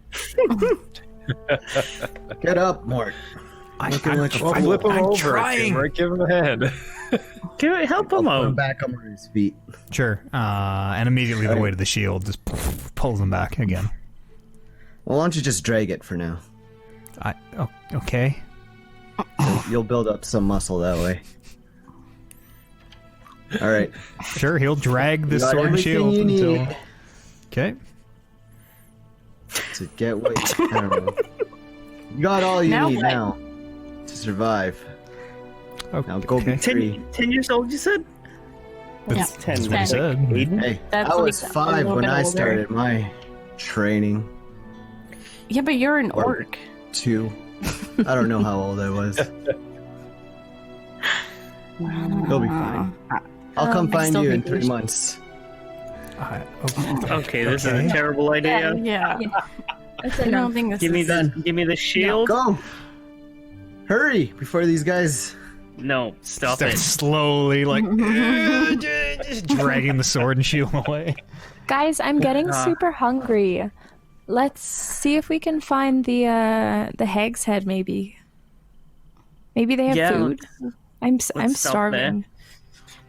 Get up, Mort. Looking like a fool. Flip him I'm over. trying. Give him a hand. Help him Put him out. back on his feet. Sure. And immediately the weight of the shield just pulls him back again. Well, why don't you just drag it for now? Okay. You'll build up some muscle that way. All right. Sure, he'll drag this You got sword and everything shield you until. need. Okay. To get weight. I don't know. You got all you Now need what? now to survive. Now go be Okay. free. 10 years old, you said? That's, Yeah. that's what he 10. said. Aiden? Hey, That's I was like a 5 little when bit I older. started my training. Yeah, but you're an Or- orc. 2. I don't know how old I was. He'll be fine. I'll come I find still you in think 3 we should- months. Okay, this is Okay. a terrible idea. Yeah. That's I enough. don't think this Give me is the shield. Go! Hurry before these guys. No, stop Start it. slowly, like, just dragging the sword and shield away. Guys, I'm getting super hungry. Let's see if we can find the hag's head. Maybe they have Yeah, food. I'm stop starving.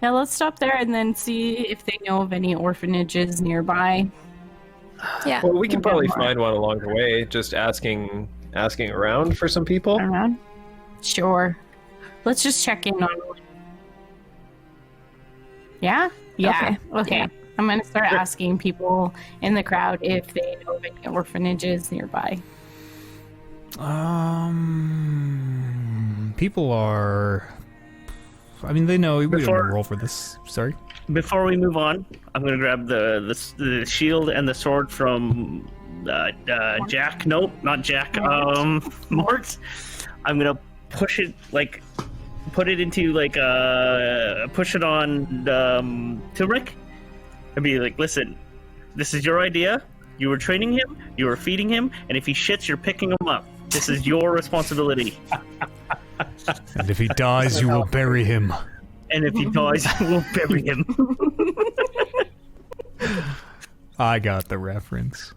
Now let's stop there and then see if they know of any orphanages nearby. Yeah. Well, we can probably find one along the way. Just asking around for some people. Around? Sure. Let's just check in on. Yeah. Yeah. Okay. Yeah. I'm gonna start asking people in the crowd if they know of any orphanages nearby. People are. I mean, they know. We don't Before- roll for this. Sorry. Before we move on, I'm gonna grab the shield and the sword from Jack. Nope, not Jack. Mort. I'm gonna push it put it into push it on Tilric, and be like, listen, this is your idea. You were training him, you were feeding him, and if he shits, you're picking him up. This is your responsibility. And if he dies, you will bury him. And if he dies, we'll bury him. I got the reference.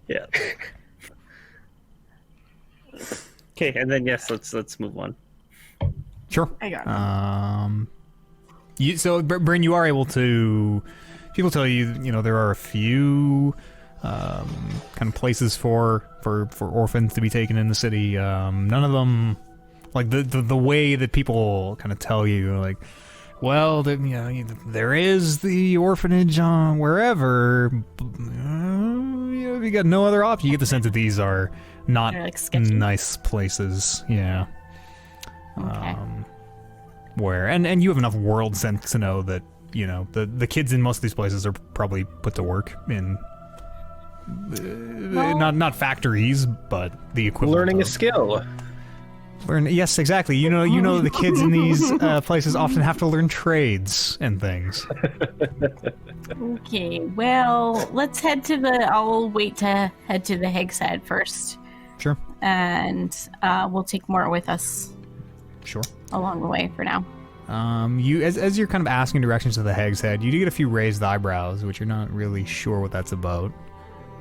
Yeah. Okay, and then yes, let's move on. Sure. I got it. So, Bryn, you are able to. People tell you, there are a few kind of places for orphans to be taken in the city. None of them, like the way that people kind of tell you, like, well, there is the orphanage wherever. You got no other option. You get the sense that these are not They're, like, sketchy. nice places. Yeah. Okay. Where and you have enough world sense to know that the kids in most of these places are probably put to work in not factories, but the equivalent. Learning a of, skill. Yes, exactly. The kids in these places often have to learn trades and things. Okay. Well, let's head to I'll wait to head to the Hag's Head first, Sure, and we'll take more with us sure. along the way for now. You as you're kind of asking directions to the Hag's Head, you do get a few raised eyebrows, which you're not really sure what that's about.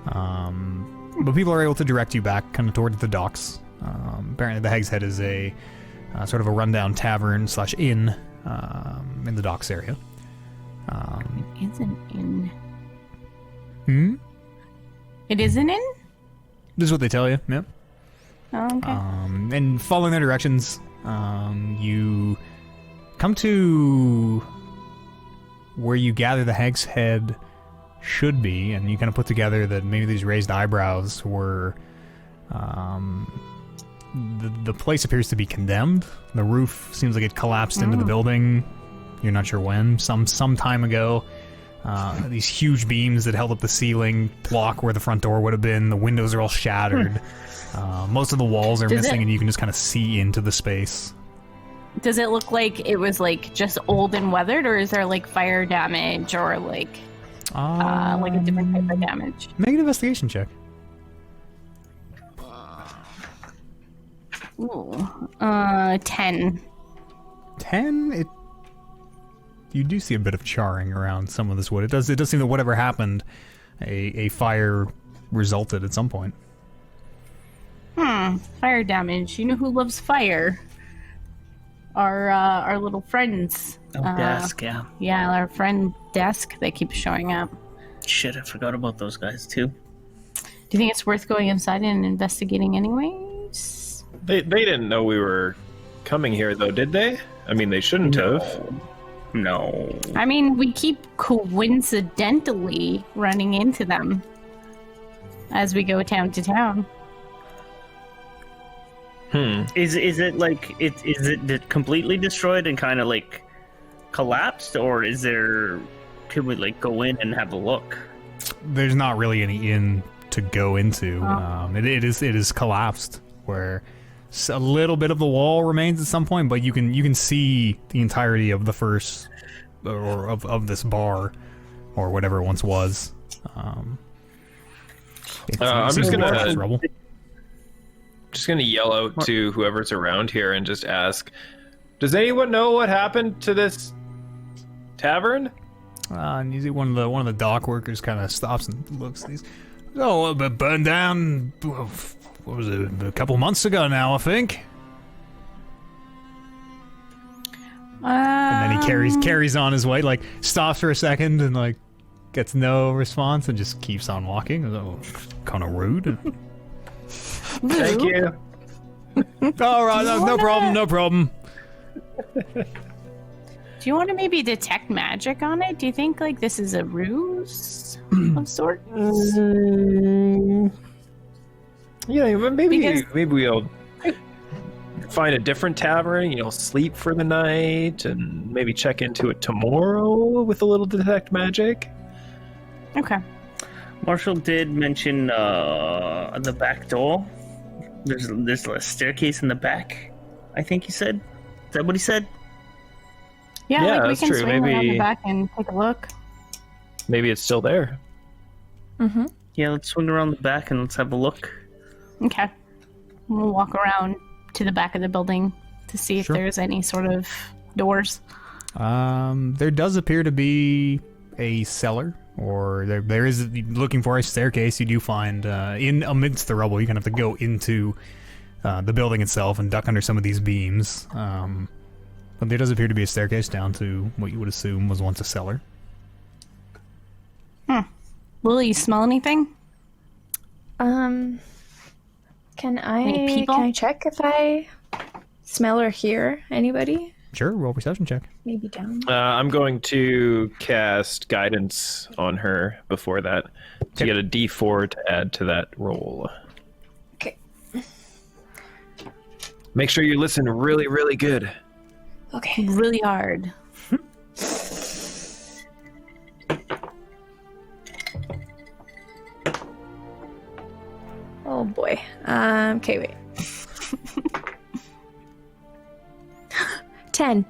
But people are able to direct you back kind of towards the docks. Apparently the Hag's Head is a sort of a rundown tavern / inn in the docks area. It's an inn. Hmm? It is an inn? This is what they tell you, yeah. Oh, okay. And following their directions, you come to where you gather the Hag's Head should be, and you kind of put together that maybe these raised eyebrows were the place appears to be condemned. The roof seems like it collapsed into the building. You're not sure when, some time ago. These huge beams that held up the ceiling block where the front door would have been. The windows are all shattered. Most of the walls are missing, and you can just kind of see into the space. Does it look like it was just old and weathered, or is there fire damage or a different type of damage? Make an investigation check. Ooh, 10. 10? You do see a bit of charring around some of this wood. It does seem that whatever happened, a fire resulted at some point. Fire damage. You know who loves fire? Our little friends. Desk, yeah. Yeah, our friend Desk. They keep showing up. Shit, I forgot about those guys too. Do you think it's worth going inside and investigating anyways? They didn't know we were coming here, though, did they? I mean, they shouldn't have. No. I mean, we keep coincidentally running into them as we go town to town. Is it is it completely destroyed and kind of collapsed, or is there? Could we go in and have a look? There's not really any inn to go into. It is collapsed, where a little bit of the wall remains at some point, but you can see the entirety of the first or of this bar or whatever it once was. I'm seems just to be gonna- just rubble. Just gonna yell out to whoever's around here and just ask, does anyone know what happened to this tavern? And you see one of the dock workers kind of stops and looks at these. Oh, but burned down. What was it? A couple months ago now, I think. And then he carries on his way, like stops for a second and like gets no response and just keeps on walking. Oh, kind of rude. Thank you. All right, no problem, no problem. Do you want to maybe detect magic on it? Do you think like this is a ruse of sorts? Yeah, maybe Because- maybe we'll find a different tavern. Sleep for the night, and maybe check into it tomorrow with a little detect magic. Okay. Marshall did mention the back door. There's a staircase in the back, I think he said. Is that what he said? Yeah, Yeah, like we that's can true. swing around Maybe- the back and take a look. Maybe it's still there. Mm-hmm. Yeah, let's swing around the back and let's have a look. Okay. We'll walk around to the back of the building to see if Sure. there's any sort of doors. There does appear to be a cellar, or there is, looking for a staircase. You do find in amidst the rubble. You kind of have to go into the building itself and duck under some of these beams. But there does appear to be a staircase down to what you would assume was once a cellar. Lily, you smell anything? Can Any people? I check if I smell or hear anybody? Sure, roll perception check. Maybe down. I'm going to cast guidance on her before that to Okay. get a D4 to add to that roll. Okay. Make sure you listen really, really good. Okay. Really hard. Oh boy. Okay, wait. 10.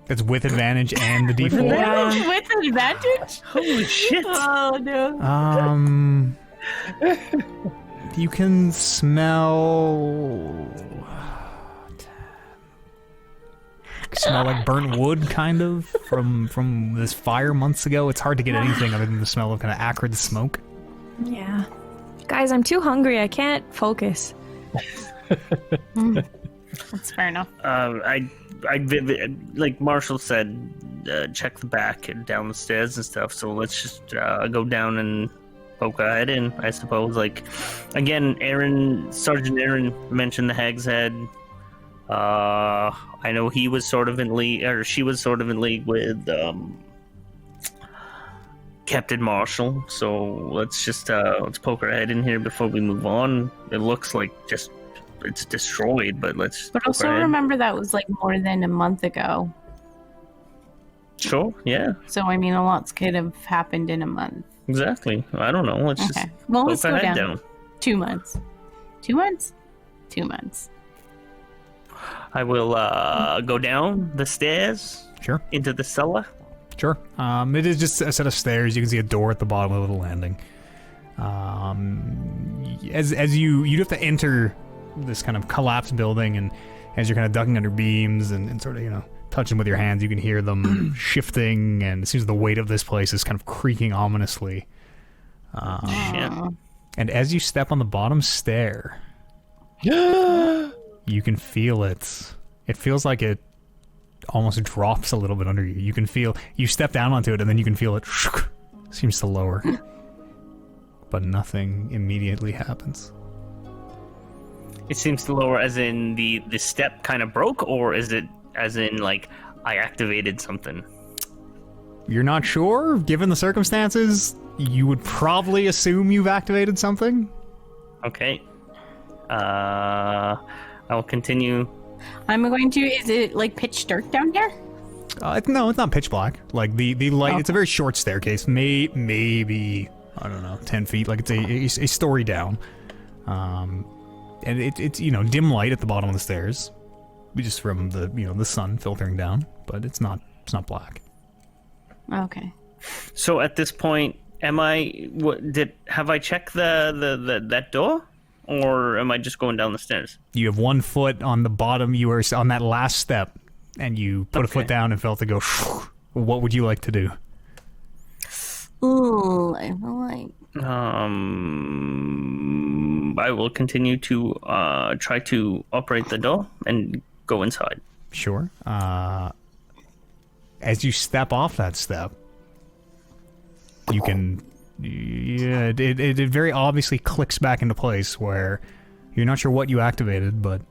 That's with advantage and the D4. Yeah. With advantage? Holy shit! Oh no. You can smell. Smell like burnt wood, kind of, from this fire months ago. It's hard to get anything other than the smell of kind of acrid smoke. Yeah. Guys, I'm too hungry. I can't focus. That's fair enough. Like Marshall said, check the back and down the stairs and stuff. So let's just go down and poke our head in, I suppose. Like, again, Sergeant Aaron mentioned the Hag's Head. I know he was sort of in league, or she was sort of in league with Captain Marshall. So let's poke our head in here before we move on. It looks like just it's destroyed, but let's. But poke also our head. remember that was like more than a month ago. Sure. Yeah. So I mean, a lot could have happened in a month. Exactly. I don't know. Let's Okay. just Well, poke let's our go head down. 2 months. 2 months? 2 months. I will go down the stairs Sure, into the cellar. sure. It is just a set of stairs. You can see a door at the bottom of the landing. As you have to enter this kind of collapsed building, and as you're kind of ducking under beams and sort of touching with your hands, you can hear them shifting, and it seems the weight of this place is kind of creaking ominously. Shit. And as you step on the bottom stair, you can feel it. It feels like it almost drops a little bit under you. You can feel, you step down onto it, and then you can feel it seems to lower. But nothing immediately happens. It seems to lower as in the step kind of broke, or is it as in like I activated something? You're not sure? Given the circumstances, you would probably assume you've activated something. Okay. I'll continue. I'm going to. Is it like pitch dark down here? No, it's not pitch black. Like the light, Oh. it's a very short staircase. Maybe, I don't know, 10 feet. Like it's a story down. And it's dim light at the bottom of the stairs, just from the sun filtering down. But it's not black. Okay. So at this point, Am I? Have I checked that door, or am I just going down the stairs? You have 1 foot on the bottom. You are on that last step, and you put a foot down and felt it go. What would you like to do? Ooh, I feel like. I will continue to try to operate the door and go inside. Sure. As you step off that step, you can. Yeah, it very obviously clicks back into place where you're not sure what you activated, but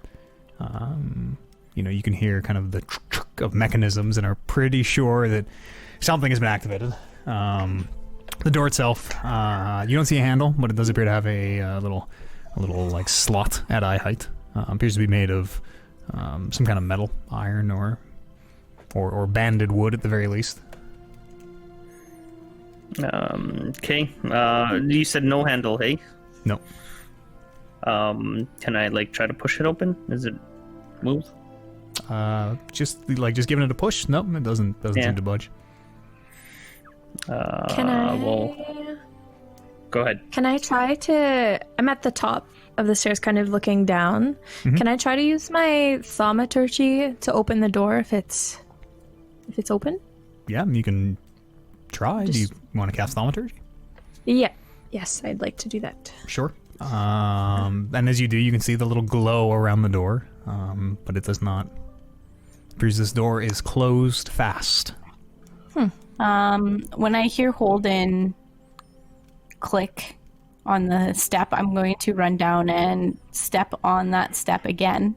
you can hear kind of the of mechanisms and are pretty sure that something has been activated. The door itself, you don't see a handle, but it does appear to have a little like slot at eye height. Appears to be made of some kind of metal, iron, or banded wood at the very least. Okay. You said no handle, hey? No. Can I try to push it open? Does it move? Just giving it a push. Nope, it doesn't seem to budge. Can I? Well, go ahead. Can I try to? I'm at the top of the stairs, kind of looking down. Mm-hmm. Can I try to use my thaumaturgy to open the door if it's open? Yeah, you can try. Do you want to cast thaumaturgy? Yeah. Yes, I'd like to do that. Sure. And as you do, you can see the little glow around the door, but it does not. Appears this door is closed fast. When I hear Holden click on the step, I'm going to run down and step on that step again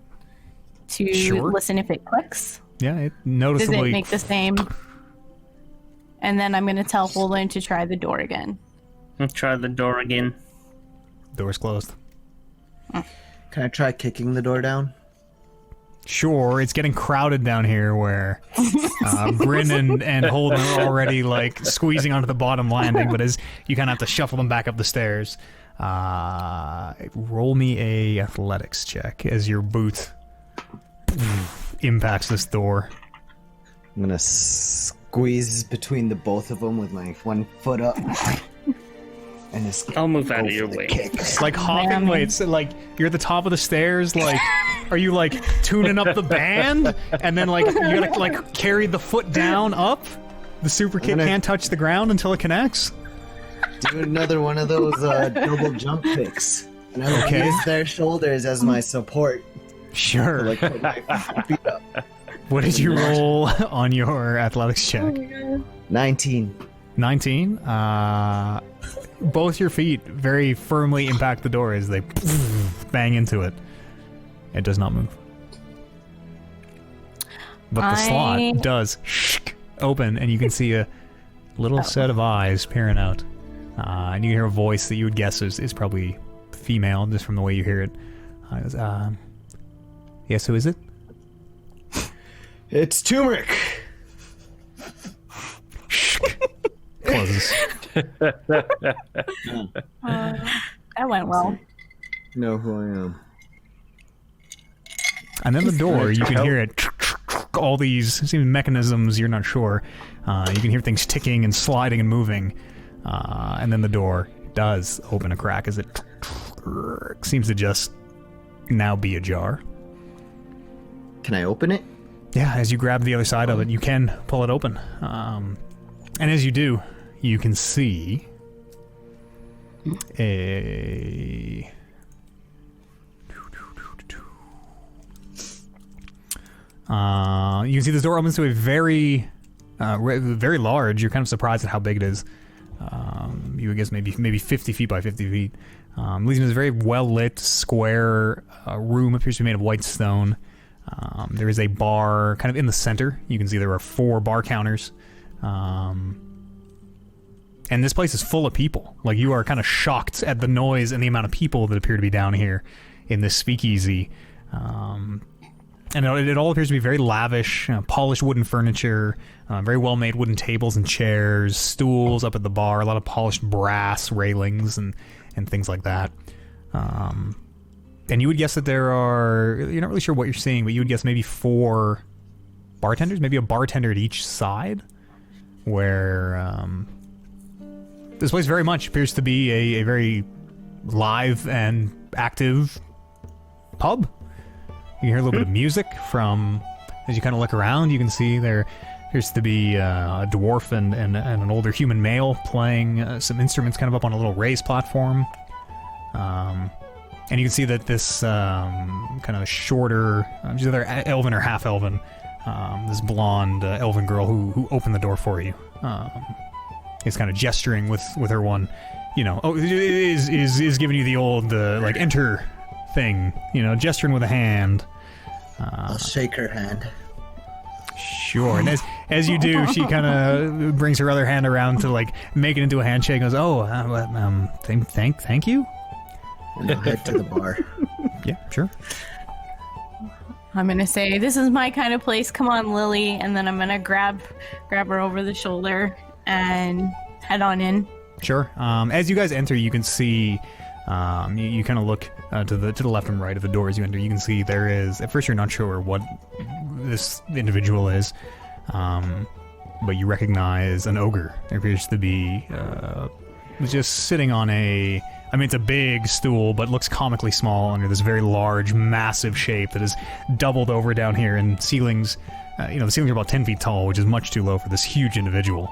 to listen if it clicks. Yeah, it noticeably... Does it make the same? And then I'm going to tell Holden to try the door again. I'll try the door again. Door's closed. Can I try kicking the door down? Sure, it's getting crowded down here where Bryn and Holden are already squeezing onto the bottom landing, but as you kind of have to shuffle them back up the stairs, roll me a athletics check as your boot impacts this door. I'm gonna squeeze between the both of them with my 1 foot up. And just I'll move out of your way. It's like hopping, it's like you're at the top of the stairs, are you tuning up the band? And then you gotta carry the foot down up? The super kid can't touch the ground until it connects? Do another one of those double jump kicks. And I'll use their shoulders as my support. Sure. To, put my feet up. What did you roll on your athletics check? 19. 19? Both your feet very firmly impact the door as they bang into it. It does not move. But the slot does open, and you can see a little set of eyes peering out. And you hear a voice that you would guess is probably female, just from the way you hear it. Yes, who is it? It's turmeric. Closes. That went well. Know who I am. And then the door, you can hear it. All these mechanisms, you're not sure. You can hear things ticking and sliding and moving. And then the door does open a crack as it seems to just now be ajar. Can I open it? Yeah, as you grab the other side of it, you can pull it open. And as you do, you can see a... you can see this door opens to a very large. You're kind of surprised at how big it is. You would guess maybe 50 feet by 50 feet. Leads into this very well lit square room. Appears to be made of white stone. There is a bar kind of in the center. You can see there are 4 bar counters. And this place is full of people. You are kind of shocked at the noise and the amount of people that appear to be down here in this speakeasy. And it all appears to be very lavish, polished wooden furniture, very well-made wooden tables and chairs, stools up at the bar, a lot of polished brass railings and things like that. And you would guess that there are... You're not really sure what you're seeing, but you would guess maybe 4 bartenders, maybe a bartender at each side, where this place very much appears to be a very live and active pub. You hear a little bit of music from, as you kind of look around, you can see there appears to be a dwarf and an older human male playing some instruments kind of up on a little raised platform. And you can see that this kind of shorter, she's either elven or half-elven, this blonde elven girl who opened the door for you, is kind of gesturing with her one, is giving you the old, like, enter thing, gesturing with a hand. I'll shake her hand. Sure, and as you do, she kind of brings her other hand around to, like, make it into a handshake and goes, thank you? And I'll head to the bar. Yeah, sure. I'm gonna say, this is my kind of place. Come on, Lily. And then I'm gonna grab her over the shoulder and head on in. Sure. As you guys enter, you can see, you kind of look to the left and right of the door as you enter. You can see there is, at first you're not sure what this individual is, but you recognize an ogre. There appears to be just sitting on it's a big stool, but looks comically small under this very large, massive shape that is doubled over down here, and ceilings, the ceilings are about 10 feet tall, which is much too low for this huge individual.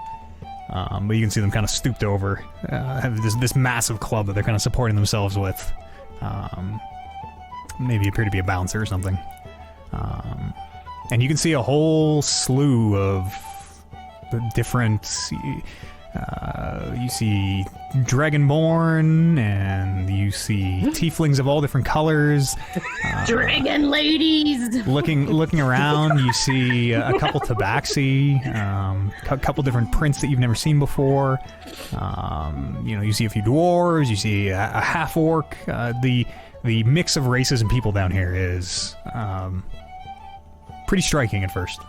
But you can see them kind of stooped over, have this massive club that they're kind of supporting themselves with. Maybe appear to be a bouncer or something. And you can see a whole slew of different... you see Dragonborn, and you see tieflings of all different colors. Dragon ladies! Looking around, you see a couple tabaxi, a couple different prints that you've never seen before. You see a few dwarves, you see a half-orc. The mix of races and people down here is pretty striking at first.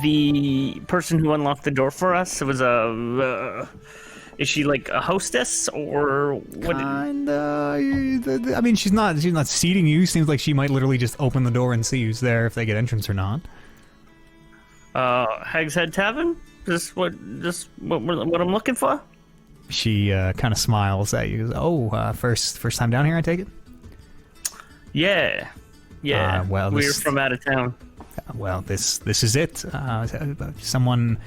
The person who unlocked the door for us, it was is she like a hostess or what? I mean, she's not seating you. Seems like she might literally just open the door and see who's there if they get entrance or not. Hag's Head Tavern? Is this what I'm looking for? She kind of smiles at you. First time down here, I take it? Yeah. Well, we're from out of town. Well, this is it. Someone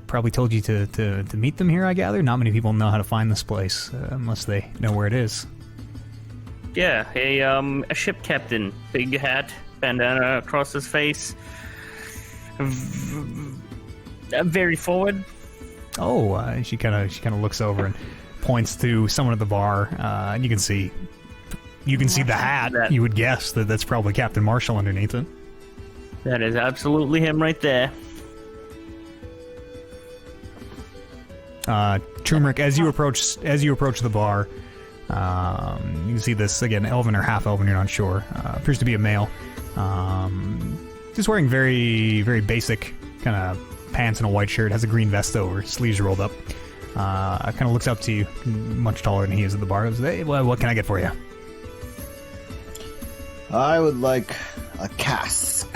probably told you to meet them here, I gather. Not many people know how to find this place unless they know where it is. Yeah, a ship captain, big hat, bandana across his face, very forward. She kind of looks over and points to someone at the bar, and you can see the hat. You would guess that's probably Captain Marshall underneath it. That is absolutely him right there. Turmeric, as you approach the bar, you can see this again, elven or half elven, you're not sure. Appears to be a male. Just wearing very, very basic kind of pants and a white shirt. Has a green vest over, sleeves rolled up. Kind of looks up to you, much taller than he is at the bar. Goes, "Hey, what can I get for you?" I would like a cask.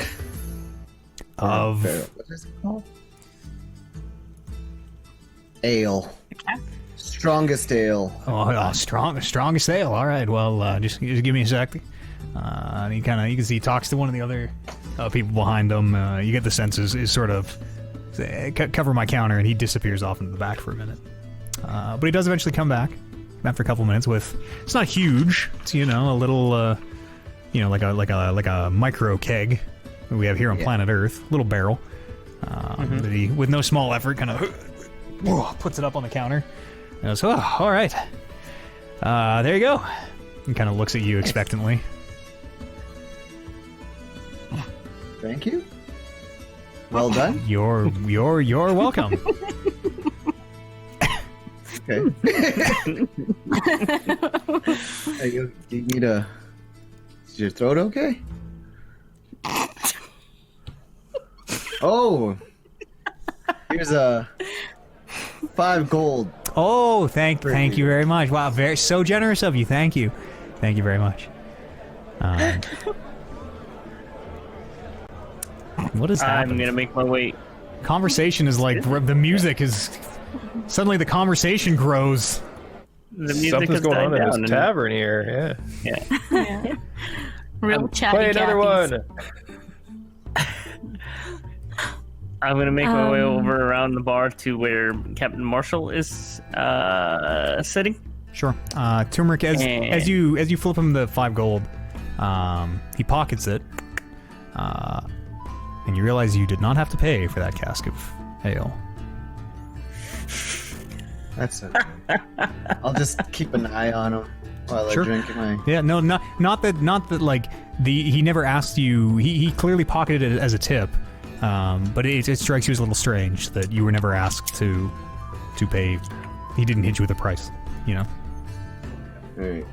Of what is it called? Ale. Strongest ale. Strongest ale. All right. Well, just give me a sec. And you can see he talks to one of the other people behind him. You get the sense is sort of cover my counter, and he disappears off into the back for a minute. But he does eventually come back after a couple minutes with. It's not huge. It's a little like a micro keg that we have here on planet Earth, little barrel that he, with no small effort, kind of puts it up on the counter and goes, all right, there you go, and kind of looks at you expectantly. Thank you. Well done. You're welcome. Okay. Hey, you need a... Is your throat okay? Oh, here's a 5 gold. Oh, thank you very much. Wow, so generous of you. Thank you very much. What is happening? I'm gonna make my way Conversation is like the music is suddenly the conversation grows. The music Something's has going died on in down this and- tavern here. Yeah. Yeah. Real chatty Play another Cathy's. one. I'm gonna make my way over around the bar to where Captain Marshall is sitting. Sure. Turmeric, as you flip him the 5 gold, he pockets it, and you realize you did not have to pay for that cask of ale. That's okay. I'll just keep an eye on him while Sure. I drink my. Yeah, no, not that like he never asked you. He clearly pocketed it as a tip, but it strikes you as a little strange that you were never asked to pay. He didn't hit you with a price, you know. All right.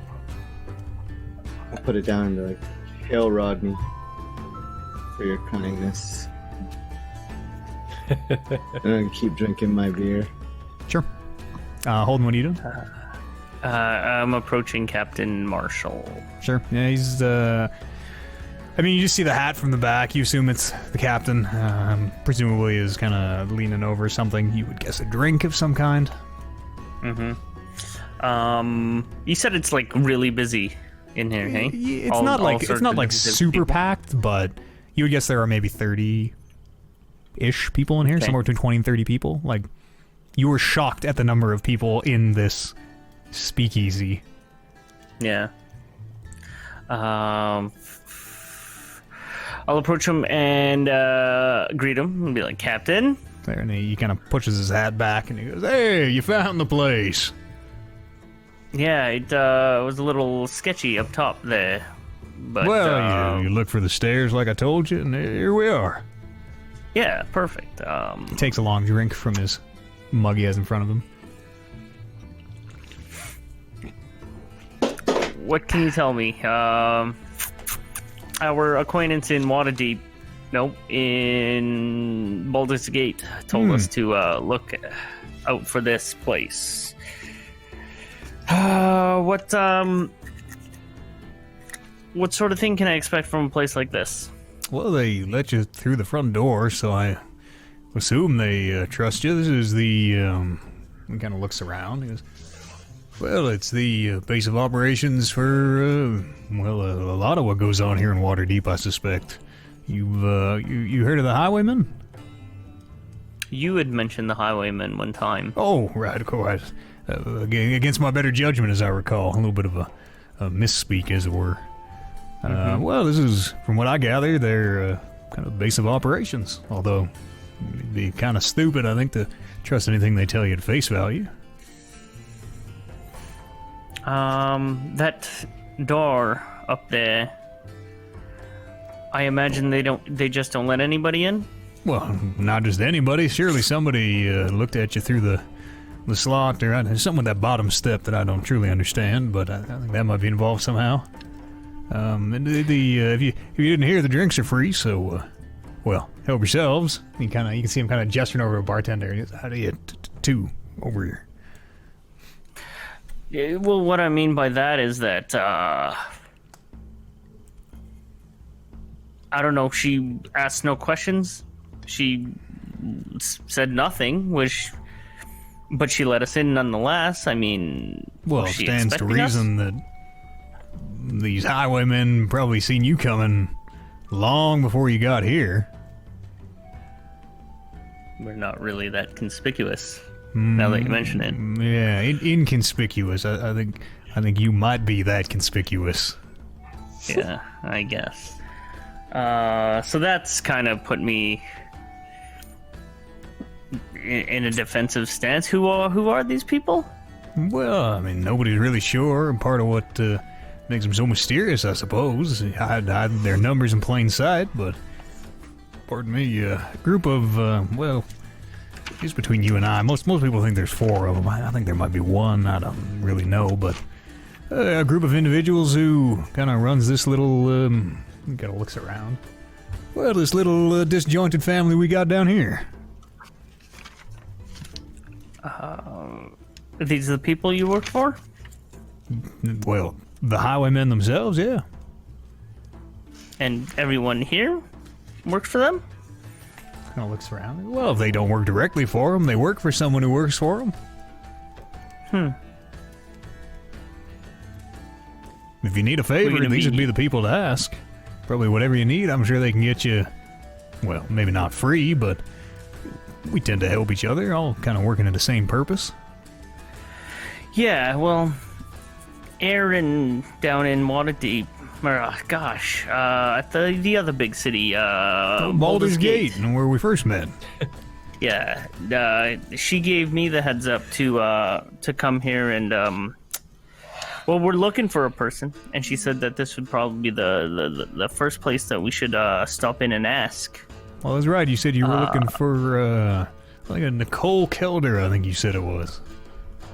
I'll put it down and be like, "Hail, Rodney, for your kindness." And I keep drinking my beer. Sure. Holden, what are you doing? I'm approaching Captain Marshall. Sure. Yeah, he's. I mean, you just see the hat from the back. You assume it's the captain. Presumably is kind of leaning over something. You would guess a drink of some kind. You said it's like really busy in here, hey? It's not like businesses, super people. packed, but you would guess there are maybe 30-ish people in here, Okay. somewhere between 20 and 30 people. Like, you were shocked at the number of people in this speakeasy. Yeah. I'll approach him and greet him and be like, Captain. There, and he kind of pushes his hat back and he goes, "Hey, you found the place." Yeah, it was a little sketchy up top there. But, Well, you look for the stairs like I told you, and here we are. Yeah, perfect. He takes a long drink from his mug he has in front of him. What can you tell me? Our acquaintance in Waterdeep, in Baldur's Gate, told us to look out for this place. What sort of thing can I expect from a place like this? Well, they let you through the front door, so I assume they trust you. This is the, he kind of looks around. He goes, "Well, it's the base of operations for, a lot of what goes on here in Waterdeep, I suspect. You heard of the Highwaymen?" You had mentioned the Highwaymen one time. Oh, right, of course. Against my better judgment, as I recall. A little bit of a misspeak, as it were. Well, this is, from what I gather, their kind of base of operations. Although, it'd be kind of stupid, I think, to trust anything they tell you at face value. That door up there, I imagine they just don't let anybody in? Well, not just anybody. Surely somebody looked at you through the slot. There's something with that bottom step that I don't truly understand, but I think that might be involved somehow. And if you didn't hear, the drinks are free, so well, help yourselves. You can see him kind of gesturing over to a bartender. He goes, "How do you two over here?" Yeah, well, what I mean by that is that I don't know. She asked no questions. She said nothing, but she let us in nonetheless. I mean, Well, was it she stands to expecting us? reason that these highwaymen probably seen you coming long before you got here. We're not really that conspicuous. Now that you mention it. Yeah, inconspicuous. I think you might be that conspicuous. Yeah, I guess. So that's kind of put me in a defensive stance. Who are these people? Well, I mean, nobody's really sure. Part of what makes them so mysterious, I suppose, hide their numbers in plain sight. But, pardon me, a group of, just between you and I, most people think there's 4 of them. I think there might be 1. I don't really know, but a group of individuals who kind of runs this little, kind of looks around. Well, this little disjointed family we got down here. These are the people you work for? Well, the highwaymen themselves, yeah. And everyone here works for them? kind of looks around. Well, if they don't work directly for them, they work for someone who works for them. If you need a favor, these would be the people to ask. Probably whatever you need, I'm sure they can get you. Well, maybe not free, but we tend to help each other, all kind of working at the same purpose. Yeah, well, Aaron down in Waterdeep, at the other big city, Baldur's Gate, and where we first met. Yeah, she gave me the heads up to come here and well, we're looking for a person, and she said that this would probably be the first place that we should stop in and ask. Well, that's right. You said you were looking for like a Nicole Kelder, I think you said it was.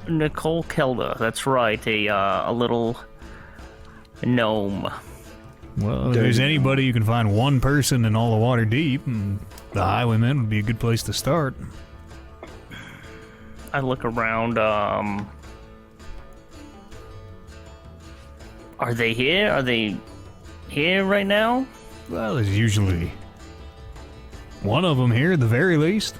Nicole Kelder, that's right, a little gnome. Well, if there's anybody you can find one person in all the Waterdeep, and the Highwaymen would be a good place to start. I look around, are they here? Are they here right now? Well, there's usually one of them here at the very least.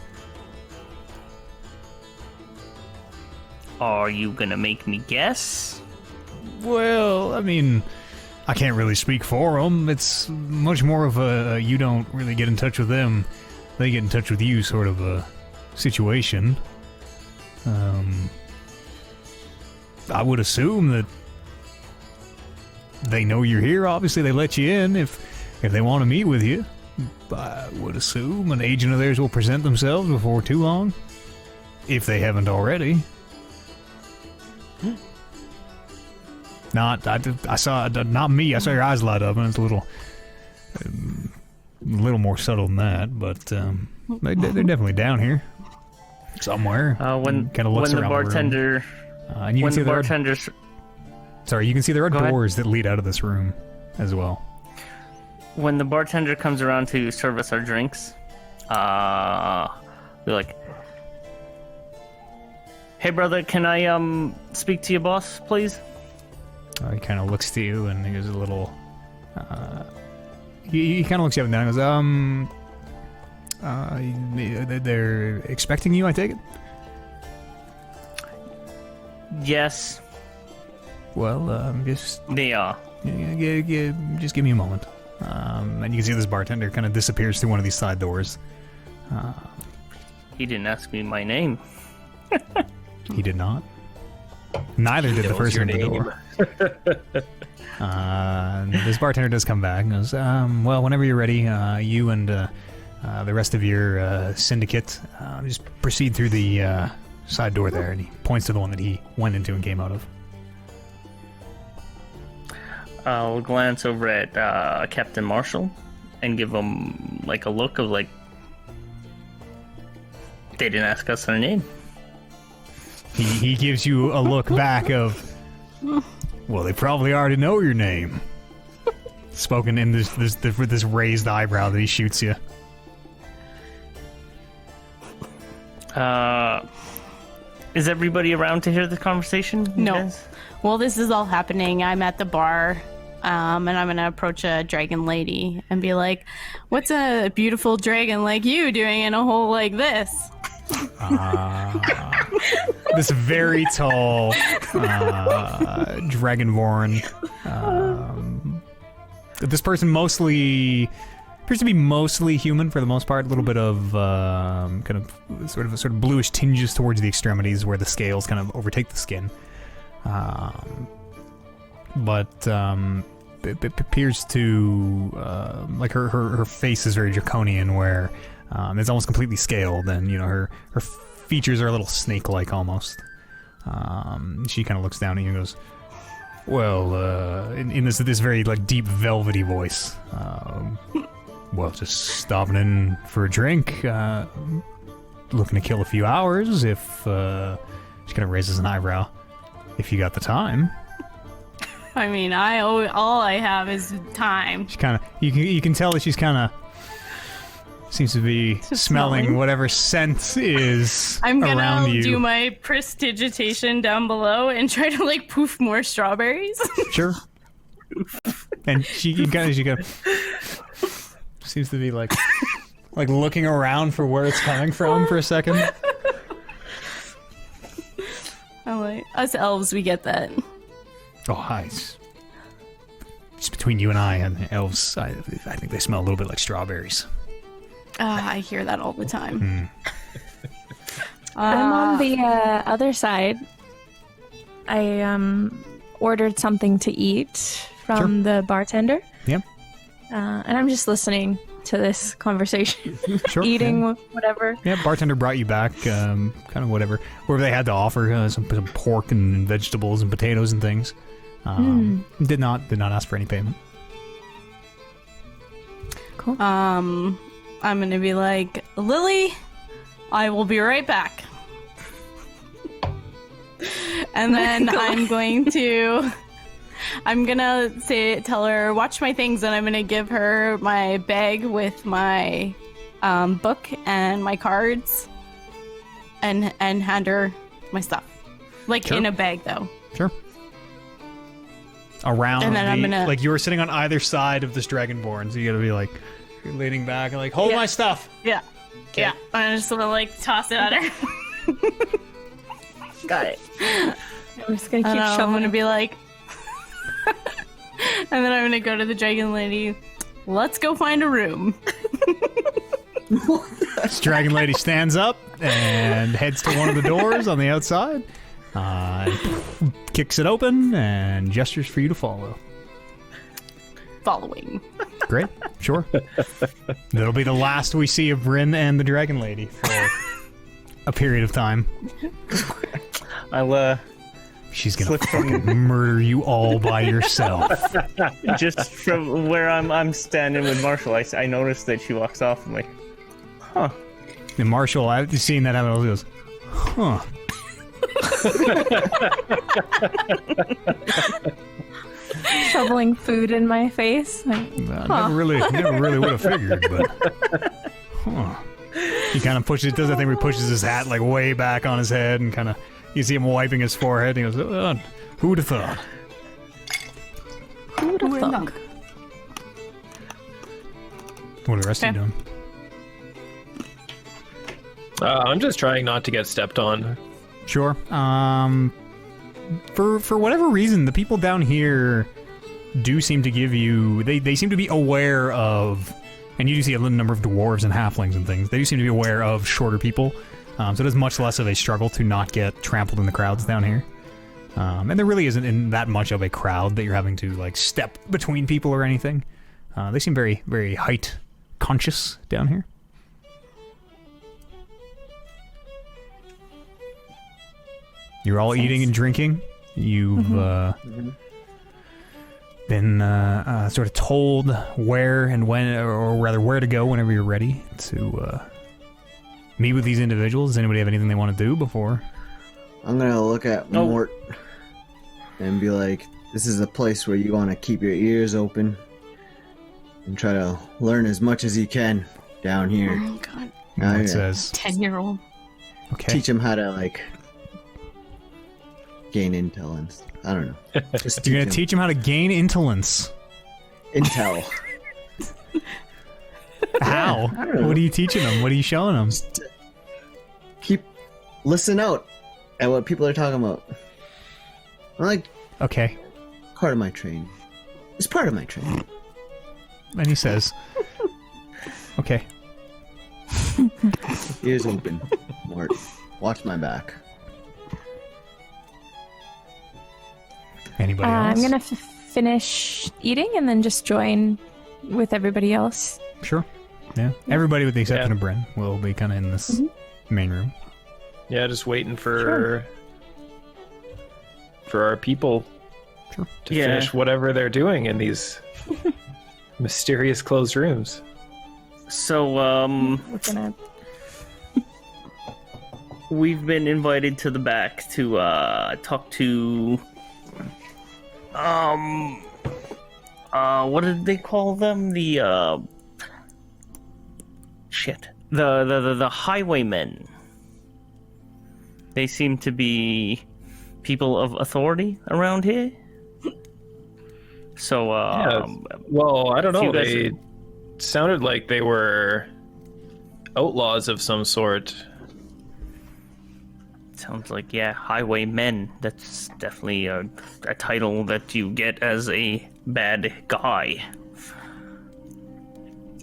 Are you gonna make me guess? Well, I mean, I can't really speak for them. It's much more of a you don't really get in touch with them, they get in touch with you sort of a situation. I would assume that they know you're here. Obviously, they let you in if they want to meet with you. I would assume an agent of theirs will present themselves before too long, if they haven't already. I saw, not me, I saw your eyes light up, and it's a little more subtle than that, but they're definitely down here. Somewhere. When the bartender... and you can see you can see there are doors that lead out of this room as well. When the bartender comes around to serve us our drinks, we're like, "Hey, brother, can I speak to your boss, please?" He kind of looks to you and he goes a little. He kind of looks you up and down and goes, "They're expecting you, I take it." Yes. Well, just they are. Just give me a moment. And you can see this bartender kind of disappears through one of these side doors. He didn't ask me my name. He did not. Neither did the person at the door. This bartender does come back and goes, well, whenever you're ready, you and the rest of your syndicate just proceed through the side door there. And he points to the one that he went into and came out of. I'll glance over at Captain Marshall and give him like a look of like, they didn't ask us our name. He gives you a look back of, well, they probably already know your name. Spoken in this raised eyebrow that he shoots you. Is everybody around to hear the conversation? No. Guys? Well, this is all happening. I'm at the bar, and I'm gonna approach a dragon lady and be like, "What's a beautiful dragon like you doing in a hole like this?" This very tall dragonborn. This person appears to be mostly human for the most part. A little bit of kind of sort of bluish tinges towards the extremities where the scales kind of overtake the skin. But it appears to like her face is very draconian, where it's almost completely scaled, and her features are a little snake-like almost. She kind of looks down at you and goes, "Well, in this very like deep velvety voice, well, just stopping in for a drink, looking to kill a few hours. If she kind of raises an eyebrow, if you got the time." I mean, all I have is time. She kind of you can tell that she's kind of seems to be smelling whatever scent is I'm gonna around you. do my prestidigitation down below and try to like poof more strawberries. Sure. And she goes, seems to be like, like looking around for where it's coming from for a second. I'm like, us elves, we get that. Oh, hi. It's between you and the elves, I think they smell a little bit like strawberries. I hear that all the time. I'm on the other side. I ordered something to eat from the bartender. Yep. And I'm just listening to this conversation. Sure. Eating whatever. Yeah, bartender brought you back kind of whatever they had to offer, some pork and vegetables and potatoes and things. Did not ask for any payment. Cool. I'm gonna be like, Lily, I will be right back. And then I'm gonna tell her, watch my things, and I'm gonna give her my bag with my book and my cards, and hand her my stuff, like Sure. in a bag though. Sure. Around And then I'm gonna- like you were sitting on either side of this dragonborn, so you gotta be like you're leaning back and like hold my stuff. Yeah. Yeah. I'm just gonna like toss it at her. Got it. I'm just gonna keep I'm shoveling. gonna be like, and then I'm gonna go to the dragon lady. Let's go find a room. This dragon lady stands up and heads to one of the doors on the outside, kicks it open, and gestures for you to follow. Following. Great, sure. That'll be the last we see of Bryn and the dragon lady for a period of time. I'll She's gonna fucking murder you all by yourself. just from where I'm standing with Marshall, I noticed that she walks off. I'm like, huh. And Marshall, I've seen that happen. He goes, huh. shoveling food in my face. Like, Never really would have figured, but huh. He kind of pushes. Does that thing where he pushes his hat like way back on his head, and kind of you see him wiping his forehead. And he goes, "Who would have thought?" who would have thought? What are the rest of you doing? I'm just trying not to get stepped on. Sure. For whatever reason, the people down here do seem to give you. They seem to be aware of, and you do see a number of dwarves and halflings and things. They do seem to be aware of shorter people. So it is much less of a struggle to not get trampled in the crowds down here. And there really isn't in that much of a crowd that you're having to like step between people or anything. They seem very, very height conscious down here. You're all eating and drinking. You've been sort of told where and when, or rather where to go whenever you're ready to meet with these individuals. Does anybody have anything they want to do before? I'm gonna look at Mort and be like, this is a place where you want to keep your ears open and try to learn as much as you can down here. Oh god. It says 10-year-old. okay. Teach them how to like gain intel and I don't know. Just You're gonna teach them how to gain intelligence. intel. How? I don't know. What are you teaching them? What are you showing them? Just listen out at what people are talking about. I'm like Okay. part of my training. It's part of my training. And he says, okay. Ears open, Mort. Watch my back. Anybody else? I'm gonna finish eating and then just join with everybody else. Sure. Yeah. Everybody with the exception of Bryn will be kind of in this main room. Yeah, just waiting for our people Sure. to finish whatever they're doing in these mysterious closed rooms. So, We're gonna. we've been invited to the back to talk to what did they call them? The the highwaymen. They seem to be people of authority around here. So Well, I don't know. you guys They sounded like they were outlaws of some sort. Sounds like, yeah, highwaymen. That's definitely a title that you get as a bad guy.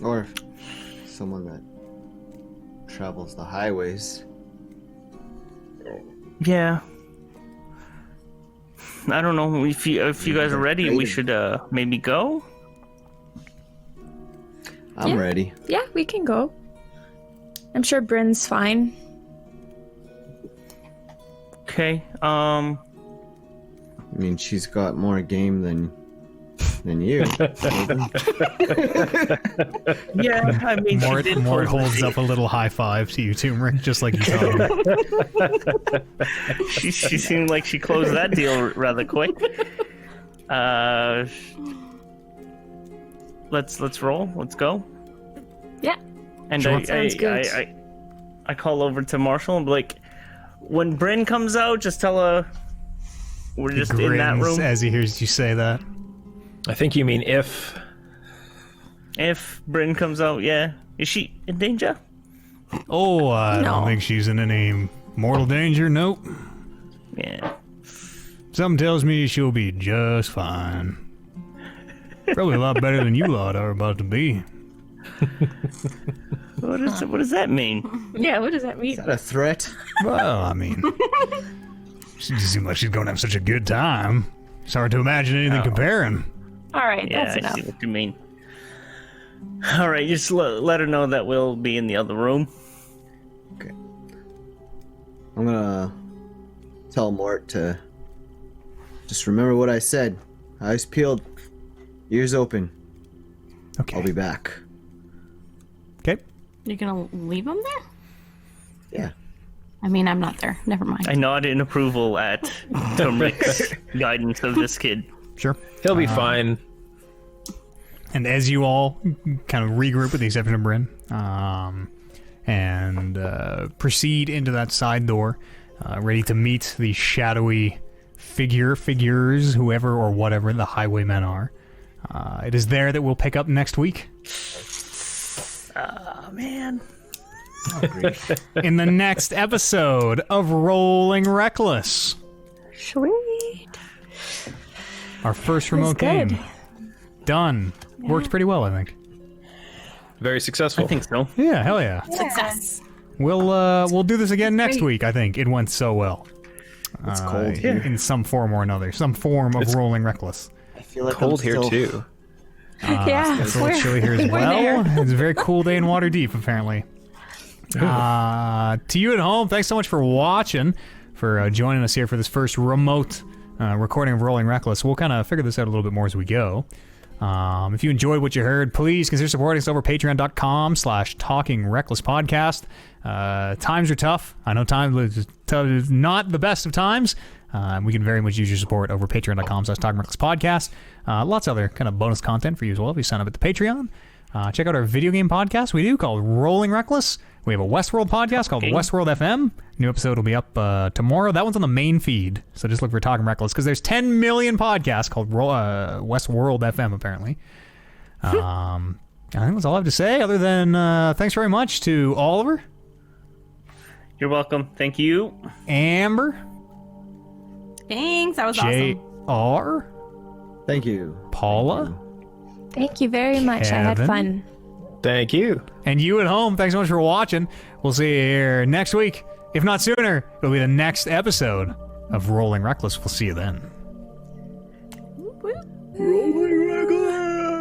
Or someone that travels the highways. Yeah. I don't know if you guys are ready. We should maybe go. I'm ready. Yeah, we can go. I'm sure Bryn's fine. Okay. I mean, she's got more game than you. Yeah, I mean, Mort holds up a little high five to you, Turmeric, just like you told him. she seemed like she closed that deal rather quick. Let's roll. Let's go. Yeah. And Sure. Sounds good. I call over to Marshall and be like, when Bryn comes out, just tell her we're just in that Grins room. as he hears you say that. I think you mean if. If Bryn comes out, yeah. Is she in danger? Oh, I No. don't think she's in any mortal danger. Nope. Yeah. Something tells me she'll be just fine. Probably a lot better than you lot are about to be. What does that mean? Yeah, what does that mean? Is that a threat? Well, I mean, she just seems like she's going to have such a good time. It's hard to imagine anything comparing. All right, Yeah, that's I enough. see what you mean. All right, just let her know that we'll be in the other room. Okay. I'm gonna tell Mort to just remember what I said. Eyes peeled, ears open. Okay. I'll be back. Okay. You're gonna leave him there? Yeah. I mean, I'm not there. Never mind. I nod in approval at Turmeric's guidance of this kid. Sure. He'll be fine. And as you all kind of regroup, with the exception of Bryn, and proceed into that side door, ready to meet the shadowy figures, whoever or whatever the highwaymen are, it is there that we'll pick up next week. Oh, man. In the next episode of Rolling Reckless. Sweet. Our first remote good. game. Done. Worked pretty well, I think. Very successful. I think so. Yeah, hell yeah. Success. We'll do this again next week, I think. It went so well. It's cold here. In some form or another. Some form of Rolling Reckless. I feel like Cold I'm here still... too. Yeah, It's a little chilly here as we're well. there. It's a very cool day in Waterdeep, apparently. To you at home, thanks so much for watching, for joining us here for this first remote recording of Rolling Reckless. We'll kind of figure this out a little bit more as we go. If you enjoyed what you heard, please consider supporting us over patreon.com/talkingrecklesspodcast. Times are tough. I know time is not the best of times. We can very much use your support over patreon.com/talkingrecklesspodcast. Lots of other kind of bonus content for you as well if you sign up at the Patreon. Check out our video game podcast we do called Rolling Reckless. We have a Westworld podcast called Westworld FM. New episode will be up tomorrow. That one's on the main feed, so just look for Talking Reckless, because there's 10 million podcasts called Westworld FM, apparently. I think that's all I have to say, other than thanks very much to Oliver. You're welcome. Thank you. Amber. Thanks. That was awesome. J.R. Thank you. Paula. Thank you very much. I had Kevin. fun. Thank you. And you at home, thanks so much for watching. We'll see you here next week. If not sooner, it'll be the next episode of Rolling Reckless. We'll see you then. Woo. Rolling Reckless!